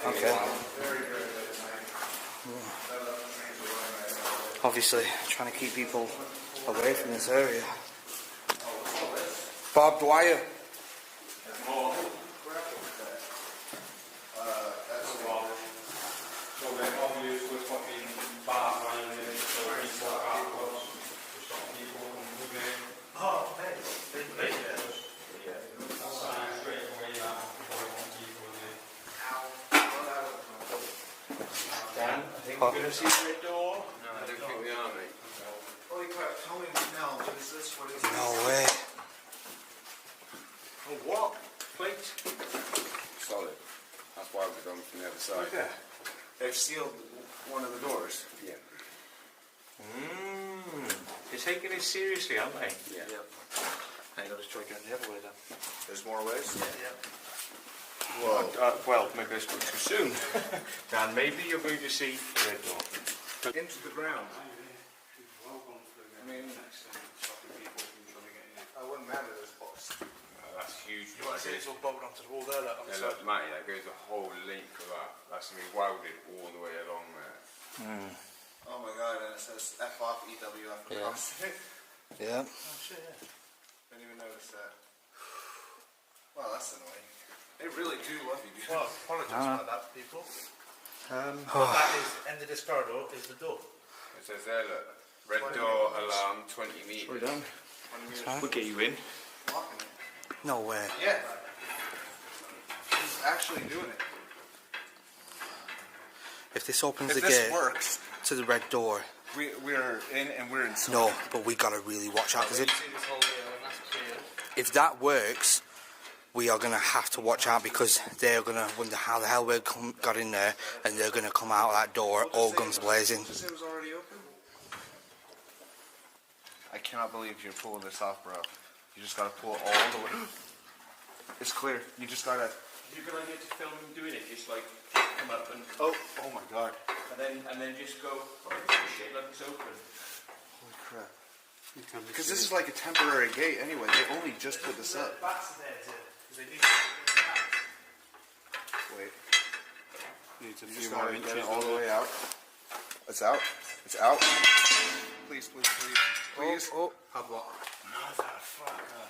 S6: Okay. Obviously, trying to keep people away from this area. Bob Dwyer.
S7: We're going to see the red door?
S13: No, I don't think we are, mate.
S12: Holy crap, tell me now, what is this? What is this?
S6: No way.
S7: Oh, what? Plate?
S13: Solid. That's why we're going from the other side.
S12: Okay. They've sealed one of the doors.
S13: Yeah.
S7: They're taking it seriously, aren't they?
S13: Yeah.
S12: I gotta try going the other way then. There's more ways?
S7: Yeah.
S12: Whoa.
S7: Well, maybe I spoke too soon. Dan, maybe you're going to see the red door.
S12: Into the ground.
S13: I mean,
S12: I wouldn't matter this box.
S13: that's huge.
S12: You want to see it's all bolted onto the wall there? Look, on the
S13: Yeah,
S12: side.
S13: look, Matty, that goes the whole length of that. That's going to be welded all the way along there.
S12: Oh my god, and it says F off EWF across it.
S6: Yeah.
S12: Oh shit, yeah. Didn't even notice that. Well, that's annoying. They really do love you, dude.
S14: Well, apologise about that, people. But that is, end of this corridor is the door.
S13: It says there, look, red door alarm, 20 metres.
S6: We're done.
S7: We'll get you in.
S6: No way.
S12: Yeah. actually doing it.
S6: If this opens
S12: If
S6: the
S12: this
S6: gate
S12: works,
S6: to the red door,
S12: we're in and we're inside.
S6: no, but we gotta really watch out because if that works, we are gonna have to watch out because they're gonna wonder how the hell we got in there, and they're gonna come out that door all guns blazing.
S12: Did you say it was already open? I cannot believe you're pulling this off, bro. You just gotta pull it all the way. It's clear. You just gotta.
S7: You're gonna need to film him doing it. Just like come up and
S12: oh my god.
S7: And then just go. Oh, this shit like it's open.
S12: Holy crap. Because this is like a temporary gate anyway. They only just put this up. Wait.
S7: Needs a
S12: You
S7: few
S12: just
S7: more
S12: gotta
S7: inches.
S12: get it all the way out. It's out. It's out. Please, please, please. Please.
S6: Oh.
S12: Padlock.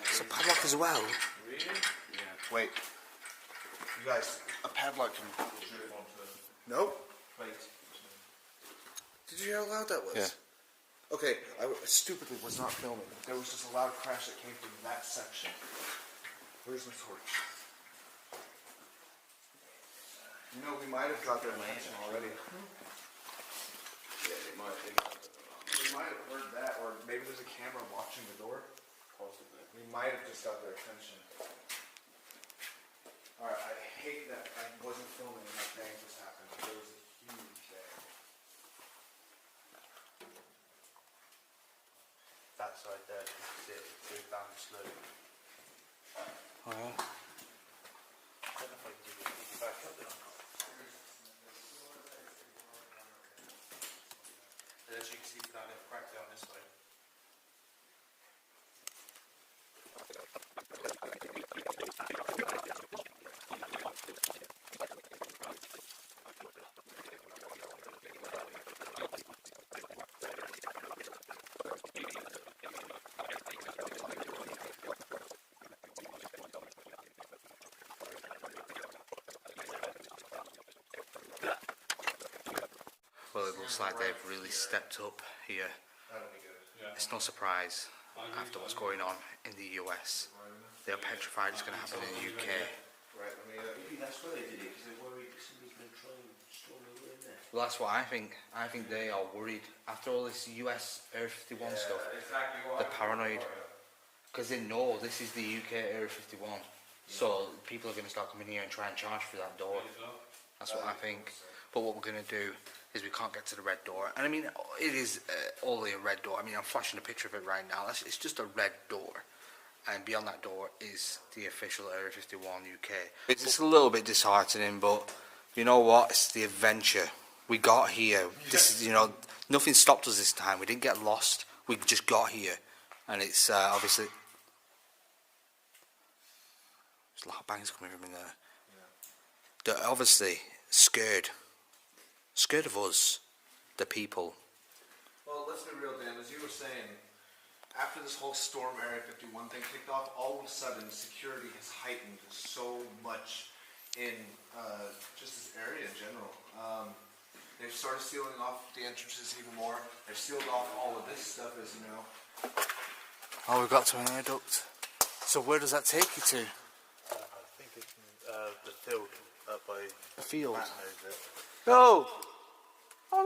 S6: It's a padlock as well.
S12: Really? Yeah. Wait. You guys, a padlock can. Nope.
S7: Wait.
S12: Did you hear how loud that was?
S6: Yeah.
S12: Okay, I stupidly was not filming. There was just a loud crash that came from that section. Where's my torch? You know, we might have got their attention already. Yeah, they might. We might have heard that, or maybe there's a camera watching the door. Possibly. We might have just got their attention. Alright, I hate that I wasn't filming and that bang just happened. There was a huge bang.
S14: That side there, you can see it goes down slowly.
S6: Oh yeah.
S14: I don't know if I can give you back up there or not. As you can see, down there, crack down this way.
S6: Well, it looks like they've really stepped up here. It's no surprise after what's going on in the US. They are petrified it's going to happen in the UK.
S7: Maybe that's why they did it, because they're worried that somebody's going to try and storm the way in there.
S6: Well, that's what I think. I think they are worried after all this US Area 51 stuff. They're paranoid because they know this is the UK Area 51. So people are going to start coming here and try and charge for that door. That's what I think. But what we're going to do is we can't get to the red door. And I mean, it is only a red door. I mean, I'm flashing a picture of it right now. It's just a red door. And beyond that door is the official Area 51 UK. It's a little bit disheartening, but you know what? It's the adventure. We got here. This is, you know, nothing stopped us this time. We didn't get lost. We just got here. And it's obviously... There's a lot of bangs coming from in there. They're obviously scared. Scared of us, the people.
S12: Well, let's be real, Dan. As you were saying, after this whole Storm Area 51 thing kicked off, all of a sudden security has heightened so much in just this area in general. They've started sealing off the entrances even more. They've sealed off all of this stuff, as you know.
S6: Oh, we've got to an air duct. So where does that take you to?
S14: I think it's the field up by
S6: the field.
S14: No!
S6: Oh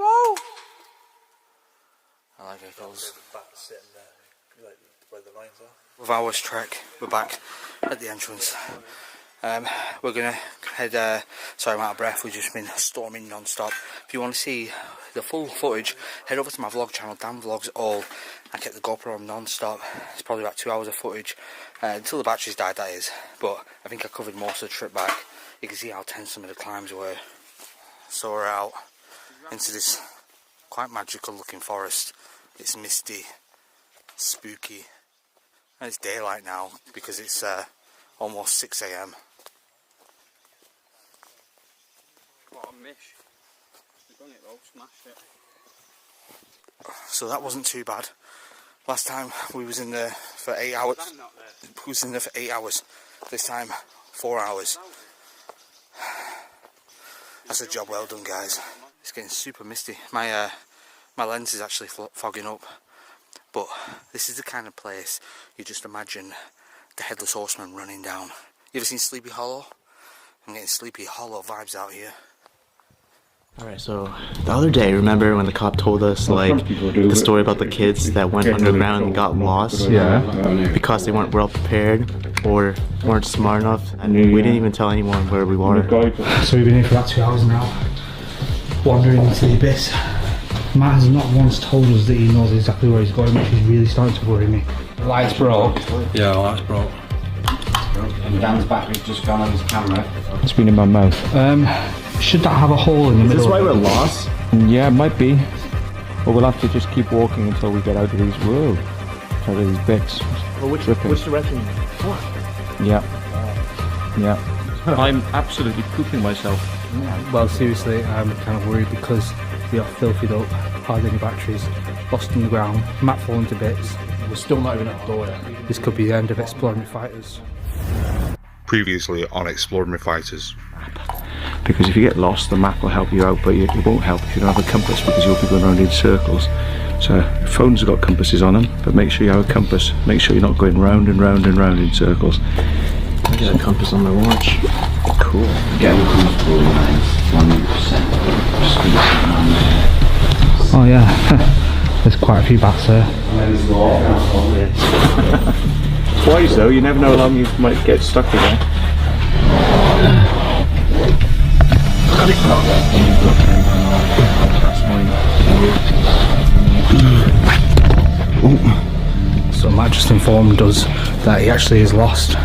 S6: no! I like echoes.
S14: Back sitting there, like where the lines are.
S6: With our trek, we're back at the entrance. We're gonna head. Sorry, I'm out of breath. We've just been storming non-stop. If you want to see the full footage, head over to my vlog channel, Dan Vlogs All. I kept the GoPro on non-stop. It's probably about 2 hours of footage until the batteries died. That is, but I think I covered most of the trip back. You can see how tense some of the climbs were. So we're out into this quite magical looking forest. It's misty, spooky, and it's daylight now because it's almost 6 AM.
S7: What a mish. We've done it though, smashed it.
S6: So that wasn't too bad. Last time we was in there for 8 hours. We was in there for 8 hours. This time 4 hours. That's a job well done, guys. It's getting super misty. My lens is actually fogging up. But this is the kind of place you just imagine the Headless Horseman running down. You ever seen Sleepy Hollow? I'm getting Sleepy Hollow vibes out here.
S1: Alright, so the other day, remember when the cop told us like the story about the kids that went underground and got lost?
S5: Yeah.
S1: Because they weren't well prepared or weren't smart enough, and we didn't even tell anyone where we were.
S2: So we've been here for about 2 hours now, wandering into the abyss. Matt has not once told us that he knows exactly where he's going, which is really starting to worry me. The lights broke.
S11: Yeah, the lights broke.
S4: And Dan's battery's just gone on his camera.
S8: It's been in my mouth.
S2: Should that have a hole in the middle?
S1: Is this why we're lost?
S8: Yeah, it might be. But we'll have to just keep walking until we get out of these out of these bits.
S1: Well, which direction?
S8: Yeah. Yeah. I'm absolutely pooping myself.
S2: Well, seriously, I'm kind of worried because we are filthied up, hardly any batteries, lost on the ground, Matt falling to bits. We're still not even at the door yet. This could be the end of Exploring Fighters.
S10: Previously on Exploring Fighters.
S8: Because if you get lost, the map will help you out, but it won't help if you don't have a compass because you'll be going around in circles. So phones have got compasses on them, but make sure you have a compass. Make sure you're not going round and round and round in circles.
S1: I got a compass on my watch.
S8: Cool.
S4: Yeah,
S2: Oh yeah, there's quite a few bats there.
S8: Wise though, you never know how long you might get stuck again.
S2: So Matt just informed us that he actually is lost.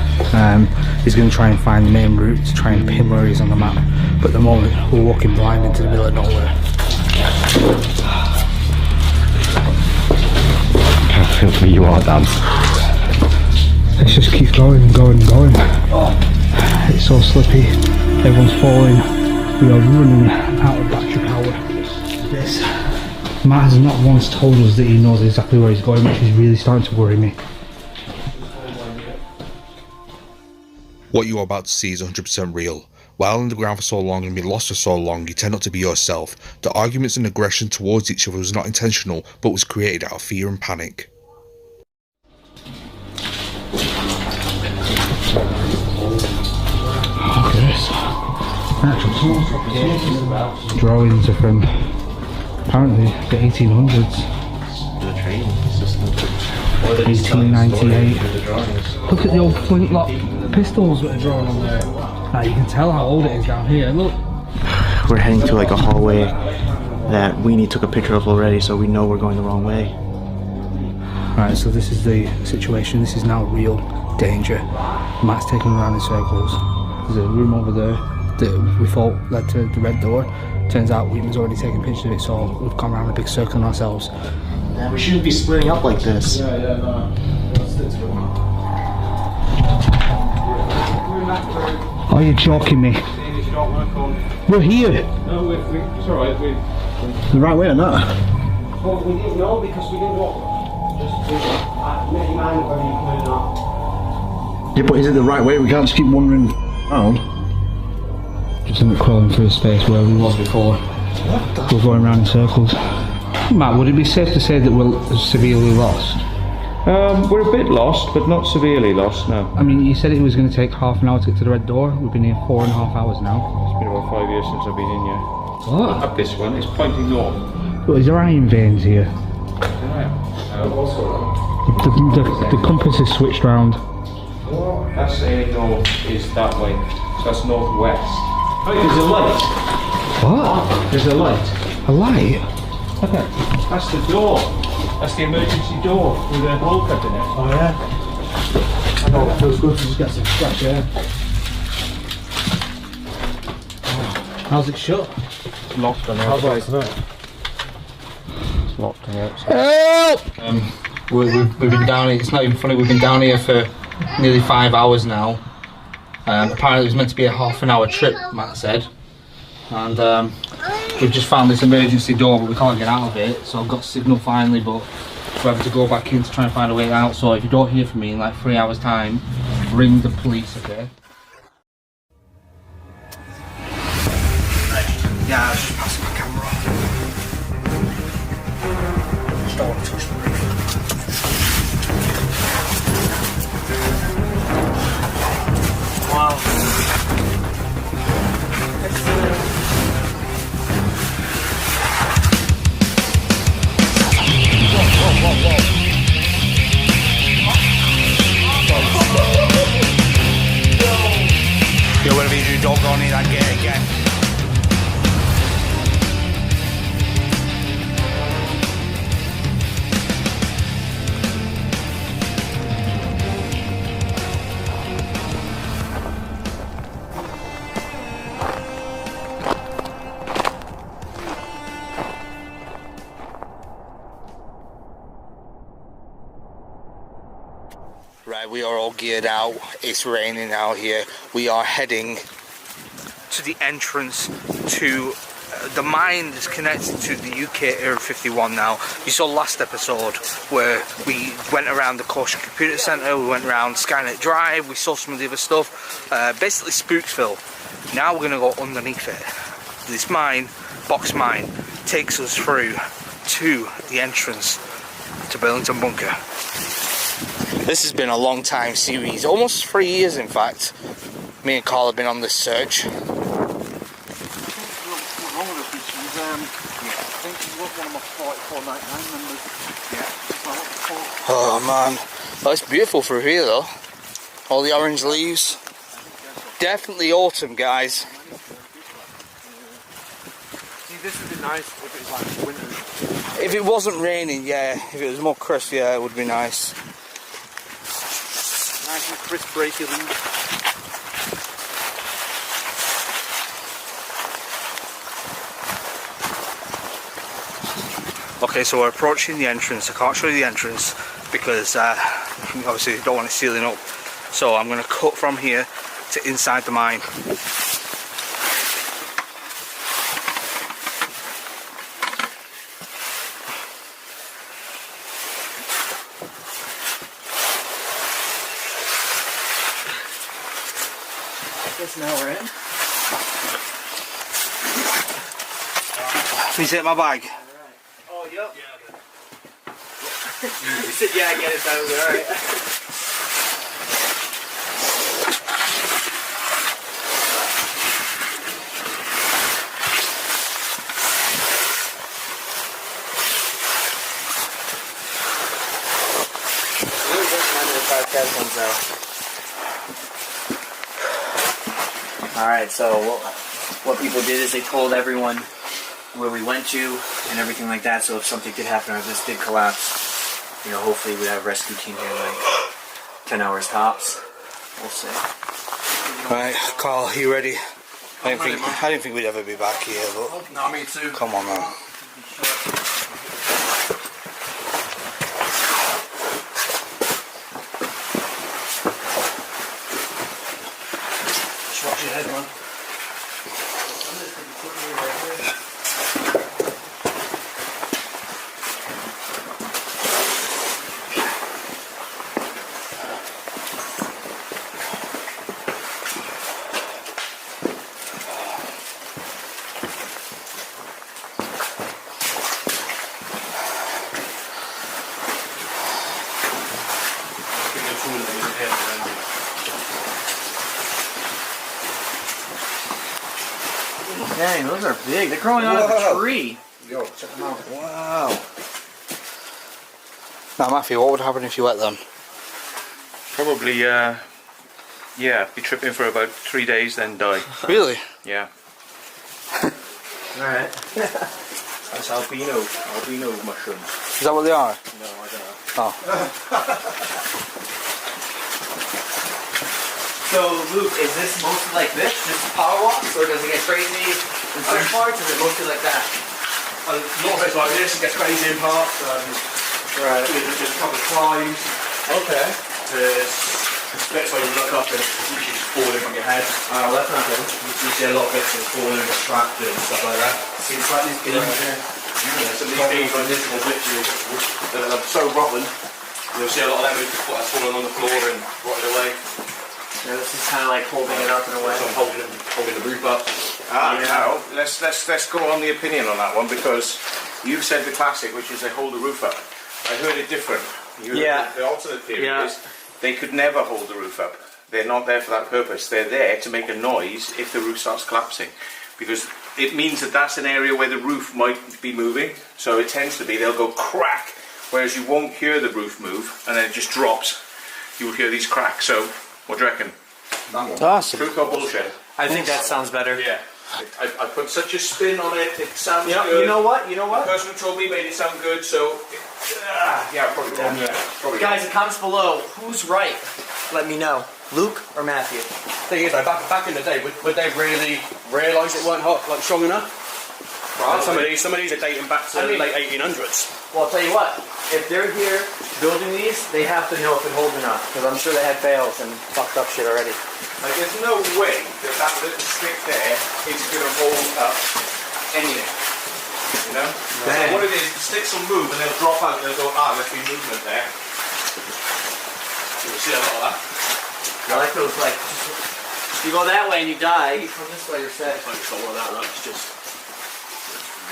S2: He's going to try and find the main route to try and pin where he is on the map. But at the moment, we're walking blind into the middle of nowhere.
S8: I can't feel where you are, Dan.
S2: Let's just keep going and going and going. It's so slippy. Everyone's falling. We are running out of battery power. This. Matt has not once told us that he knows exactly where he's going, which is really starting to worry me.
S10: What you are about to see is 100% real. While underground for so long and been lost for so long, you tend not to be yourself. The arguments and aggression towards each other was not intentional, but was created out of fear and panic.
S2: Drawings are from apparently the 1800s.
S1: The train system.
S2: 1898. Look at the old flintlock pistols that are drawn on there. Now you can tell how old it is down here. Look.
S1: We're heading to like a hallway that Weenie took a picture of already, so we know we're going the wrong way.
S2: Right, so this is the situation. This is now real danger. Matt's taking around in circles. There's a room over there that we thought led to the red door. Turns out Wheaton's already taken pictures of it, so we've gone around a big circle on ourselves.
S1: Man, we shouldn't be splitting up like this.
S2: Oh, you're joking me. We're here.
S5: No, it's alright.
S3: The right way or not?
S9: Well, we didn't know because we didn't know. Just make your mind whether you're coming or not.
S3: Yeah, but is it the right way? We can't just keep wandering around.
S2: Just end up crawling through a space where we was before. We're going around in circles. Matt, would it be safe to say that we're severely lost?
S8: We're a bit lost, but not severely lost, no.
S2: I mean, you said it was going to take half an hour to get to the red door. We've been here 4.5 hours now.
S8: It's been about 5 years since I've been in here.
S2: What?
S8: Up this one, it's pointing north.
S2: But is there iron veins here? The compass is switched round.
S8: That's north is that way, so that's northwest. Oh, there's a light.
S2: What?
S8: There's a light.
S2: A light?
S8: Okay. That's the door. That's the emergency door with a hole cut in it.
S3: Oh yeah. I know it feels good to just get some fresh air.
S2: How's it shut?
S8: It's locked on the
S3: How's
S8: outside.
S3: that tonight?
S8: It's locked on the outside.
S2: Help! We've been down here, it's not even funny, we've been down here for nearly 5 hours now. Apparently it was meant to be a half an hour trip, Matt said. And we've just found this emergency door, but we can't get out of it. So I've got signal finally, but we're having to go back in to try and find a way out. So if you don't hear from me in like 3 hours time, ring the police, okay?
S12: Yeah, I was just passing my camera off. Just don't want to touch the roof. Wow.
S6: Right, we are all geared out. It's raining out here. We are heading to the entrance to the mine that's connected to the UK Area 51 now. You saw last episode where we went around the Caution Computer Centre, we went around Skynet Drive, we saw some of the other stuff. Basically Spooksville. Now we're going to go underneath it. This mine, box mine, takes us through to the entrance to Burlington Bunker. This has been a long time series, almost 3 years in fact. Me and Carl have been on this search. Oh man, oh, it's beautiful through here though. All the orange leaves. Definitely autumn, guys.
S9: See, this would be nice if it was like winter.
S6: If it wasn't raining, yeah. If it was more crisp, yeah, it would be nice.
S9: Nice and crisp, breaky leaves.
S6: Okay, so we're approaching the entrance. I can't show you the entrance because obviously you don't want it sealing up. So I'm going to cut from here to inside the mine.
S9: I guess now we're in.
S6: Please take my bag.
S9: Oh, yep. You said, yeah, I get it, that was alright.
S15: Alright, so what people did is they told everyone where we went to and everything like that, so if something did happen or if this did collapse, you know, hopefully we'd have a rescue team here in like 10 hours tops. We'll see.
S6: Right, Carl, you ready? I didn't think we'd ever be back here, but
S9: No, me too.
S6: come on man.
S9: Just watch your head, man.
S15: Dang, those are big. They're growing out of a tree.
S9: Yo, check them out.
S6: Wow. Now Matthew, what would happen if you wet them?
S5: Probably, yeah, be tripping for about 3 days, then die.
S6: Really?
S5: Yeah.
S15: Alright.
S7: That's albino mushrooms.
S6: Is that what they are?
S7: No, I don't know.
S6: Oh.
S15: So, Luke, is this mostly like this? Just power walks? Or does it get crazy in certain parts? Or is it mostly like that?
S9: A lot of it's like this, it gets crazy in parts.
S15: Right.
S9: There's a couple of climbs.
S15: Okay.
S9: There's bits where you look up and you just falling from your head.
S15: Oh, that's not good.
S9: You see a lot of bits of falling and trapped and stuff like that.
S15: See, it's like these beams here.
S9: Yeah, so these beams like this ones literally they're so rotten. You'll see a lot of them that's fallen on the floor and rotted away.
S15: Yeah, this is kind of like holding it up in a way.
S9: So I'm holding the roof up.
S5: Now let's go on the opinion on that one, because you said the classic, which is they hold the roof up. I heard it different. The alternate theory is they could never hold the roof up. They're not there for that purpose. They're there to make a noise if the roof starts collapsing, because it means that that's an area where the roof might be moving. So it tends to be they'll go crack, whereas you won't hear the roof move, and then it just drops. You will hear these cracks. So what do you reckon?
S6: Awesome.
S5: Truth or bullshit?
S15: I think that sounds better.
S5: Yeah. I put such a spin on it. It sounds
S15: You know,
S5: good.
S15: you know what?
S5: The person who told me made it sound good. So yeah, probably wrong. Yeah, probably
S15: Guys, in the comments below, who's right? Let me know. Luke or Matthew?
S9: Thing is, though, back in the day, would they really realise it weren't hot, like strong enough?
S13: And some of these are dating back to the late 1800s.
S15: Well, I'll tell you what. If they're here building these, they have to know if it holds or not. Because I'm sure they had fails and fucked up shit already.
S7: Like, there's no way that little stick there is going to hold up anything. You know? So what it is, the sticks will move and they'll drop out and they'll go, there's been movement there. You'll see a lot of that.
S15: I like those, like, you go that way and you die, you come this way, you're set.
S7: Like, it's not one of that, like, it's just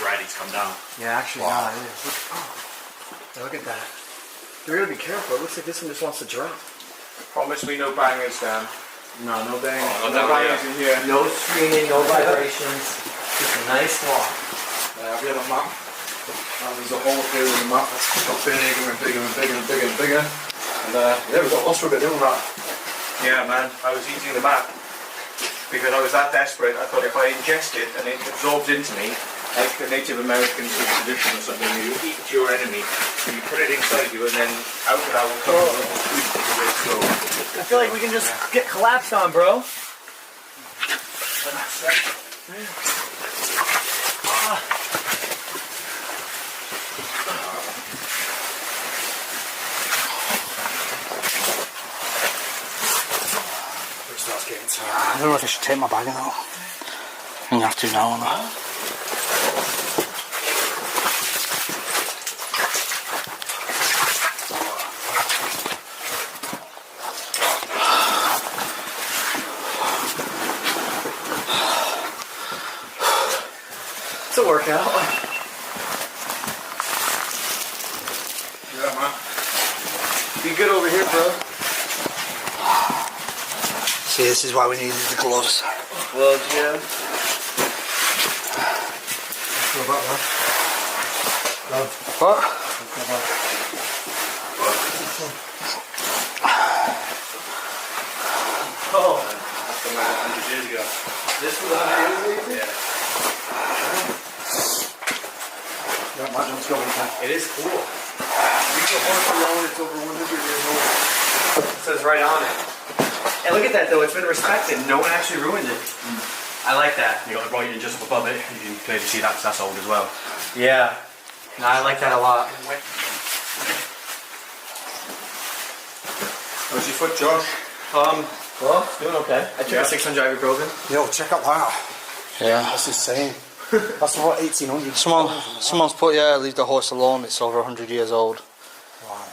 S7: ready to come down.
S15: Yeah, actually, no, it is. Yeah, look at that. You're gonna be careful. It looks like this one just wants to drop.
S7: Promise me no bangers, Dan.
S15: No, no bangers.
S7: No bangers in here.
S15: No screaming, no vibrations. Just a nice walk.
S3: We have a map. There's a hole here with a map that's got bigger and bigger and bigger and bigger and bigger. And we got lost for a bit, didn't we, Matt?
S7: Yeah, man. I was eating the map because I was that desperate. I thought if I ingest it and it absorbs into me, like the Native Americans with tradition or something, you eat your enemy, and you put it inside you, and then out of that will come a little food.
S15: I feel like we can just get collapsed on, bro.
S2: I don't know if I should take my bag or not. I'm gonna have to now or not.
S15: It's a workout.
S7: Yeah, man.
S15: Be good over here, bro.
S2: See, this is why we needed the gloves.
S15: Gloves, yeah.
S2: What?
S15: Oh.
S7: That's from like 100 years ago.
S15: This was 100 years ago?
S7: Yeah.
S15: It is cool. Read the horse alone, it's over 100 years old. It says right on it. And look at that though, it's been respected. No one actually ruined it. I like that.
S13: You got the writing just up above it. You can clearly see that's old as well.
S15: Yeah. No, I like that a lot.
S3: How's your foot, Josh?
S15: Well, it's doing okay. I took a 600 ibuprofen.
S3: Yo, check out that.
S2: Yeah.
S3: That's insane. That's about 1800.
S2: Someone's put, yeah, leave the horse alone, it's over 100 years old.
S3: Wow.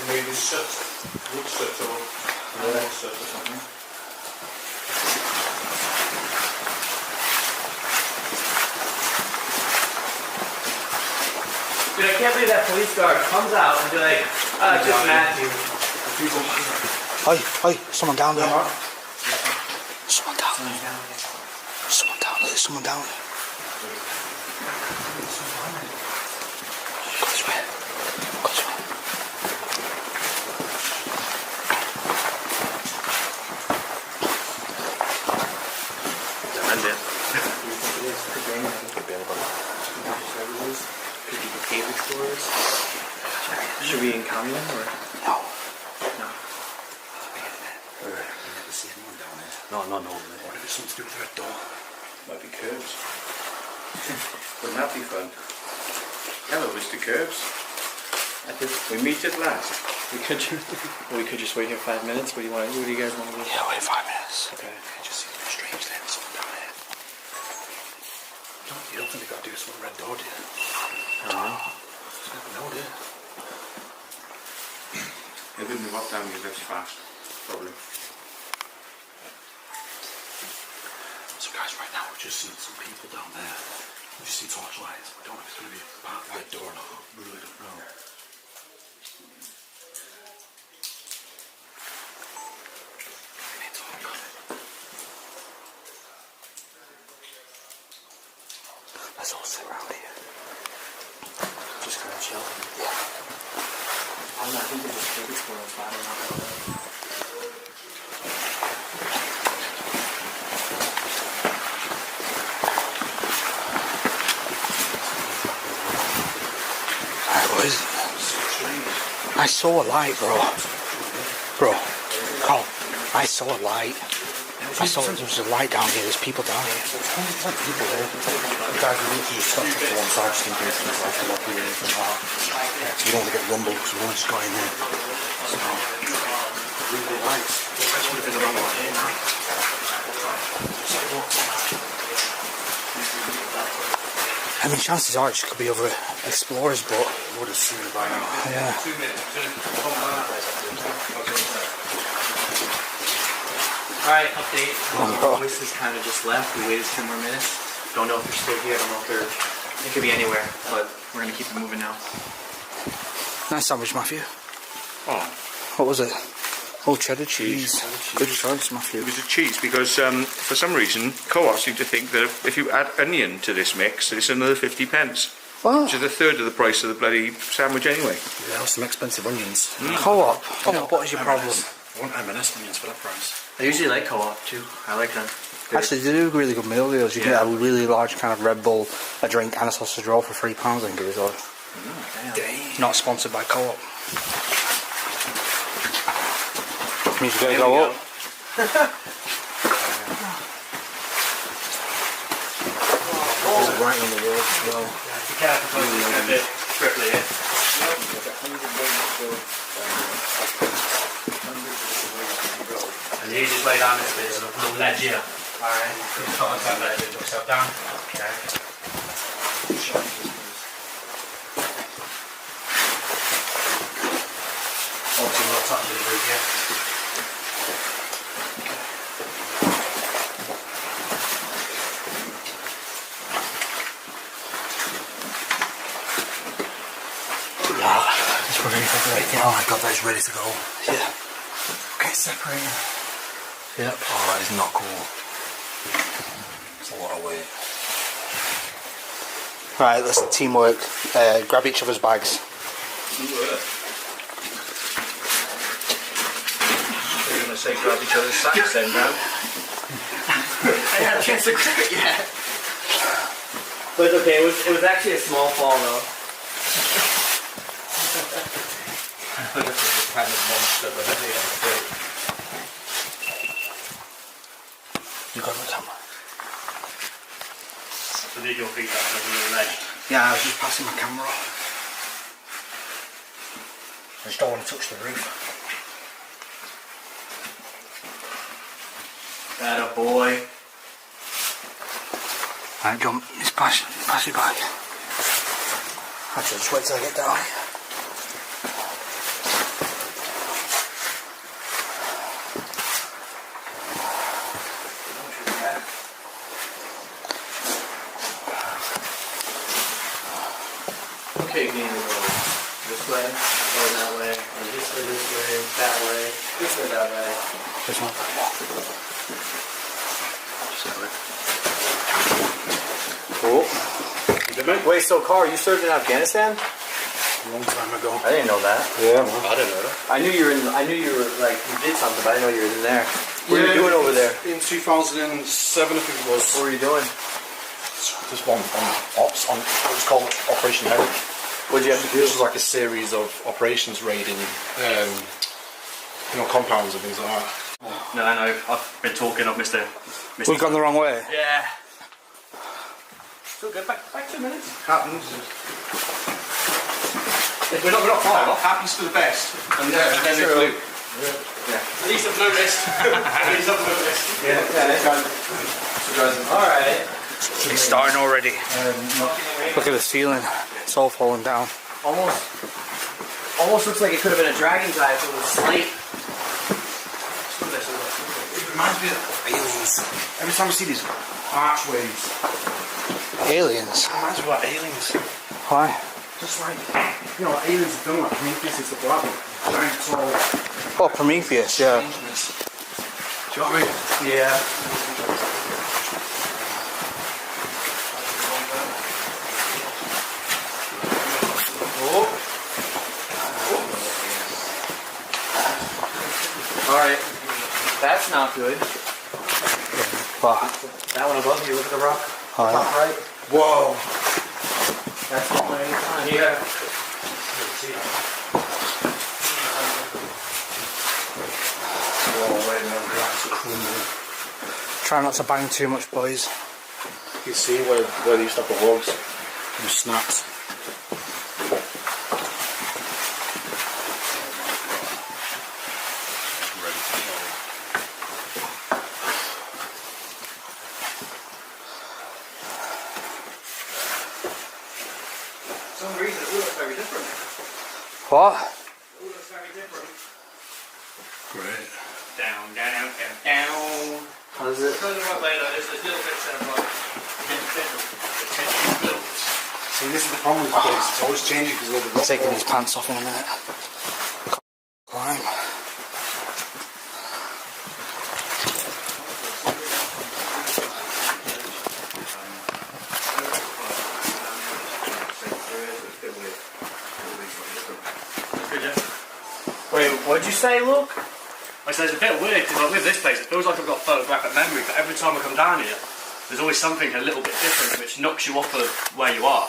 S7: Maybe soot. Wood soot or lead soot or something.
S15: Dude, I can't believe that police guard comes out and be like, just Matthew.
S2: Hey, someone down there. Someone down there. Someone down there. Someone down there. Go this way. Go this way.
S7: That's it.
S15: Should we encounter them or?
S2: No.
S15: No.
S2: No.
S3: What if it's something to do with that door?
S7: Might be curbs. Wouldn't that be fun? Hello, Mr. Curbs. We meet at last.
S15: We could just wait here 5 minutes. What do you guys want to do?
S2: Yeah, wait 5 minutes.
S15: Okay.
S3: Just seems a bit strange there. There's someone down here. You don't think they got to do this with a red door, do you?
S15: No.
S3: Just never know, do you?
S7: They wouldn't walk down here that fast, probably.
S3: So guys, right now we're just seeing some people down there. We just see torchlights. We don't know if it's going to be part of the red door or not. We really don't know. We need to look on it.
S2: Let's all sit around here.
S15: Just kind of chill.
S2: Yeah.
S15: I don't know, I think there's a ticket for us, but I don't know.
S2: What is it? I saw a light, bro. Bro, come. I saw a light. I saw there was a light down here. There's people down here.
S3: There's like people here. The guys are literally stopped up to one side just in case there's like a lot of people from that. Yeah, so we don't want to get rumbled because we've only just got in here. So, really lights. Lights would have been around like here now.
S2: I mean, chances are it just could be other explorers, but
S3: we would have seen it by now.
S2: Yeah.
S15: 2 minutes. Alright, update. Voice has kind of just left. We waited 10 more minutes. Don't know if they're still here. Don't know if they're. They could be anywhere, but we're gonna keep it moving now.
S2: Nice sandwich, Matthew.
S5: Oh.
S2: What was it? Oh, cheddar cheese. Good choice, Matthew.
S5: It was a cheese because for some reason co-ops seem to think that if you add onion to this mix, it's another 50 pence.
S2: What?
S5: Which is a third of the price of the bloody sandwich anyway.
S3: Yeah, some expensive onions.
S2: Co-op? Oh, what is your problem?
S3: I want M&S onions for that price.
S15: I usually like co-op too. I like them.
S2: Actually, they do really good meal deals. You can get a really large kind of Red Bull, a drink, and a sausage roll for £3, I think it is. Or not sponsored by Co-op. Means you gotta go up.
S3: It's right on the wall as well.
S14: Be careful, it's a bit cripply here. And the easiest way down this bit is a little ledge here. Alright. That ledge, put yourself down. Okay. Obviously not touching the roof yet.
S3: Oh my god, that is ready to go.
S2: Yeah.
S3: Okay, separating.
S2: Yep.
S3: Oh, that is not cool. It's a lot of weight.
S2: Right, let's teamwork. Grab each other's bags.
S14: You're going to say grab each other's sacks then, bro?
S15: I had a chance to grab it yet. But it's okay, it was actually a small fall though.
S14: Kind of monster, but I think that's great.
S2: You got the camera.
S14: So leave your feet out on the little ledge.
S2: Yeah, I was just passing my camera off. I just don't want to touch the roof.
S15: Atta boy.
S2: Right, jump. Just pass it back. Actually, just wait till I get down.
S15: Okay, game the road. This way, or that way, or this way, that way, this way, that way.
S2: This one.
S15: Cool. Wait, so Carl, you served in Afghanistan?
S3: A long time ago.
S15: I didn't know that.
S3: Yeah, man. I didn't know that.
S15: I knew you were like, you did something, but I didn't know you were in there. What were you doing over there?
S3: In 2007, I think it was.
S15: What were you doing?
S3: Just one on ops, on what was called Operation Herrick.
S15: What did you have to do?
S3: This was like a series of operations raiding, compounds and things like that.
S14: No, I know. I've been talking up Mr.
S2: We've gone the wrong way.
S14: Yeah.
S15: So go back 2 minutes.
S5: Happens.
S14: We're not far off.
S5: Happens to the best. And then they flew.
S14: Yeah. At least I've noticed. At least I've noticed.
S15: Yeah. Alright.
S2: It's starting already. Look at the ceiling. It's all falling down.
S15: Almost looks like it could have been a dragon's eye if it was slate.
S3: It reminds me of aliens. Every time I see these archways,
S2: Aliens?
S3: it reminds me of aliens.
S2: Why?
S3: Just like, aliens have done like Prometheus and stuff like that. Giant tall.
S2: Oh, Prometheus, yeah.
S3: Strangeness. Do you know what I mean?
S15: Yeah. Alright. That's not good.
S2: What?
S15: That one above you, look at the rock.
S2: Oh,
S15: Top
S2: yeah.
S15: right.
S3: Whoa.
S15: That's not my time. Yeah.
S3: Whoa. away now because that's crumbling.
S2: Try not to bang too much, boys.
S3: You can see where they used to have the logs and snaps.
S13: For some reason it looks very different.
S2: What?
S13: It looks very different.
S3: Great.
S13: Down, down, down, down.
S2: How does it?
S13: Go the right way though, there's little bits that are like potentially built.
S3: See, this is the problem with the place. It's always changing because of the rock
S2: Taking
S3: wall.
S2: these pants off in a minute. Climb.
S13: Wait, what'd you say, Luke? I said it's a bit weird because like, with this place, it feels like I've got photographic memory, but every time I come down here, there's always something a little bit different which knocks you off of where you are.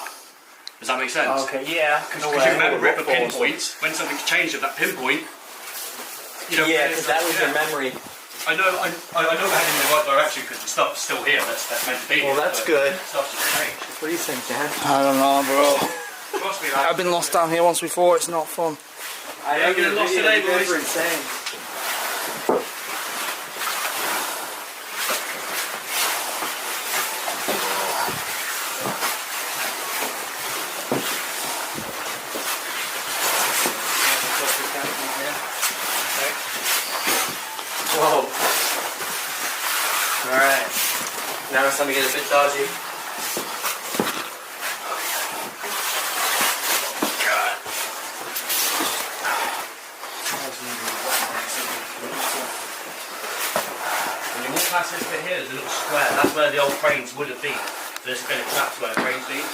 S13: Does that make sense?
S15: Okay, yeah.
S13: Because you remember it for pinpoints. When something's changed at that pinpoint, you don't.
S15: Yeah, because that was your memory.
S13: I know we're heading in the right direction because the stuff's still here. That's meant to be.
S15: Well, that's good.
S13: Stuff's just changed.
S15: What do you think, Dad?
S2: I don't know, bro.
S13: Trust me, lad.
S2: I've been lost down here once before. It's not fun.
S15: I
S13: ain't gonna lost today, boys.
S15: Insane. Whoa. Alright. Now it's time to get a bit dodgy. God.
S13: When you walk past this bit here, there's a little square. That's where the old cranes would have been. There's been a collapse where the cranes been.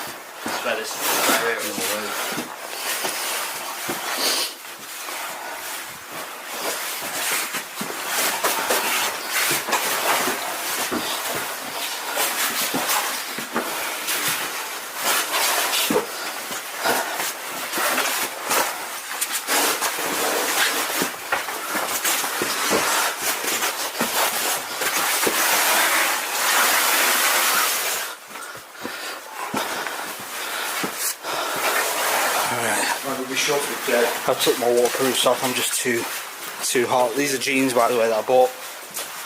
S13: That's where this square is on the road.
S2: I took my waterproofs off. I'm just too hot. These are jeans, by the way, that I bought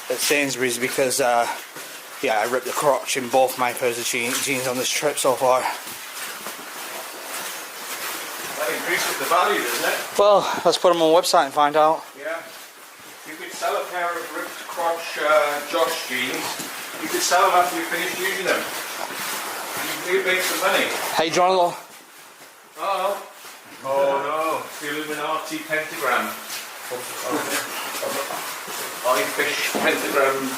S2: at Sainsbury's because yeah, I ripped the crotch in both my pairs of jeans on this trip so far.
S7: That increases the value, doesn't it?
S2: Well, let's put them on the website and find out.
S7: Yeah. You could sell a pair of ripped crotch Josh jeans. You could sell them after you finish using them. You'd make some money.
S2: Hey, John.
S7: Oh. Oh no, the Illuminati pentagram. Eye-fish pentagram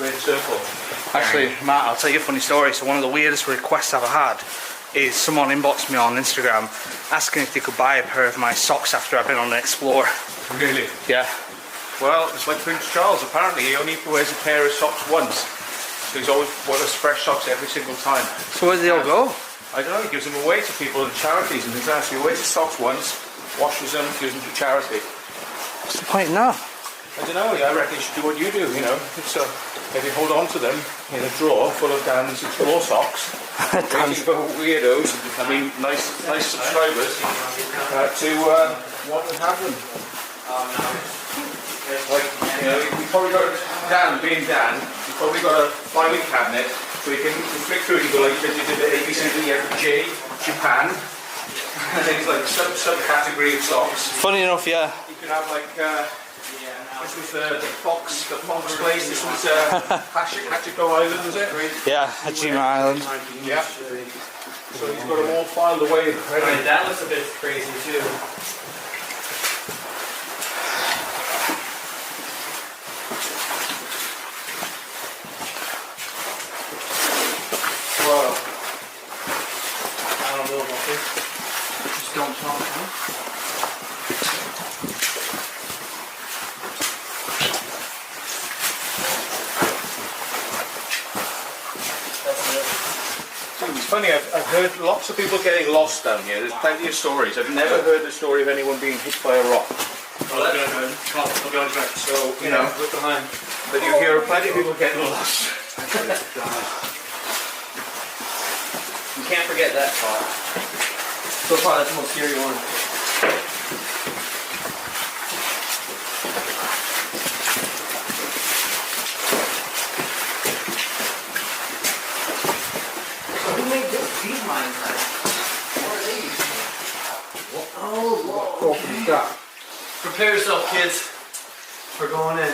S7: red circle.
S2: Actually, Matt, I'll tell you a funny story. So one of the weirdest requests I've ever had is someone inboxed me on Instagram asking if they could buy a pair of my socks after I've been on an Explorer.
S7: Really?
S2: Yeah.
S7: Well, it's like Prince Charles. Apparently, he only wears a pair of socks once. So he's always wears fresh socks every single time.
S2: So where do they all go?
S7: I don't know, he gives them away to people and charities and things like that. So he wears his socks once, washes them, gives them to charity.
S2: What's the point now?
S7: I don't know, I reckon you should do what you do, you know. So maybe hold on to them in a drawer full of Dan's Explore socks. Waiting for weirdos, I mean nice subscribers, to want and have them. Like, you know, you've probably got, Dan, being Dan, you've probably got a filing cabinet so you can flick through it and go like, you did the ABCD, J, Japan, and then it's like subcategory of socks.
S2: Funny enough, yeah.
S7: You can have like, this was the Fox place, this was Hachiko Island, was it?
S2: Yeah, Hajima Island.
S7: Yeah. So he's got them all filed away.
S15: Right, that looks a bit crazy too.
S7: Whoa.
S15: I don't know about this. Just don't talk, huh?
S7: It's funny, I've heard lots of people getting lost down here. There's plenty of stories. I've never heard the story of anyone being hit by a rock.
S13: So, you know, look behind. But you hear plenty of people getting lost.
S15: You can't forget that part. So far, that's the most scary one. Who made these mines? What are these? Oh, Lord. Prepare yourself, kids. We're going in.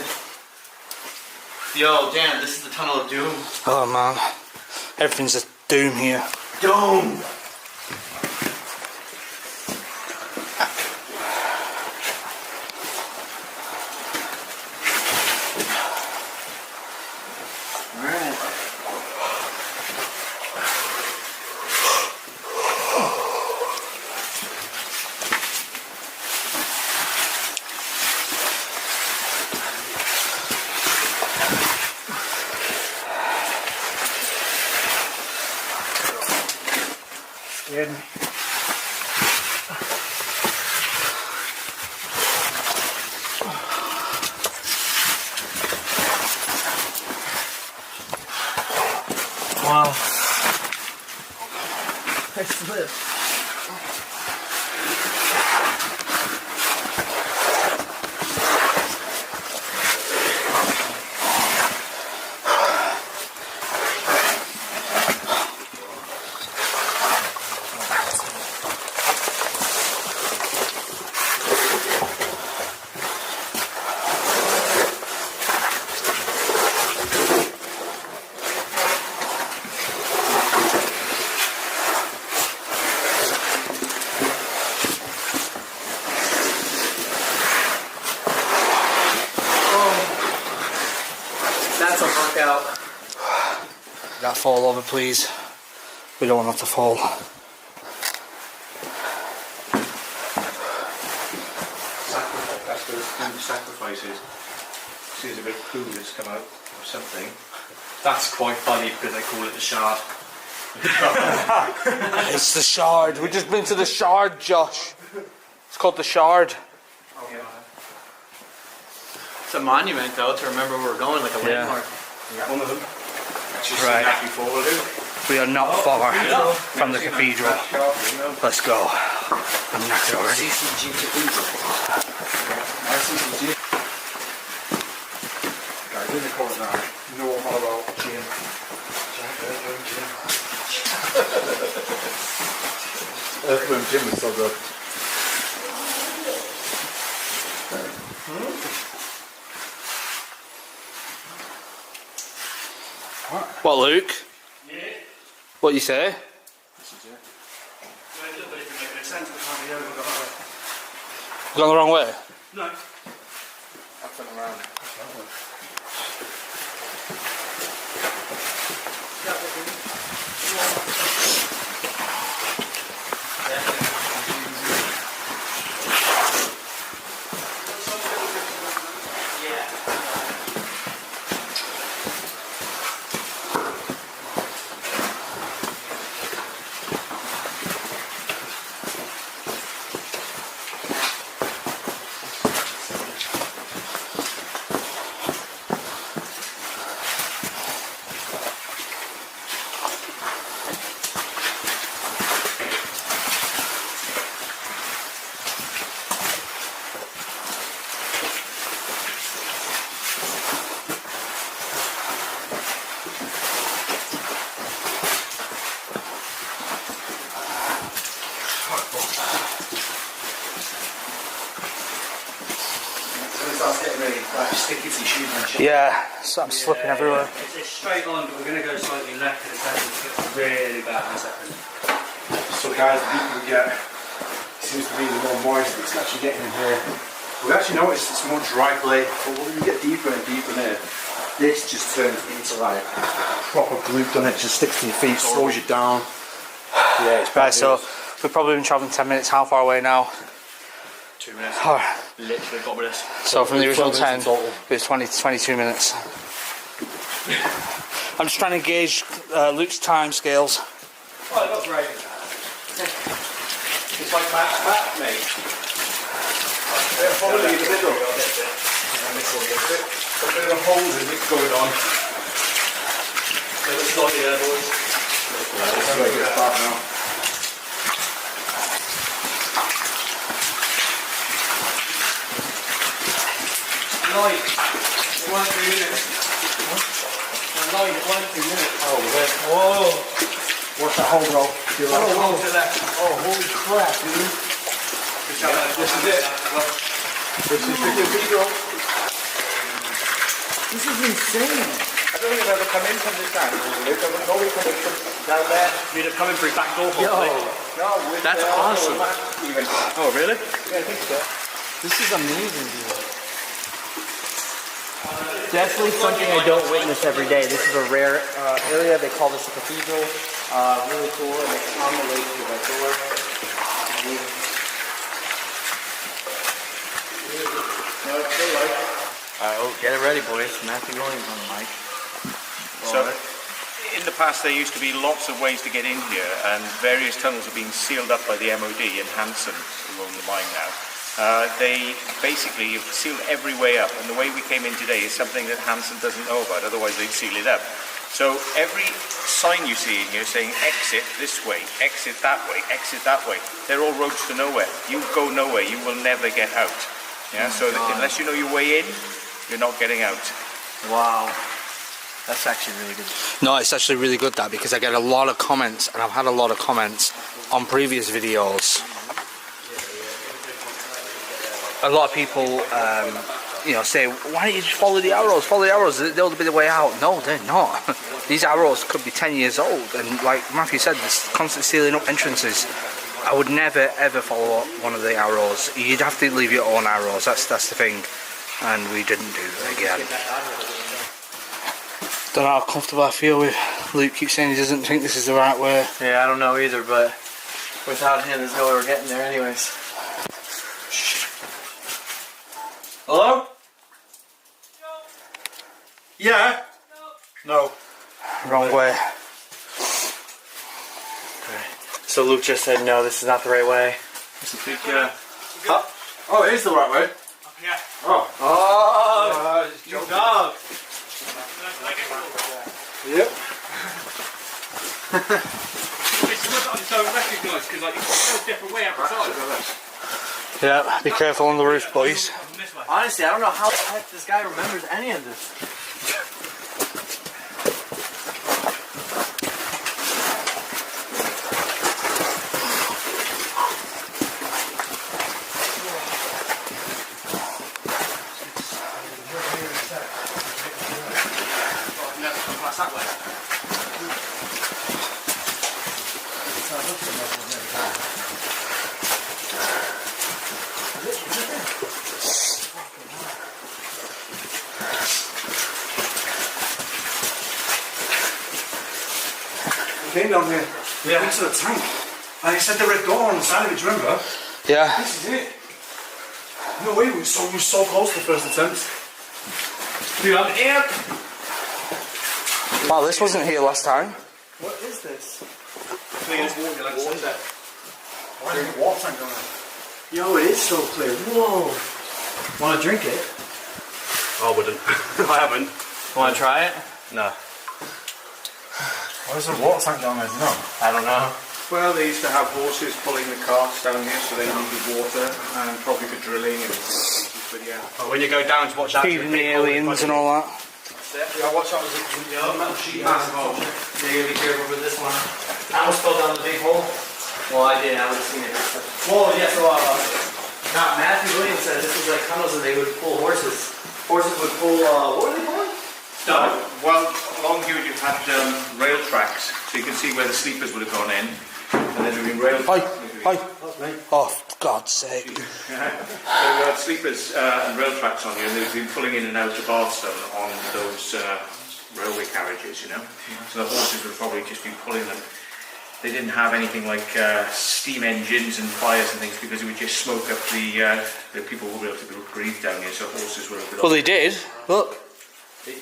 S15: Yo, Dan, this is the tunnel of doom.
S2: Oh man, everything's a doom here.
S15: Doom! Alright.
S9: Scared me.
S15: Wow. I slipped. That's a workout.
S2: That fall over, please. We don't want that to fall.
S5: That's the sacrifices. See, there's a bit of poo that's come out or something.
S15: That's quite funny because they call it the shard.
S2: It's the shard. We've just been to the shard, Josh. It's called the shard.
S15: It's a monument, though, to remember where we're going, like a landmark.
S5: Yeah, one of them.
S2: Right.
S5: Before we'll do.
S2: We are not far from the cathedral. Let's go. I'm knackered already.
S5: Guys, in the corner now. No more about Jim. Earthworm Jim is so good.
S2: What, Luke?
S9: Yeah.
S2: What you say? Gone the wrong way?
S9: No.
S5: Up and around.
S2: Yeah, so I'm slipping everywhere.
S9: It's straight on, but we're going to go slightly left because it's really bad in a second.
S5: So guys, the deeper we get, it seems to be the more moist it's actually getting in here. We've actually noticed it's more dry clay, but when we get deeper and deeper in here, this just turns into like proper glute on it, just sticks to your feet, slows you down. Yeah, it's
S2: Right, so we've probably been travelling 10 minutes. How far away now?
S15: 2 minutes.
S2: Alright.
S15: Literally got rid of this.
S2: So from the original 10, it's 20 to 22 minutes. I'm just trying to gauge Luke's time scales.
S15: Oh, it looks great. It's like match, mate.
S5: Probably in the middle. A bit of holes in it going on. Little slidey there, boys. Yeah, this is where it gets back now.
S9: Lloyd, it won't 3 minutes. Lloyd, it won't 2 minutes.
S5: Oh, there. Whoa! What's that hole, bro?
S9: Oh, to left.
S5: Oh, holy crap, dude. This is it. This is the cathedral.
S15: This is insane.
S5: I don't think I've ever come in from this angle, Luke. I wouldn't know we come in from down there.
S9: You'd have come in through back door,
S15: Yo,
S5: No, with
S15: that's awesome.
S5: Even.
S9: Oh, really?
S5: Yeah, I think so.
S15: This is amazing, dude. Definitely something I don't witness every day. This is a rare area. They call this a cathedral. Really cool, and it's on the way to the red door. Get it ready, boys. Matthew Williams on the mic.
S7: So, in the past there used to be lots of ways to get in here, and various tunnels have been sealed up by the MOD and Hanson, who own the mine now. They basically have sealed every way up, and the way we came in today is something that Hanson doesn't know about, otherwise they'd seal it up. So every sign you see in here saying exit this way, exit that way, exit that way, they're all roads to nowhere. You go nowhere, you will never get out. Yeah, so unless you know your way in, you're not getting out.
S15: Wow. That's actually really good.
S2: No, it's actually really good, that, because I get a lot of comments, and I've had a lot of comments on previous videos. A lot of people, you know, say, why don't you just follow the arrows? Follow the arrows, they'll be the way out. No, they're not. These arrows could be 10 years old, and like Matthew said, there's constant sealing up entrances. I would never ever follow one of the arrows. You'd have to leave your own arrows, that's the thing. And we didn't do that again. Don't know how comfortable I feel with Luke keeps saying he doesn't think this is the right way.
S15: Yeah, I don't know either, but without him, there's no way we're getting there anyways.
S9: Hello? Yeah? No.
S2: Wrong way.
S15: Okay. So Luke just said, no, this is not the right way.
S5: It's a big,
S9: Oh, it is the right way. Yeah.
S5: Oh.
S9: Oh, you dog.
S5: Yep.
S9: It's what I don't recognise because like it's a different way outside.
S2: Yeah, be careful on the roof, boys.
S15: Honestly, I don't know how the heck this guy remembers any of this.
S9: That way.
S3: Came down here, into the tank, and he said the red door on the side of it, do you remember?
S2: Yeah.
S3: This is it. No way, we were so close to the first attempt.
S9: Do you have air?
S2: Wow, this wasn't here last time.
S15: What is this?
S3: Why is the water tank down there?
S15: Yo, it is so clear. Whoa. Want to drink it?
S9: I wouldn't. I haven't.
S15: Want to try it?
S9: No.
S3: Why is there a water tank down there, do you know?
S15: I don't know.
S5: Well, they used to have horses pulling the carts down here, so they needed water, and probably for drilling and but yeah.
S9: But when you go down to watch that,
S2: Feeding the aliens and all that.
S3: Yeah, watch out, there's a metal sheet.
S15: Massive hole. Yeah, you gotta be careful with this one. I almost fell down the big hole. Well, I did. I would have seen it. Whoa, yes, a lot. Matthew Williams said this was like tunnels and they would pull horses. Horses would pull, what were they pulling?
S5: No, well, along here you've had rail tracks, so you can see where the sleepers would have gone in, and then there have been rail tracks.
S2: Oh, for God's sake.
S5: So we had sleepers and rail tracks on here, and they've been pulling in and out of Barstone on those railway carriages, you know. So the horses would probably just be pulling them. They didn't have anything like steam engines and fires and things because it would just smoke up the people who were able to breathe down here, so horses would have been.
S2: Well, they did. Look.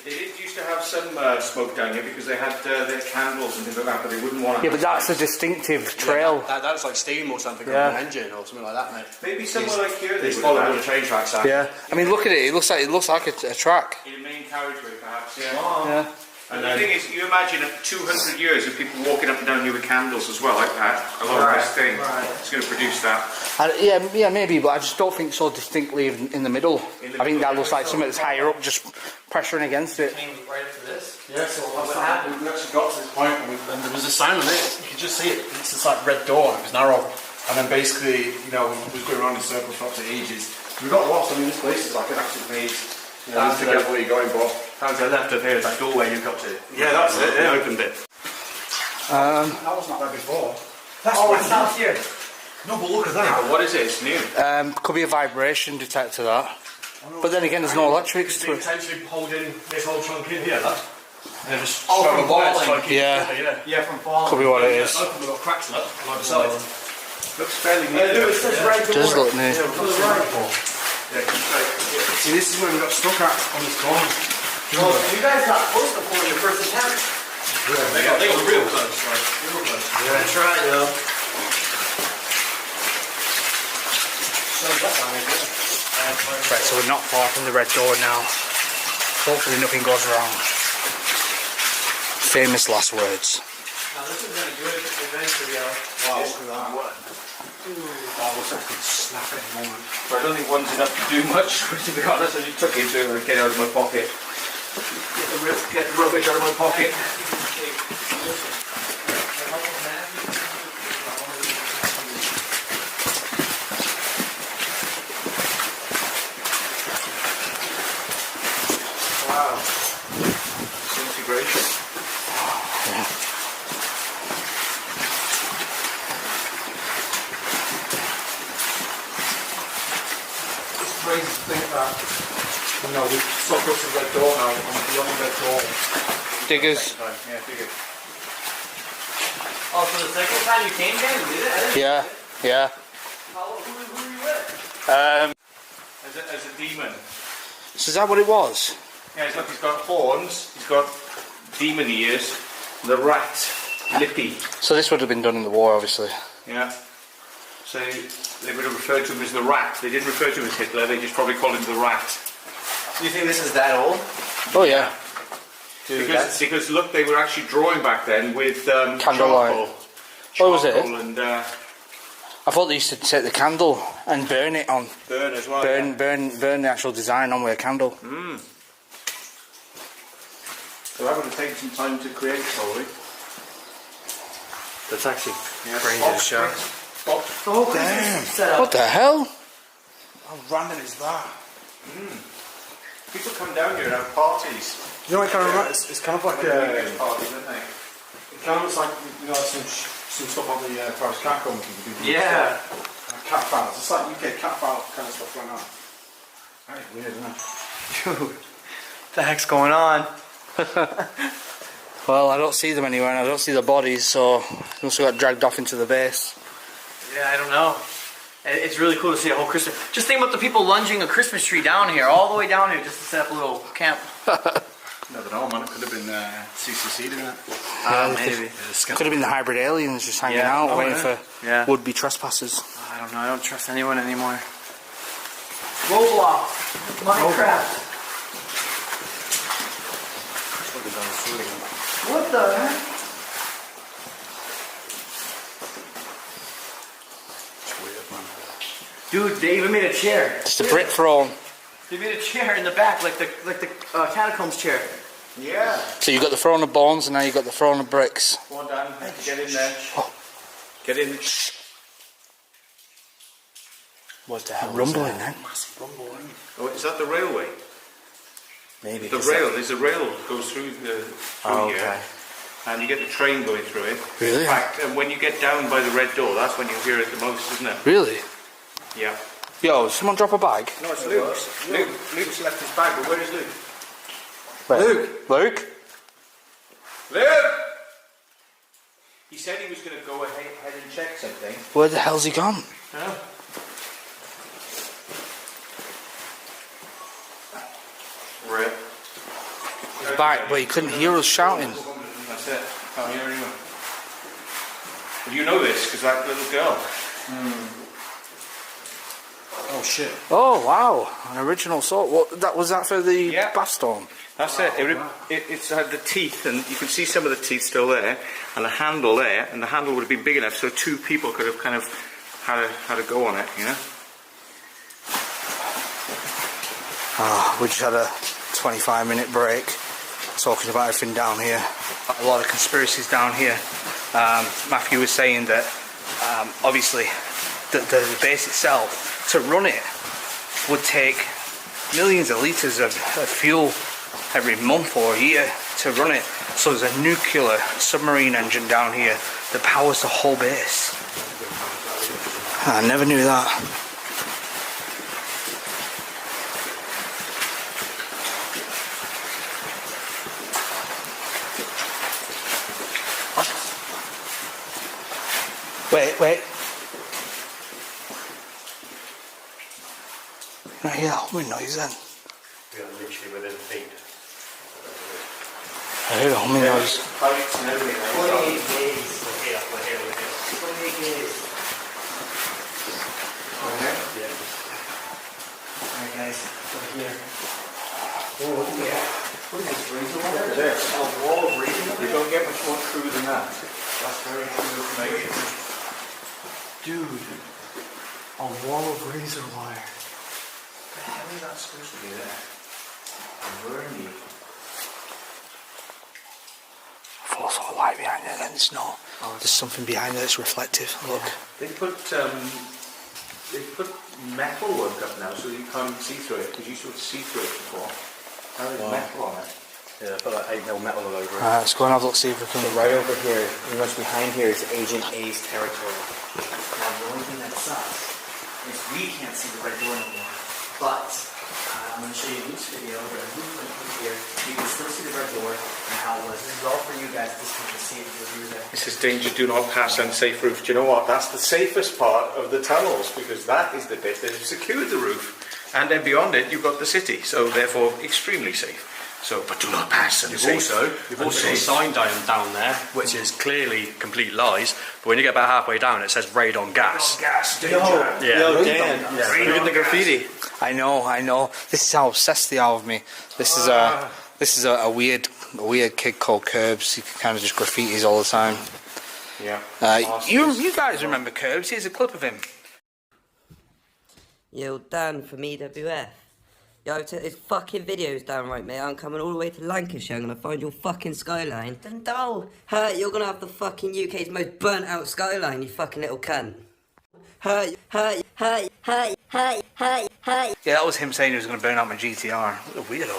S5: They did used to have some smoke down here because they had their candles and things like that, but they wouldn't want to.
S2: Yeah, but that's a distinctive trail.
S3: That's like steam or something,
S2: Yeah.
S3: or an engine or something like that, mate.
S5: Maybe somewhere like here they
S3: These
S5: would
S3: follow
S5: have
S3: all the train tracks out.
S2: Yeah, I mean, look at it. It looks like a track.
S5: in the main carriageway, perhaps.
S2: Yeah.
S5: And the thing is, you imagine 200 years of people walking up and down here with candles as well, like that, along this thing. It's going to produce that.
S2: Yeah, maybe, but I just don't think so distinctly in the middle. I think that looks like something that's higher up, just pressuring against it.
S3: Right up to this. Yeah, so what happened? We actually got to this point, and there was a sign on it. You could just see it. It's this like red door, and it was narrow. And then basically, we was going around in circles for up to ages. We got lost. I mean, this place is like an absolute maze. You know, to get where you're going, but
S14: Hands to the left of here is that doorway you got to.
S3: yeah, that's it. Yeah.
S14: Opened it.
S3: That was not there before.
S15: It's not here.
S3: No, but look at that.
S5: But what is it? It's new.
S2: Could be a vibration detector, that. But then again, there's no electrics to
S3: They
S2: it.
S3: intentionally pulled in this whole chunk in here, that. And they just
S15: Oh,
S3: strung
S15: from
S3: the wires
S15: falling.
S3: so I keep
S2: Yeah.
S15: Yeah, from falling.
S2: Could be what it is.
S3: Open, we've got cracks in it on either side.
S5: Looks fairly new.
S15: It says red door.
S2: Does look new.
S3: Yeah, we've got some right for. Yeah, keep straight. See, this is where we got stuck at on this corner.
S15: Well, you guys got close before your first attempt.
S3: They got real close, right? Real close.
S15: Yeah, I tried though.
S2: Right, so we're not far from the red door now. Hopefully nothing goes wrong. Famous last words.
S15: Now this is gonna good eventually,
S3: Wow, look at that. What? That looks like it's snapping at the moment.
S5: But I don't think one's enough to do much, to be honest. I just took it to get out of my pocket. Get the rubbish out of my pocket. Wow. Disintegration.
S3: It's crazy to think that, we've stuck up to the red door now, and beyond the red door.
S2: Diggers.
S5: Yeah, diggers.
S15: Oh, so the second time you came here, you did it? I didn't
S2: Yeah, yeah.
S15: Who were you with?
S5: As a demon.
S2: So is that what it was?
S5: Yeah, look, he's got horns, he's got demon ears, the rat, lippy.
S2: So this would have been done in the war, obviously.
S5: Yeah. So they would have referred to him as the rat. They didn't refer to him as Hitler, they just probably called him the rat.
S15: Do you think this is that old?
S2: Oh yeah.
S5: Because look, they were actually drawing back then with
S2: Candlelight.
S5: charcoal.
S2: Oh, was it?
S5: And
S2: I thought they used to take the candle and burn it on.
S5: burn as well.
S2: Burn the actual design on with a candle.
S5: Mm. So that would have taken some time to create, probably.
S15: That's actually
S5: crazy
S15: to show.
S3: Oh,
S15: damn.
S2: What the hell?
S3: How random is that?
S5: People come down here and have parties.
S3: You know what it kind of reminds? It's kind of like a...
S5: Parties, don't they?
S3: It kind of looks like, some stuff on the Paris Catcom.
S15: Yeah.
S3: Cat files. It's like UK cat file kind of stuff going on. That is weird, isn't it?
S15: Dude, what the heck's going on?
S2: Well, I don't see them anywhere and I don't see the bodies, so they must have got dragged off into the base.
S15: Yeah, I don't know. It's really cool to see a whole Christmas. Just think about the people lunging a Christmas tree down here, all the way down here, just to set up a little camp.
S3: Never know, man. It could have been CCC doing it.
S15: Maybe.
S2: Could have been the hybrid aliens just hanging out, waiting for would-be trespassers.
S15: I don't know. I don't trust anyone anymore. Roblox, Minecraft. What the heck? Dude, they even made a chair.
S2: It's the Brit throne.
S15: They made a chair in the back, like the catacombs chair.
S5: Yeah.
S2: So you got the throne of bones and now you got the throne of bricks.
S5: Come on, Dan. Get in there. Get in.
S2: What the hell? Rumbling then.
S3: Massive rumbling.
S5: Oh, is that the railway?
S15: Maybe.
S5: The rail. There's a rail that goes through here. And you get the train going through it.
S2: Really?
S5: In fact, and when you get down by the red door, that's when you hear it the most, isn't it?
S2: Really?
S5: Yeah.
S2: Yo, someone drop a bag?
S5: No, it's Luke's. Luke's left his bag, but where is Luke?
S2: Wait. Luke?
S5: Luke! He said he was going to go ahead and check something.
S2: Where the hell's he gone?
S5: Huh? Rip.
S6: his back, but he couldn't hear us shouting.
S5: That's it. Can't hear anyone. But you know this because that little girl.
S6: Oh shit. Oh wow, an original sword. What was that for the bath storm?
S5: That's it. It's had the teeth, and you can see some of the teeth still there, and the handle there, and the handle would have been big enough so two people could have kind of had a go on it, you know.
S6: We just had a 25-minute break talking about everything down here. A lot of conspiracies down here. Matthew was saying that obviously the base itself, to run it, would take millions of litres of fuel every month or year to run it. So there's a nuclear submarine engine down here that powers the whole base. I never knew that. Wait. Can I hear that humming noise then?
S5: We are literally within feet.
S6: I hear the humming noise.
S5: 28 days. We're here. 28 days.
S15: Yeah. Alright guys, over here.
S5: Oh, yeah. What is this, razor wire? There. A wall of razor wire? You don't get much more true than that. That's very true information.
S6: Dude, a wall of razor wire.
S5: How is that supposed to be there? Burning.
S6: I thought I saw a light behind it, and it's not. There's something behind it that's reflective. Look.
S5: They put metal work up now so you can't even see through it, because you used to see through it before. Now there's metal on it.
S15: Yeah, I put like 8mm metal all over it.
S6: Alright, let's go and have a look, see if we can.
S15: So right over here, pretty much behind here is Agent A's territory. Now the only thing that sucks is we can't see the red door anymore. But I'm going to show you a loose video where I move here. You can still see the red door and how it was. This is all for you guys. This is the save review there.
S5: This is danger, do not pass, unsafe roof. Do you know what? That's the safest part of the tunnels, because that is the bit that has secured the roof. And then beyond it, you've got the city. So therefore, extremely safe. So, but do not pass.
S13: You've also got a sign down there, which is clearly complete lies. But when you get about halfway down, it says raid on gas.
S5: Gas, danger.
S13: Yeah.
S5: Damn. Look at the graffiti.
S6: I know. This is how obsessed they are with me. This is a weird kid called Curbs. He kind of just graffitis all the time.
S5: Yeah.
S6: You guys remember Curbs? Here's a clip of him.
S16: Yo, Dan from EWF. Yo, take these fucking videos down, right, mate. I'm coming all the way to Lancashire. I'm gonna find your fucking skyline. Dundal! You're gonna have the fucking UK's most burnt out skyline, you fucking little cunt. Hey.
S6: Yeah, that was him saying he was going to burn out my GTR. What a weirdo.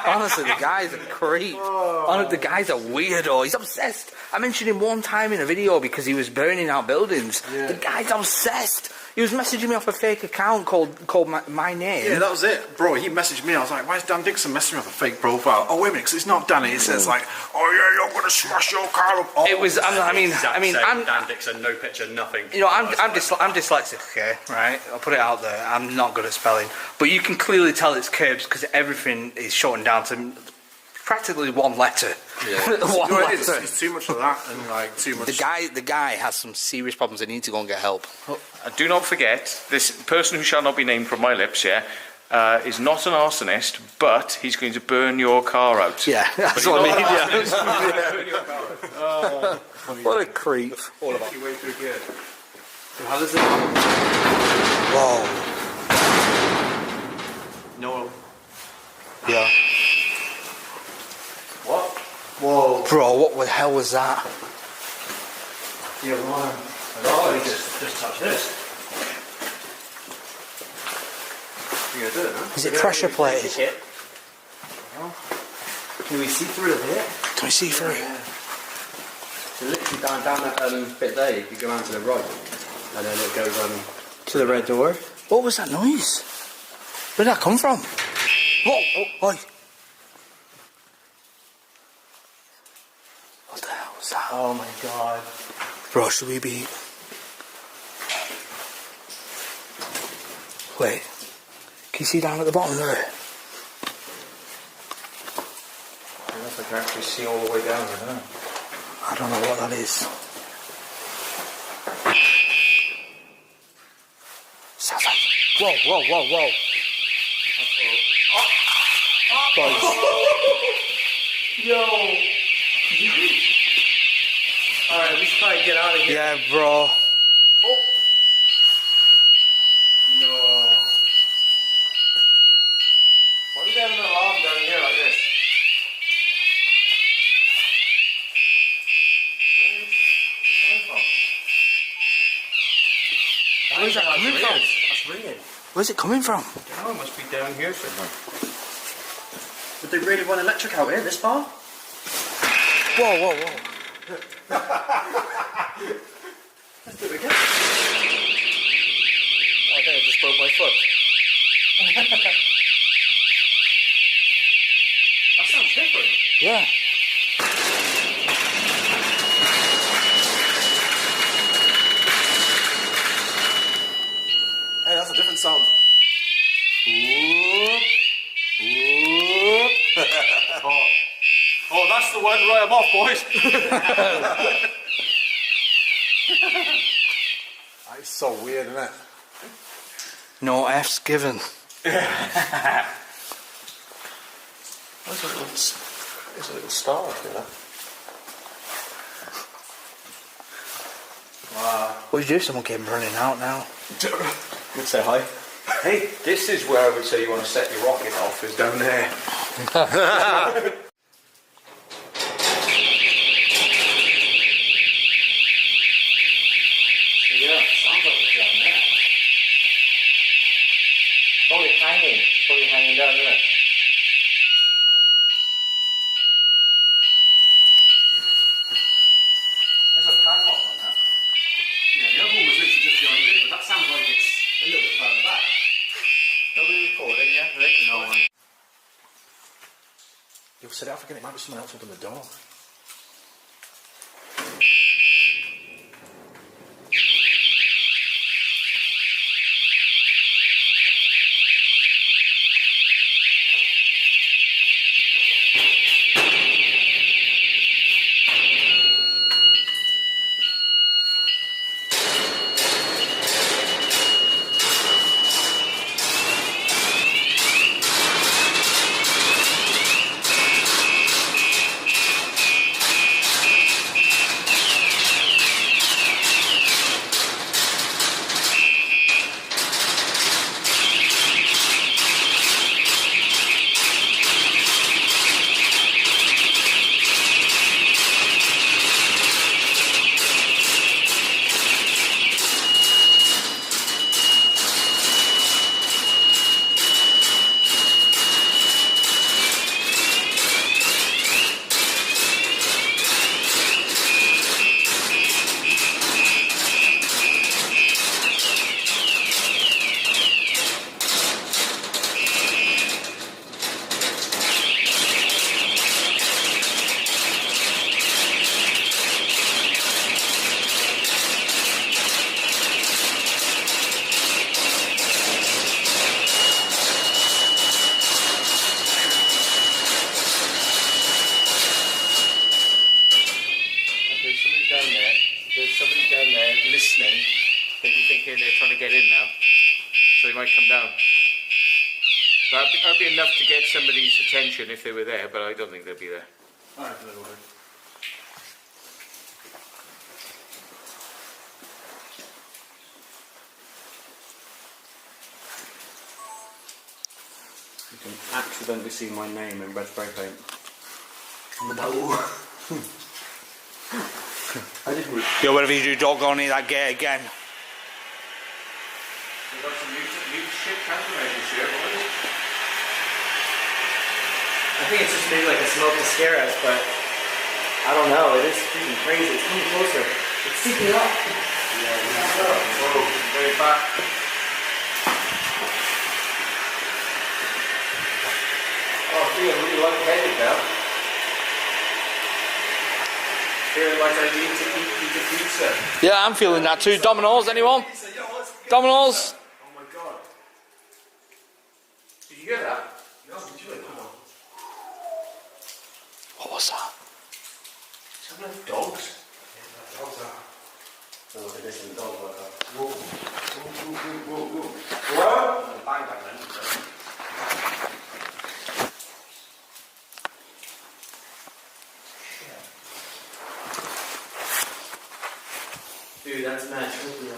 S6: Honestly, the guy's a creep. Honestly, the guy's a weirdo. He's obsessed. I mentioned him one time in a video because he was burning out buildings. Yeah. The guy's obsessed. He was messaging me off a fake account called my name.
S17: Yeah, that was it. Bro, he messaged me. I was like, why is Dan Dixon messaging me off a fake profile? Oh, wait a minute, because it's not Danny. It says like, oh yeah, you're going to smash your car up. Oh.
S6: It was, I'm
S13: Dan Dixon, no picture, nothing.
S6: You know, I'm dyslexic, okay, right? I'll put it out there. I'm not good at spelling. But you can clearly tell it's Curbs because everything is shortened down to practically one letter.
S17: Yeah.
S6: One letter.
S17: It's too much of that and like too much.
S6: The guy has some serious problems. They need to go and get help.
S5: Do not forget, this person who shall not be named from my lips, is not an arsonist, but he's going to burn your car out.
S6: Yeah, that's what I mean.
S5: Yeah.
S6: What a creep.
S5: All about your way through here.
S6: So how does it? Whoa.
S17: No.
S6: Yeah.
S17: What?
S6: Whoa. Bro, what the hell was that?
S17: The alarm.
S15: Oh, he just touched this.
S17: You're gonna do it, huh?
S6: Is it pressure plated?
S15: Can we see through it here?
S6: Can we see through?
S15: So literally down that bit there, you go out to the right, and then it goes
S6: to the red door. What was that noise? Where did that come from? Whoa! Oh, oi. What the hell was that?
S15: Oh my god.
S6: Bro, should we be... Wait. Can you see down at the bottom there?
S5: I can actually see all the way down, you know.
S2: I don't know what that is. Sounds like... Whoa, whoa, whoa, whoa. Boys.
S5: Yo! Alright, we should probably get out of here.
S2: Yeah, bro.
S5: Oh! No. Why do they have an alarm down here like this?
S2: Where's that coming from?
S5: That's ringing.
S2: Where's it coming from?
S5: I don't know, it must be down here somewhere.
S15: Would they really run electric out here this far?
S2: Whoa, whoa, whoa.
S15: Let's do it again.
S5: I think I just broke my foot. That sounds different.
S2: Yeah.
S3: Hey, that's a different sound.
S5: Oh, that's the one. Right, I'm off, boys.
S3: That's so weird, isn't it?
S2: No F's given.
S3: There's a little star up there.
S2: Wow. What did you do? Someone came running out now.
S5: Let's say hi. Hey, this is where I would say you want to set your rocket off, is down there. Yeah, sounds like it's down there. Probably hanging down there. There's a padlock on that.
S17: Yeah, the other one was literally just behind it, but that sounds like it's a little bit further back.
S5: Nobody recording, yeah? Rick?
S3: No one. You'll set it off again, it might be someone else open the door.
S5: listening. They'd be thinking they're trying to get in now, so they might come down. That'd be enough to get somebody's attention if they were there, but I don't think they'd be there.
S17: Alright, a little bit.
S13: You can accidentally see my name in red spray paint.
S1: No. Yo, whatever you do, don't go near that gate again.
S5: We've got some leadership transformation here, boys.
S15: I think it's just maybe like a smoke to scare us, but I don't know. It is freaking crazy. It's coming closer. It's seeping up.
S5: Yeah, whoa, very back. Oh, I feel really lightheaded now. Feeling like I need to eat a pizza.
S1: Yeah, I'm feeling that too. Dominoes, anyone? Dominoes?
S5: Oh my god. Did you hear that? No, did you?
S1: What
S3: What's that?
S14: Some of the dogs.
S4: So look at this in the dog worker.
S14: Whoa. Bang bang then.
S15: Dude, that's mad trippy,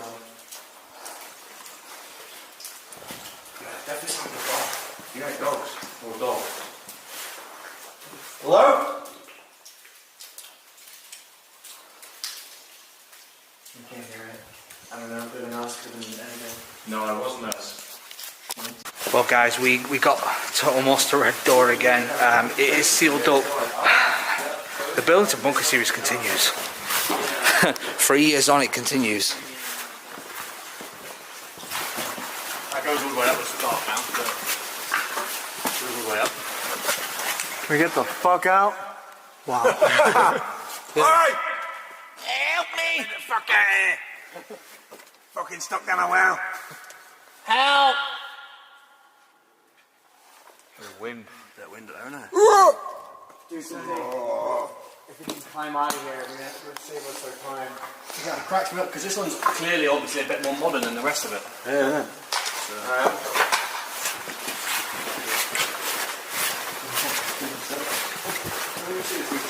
S14: Definitely sounds like a dog. Yeah, dogs. Or dog.
S15: Hello? I can't hear it. I don't know if they're gonna ask them anything.
S14: No, I wasn't us.
S6: Well guys, we got to almost the red door again. It is sealed up. The building to bunker series continues. 3 years on, it continues.
S14: That goes all the way up, it's dark now, but it goes all the way up.
S3: Can we get the fuck out? Wow.
S17: Hey! Help me! Get the fuck out of here! Fucking stuck down a well.
S15: Help!
S7: The wind.
S3: That window, isn't it?
S15: Dude, if we can climb out of here, we're gonna have to save us our time. Yeah, it cracks me up because this one's clearly, obviously, a bit more modern than the rest of it.
S3: Yeah.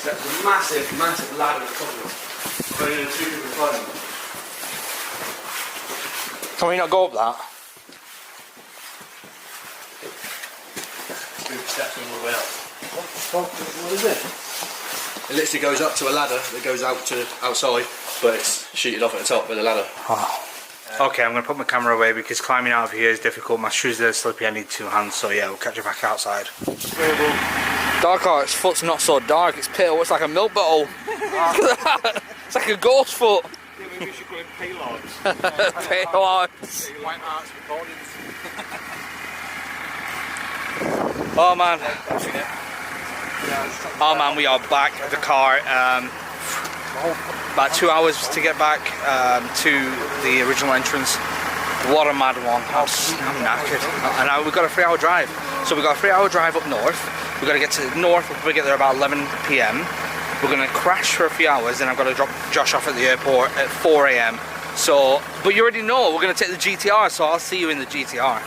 S15: There's a massive, massive ladder at the top of it. Only 2 people climbing.
S6: Can we not go up that?
S15: Steps all the way up. What is it? It literally goes up to a ladder that goes out to outside, but it's sheeted off at the top with a ladder.
S6: Okay, I'm going to put my camera away because climbing out of here is difficult. My shoes are slippery, I need 2 hands, so yeah, we'll catch you back outside. Dark Art's foot's not so dark, it's pale, it's like a milk bottle. It's like a ghost foot.
S7: Yeah, maybe we should go in payloads.
S6: Payloads.
S7: White Arts recordings.
S6: Oh man. Oh man, we are back at the car. About 2 hours to get back to the original entrance. What a mad one. I'm knackered. And now we've got a 3-hour drive. So we've got a 3-hour drive up north. We've got to get to the north, we'll probably get there about 11 PM. We're going to crash for a few hours, then I've got to drop Josh off at the airport at 4 AM. So, but you already know, we're going to take the GTR, so I'll see you in the GTR.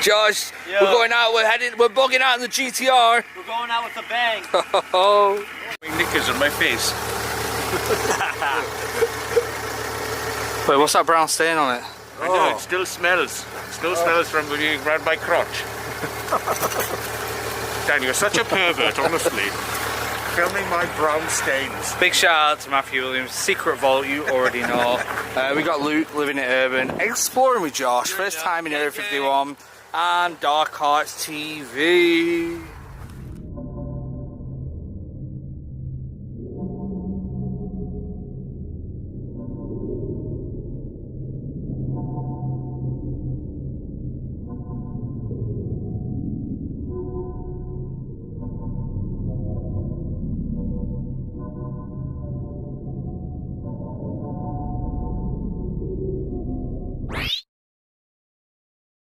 S6: Josh,
S15: Yeah.
S6: we're going out, we're bugging out in the GTR.
S15: We're going out with a bang.
S7: My knickers on my face.
S6: Wait, what's that brown stain on it?
S7: I know, it still smells. Still smells from when you grabbed my crotch. Dan, you're such a pervert, honestly. Filming my brown stains.
S6: Big shout out to Matthew Williams, Secret Vault, you already know. We got Luke living at Urban, exploring with Josh, first time in Area 51, and Dark Arts TV.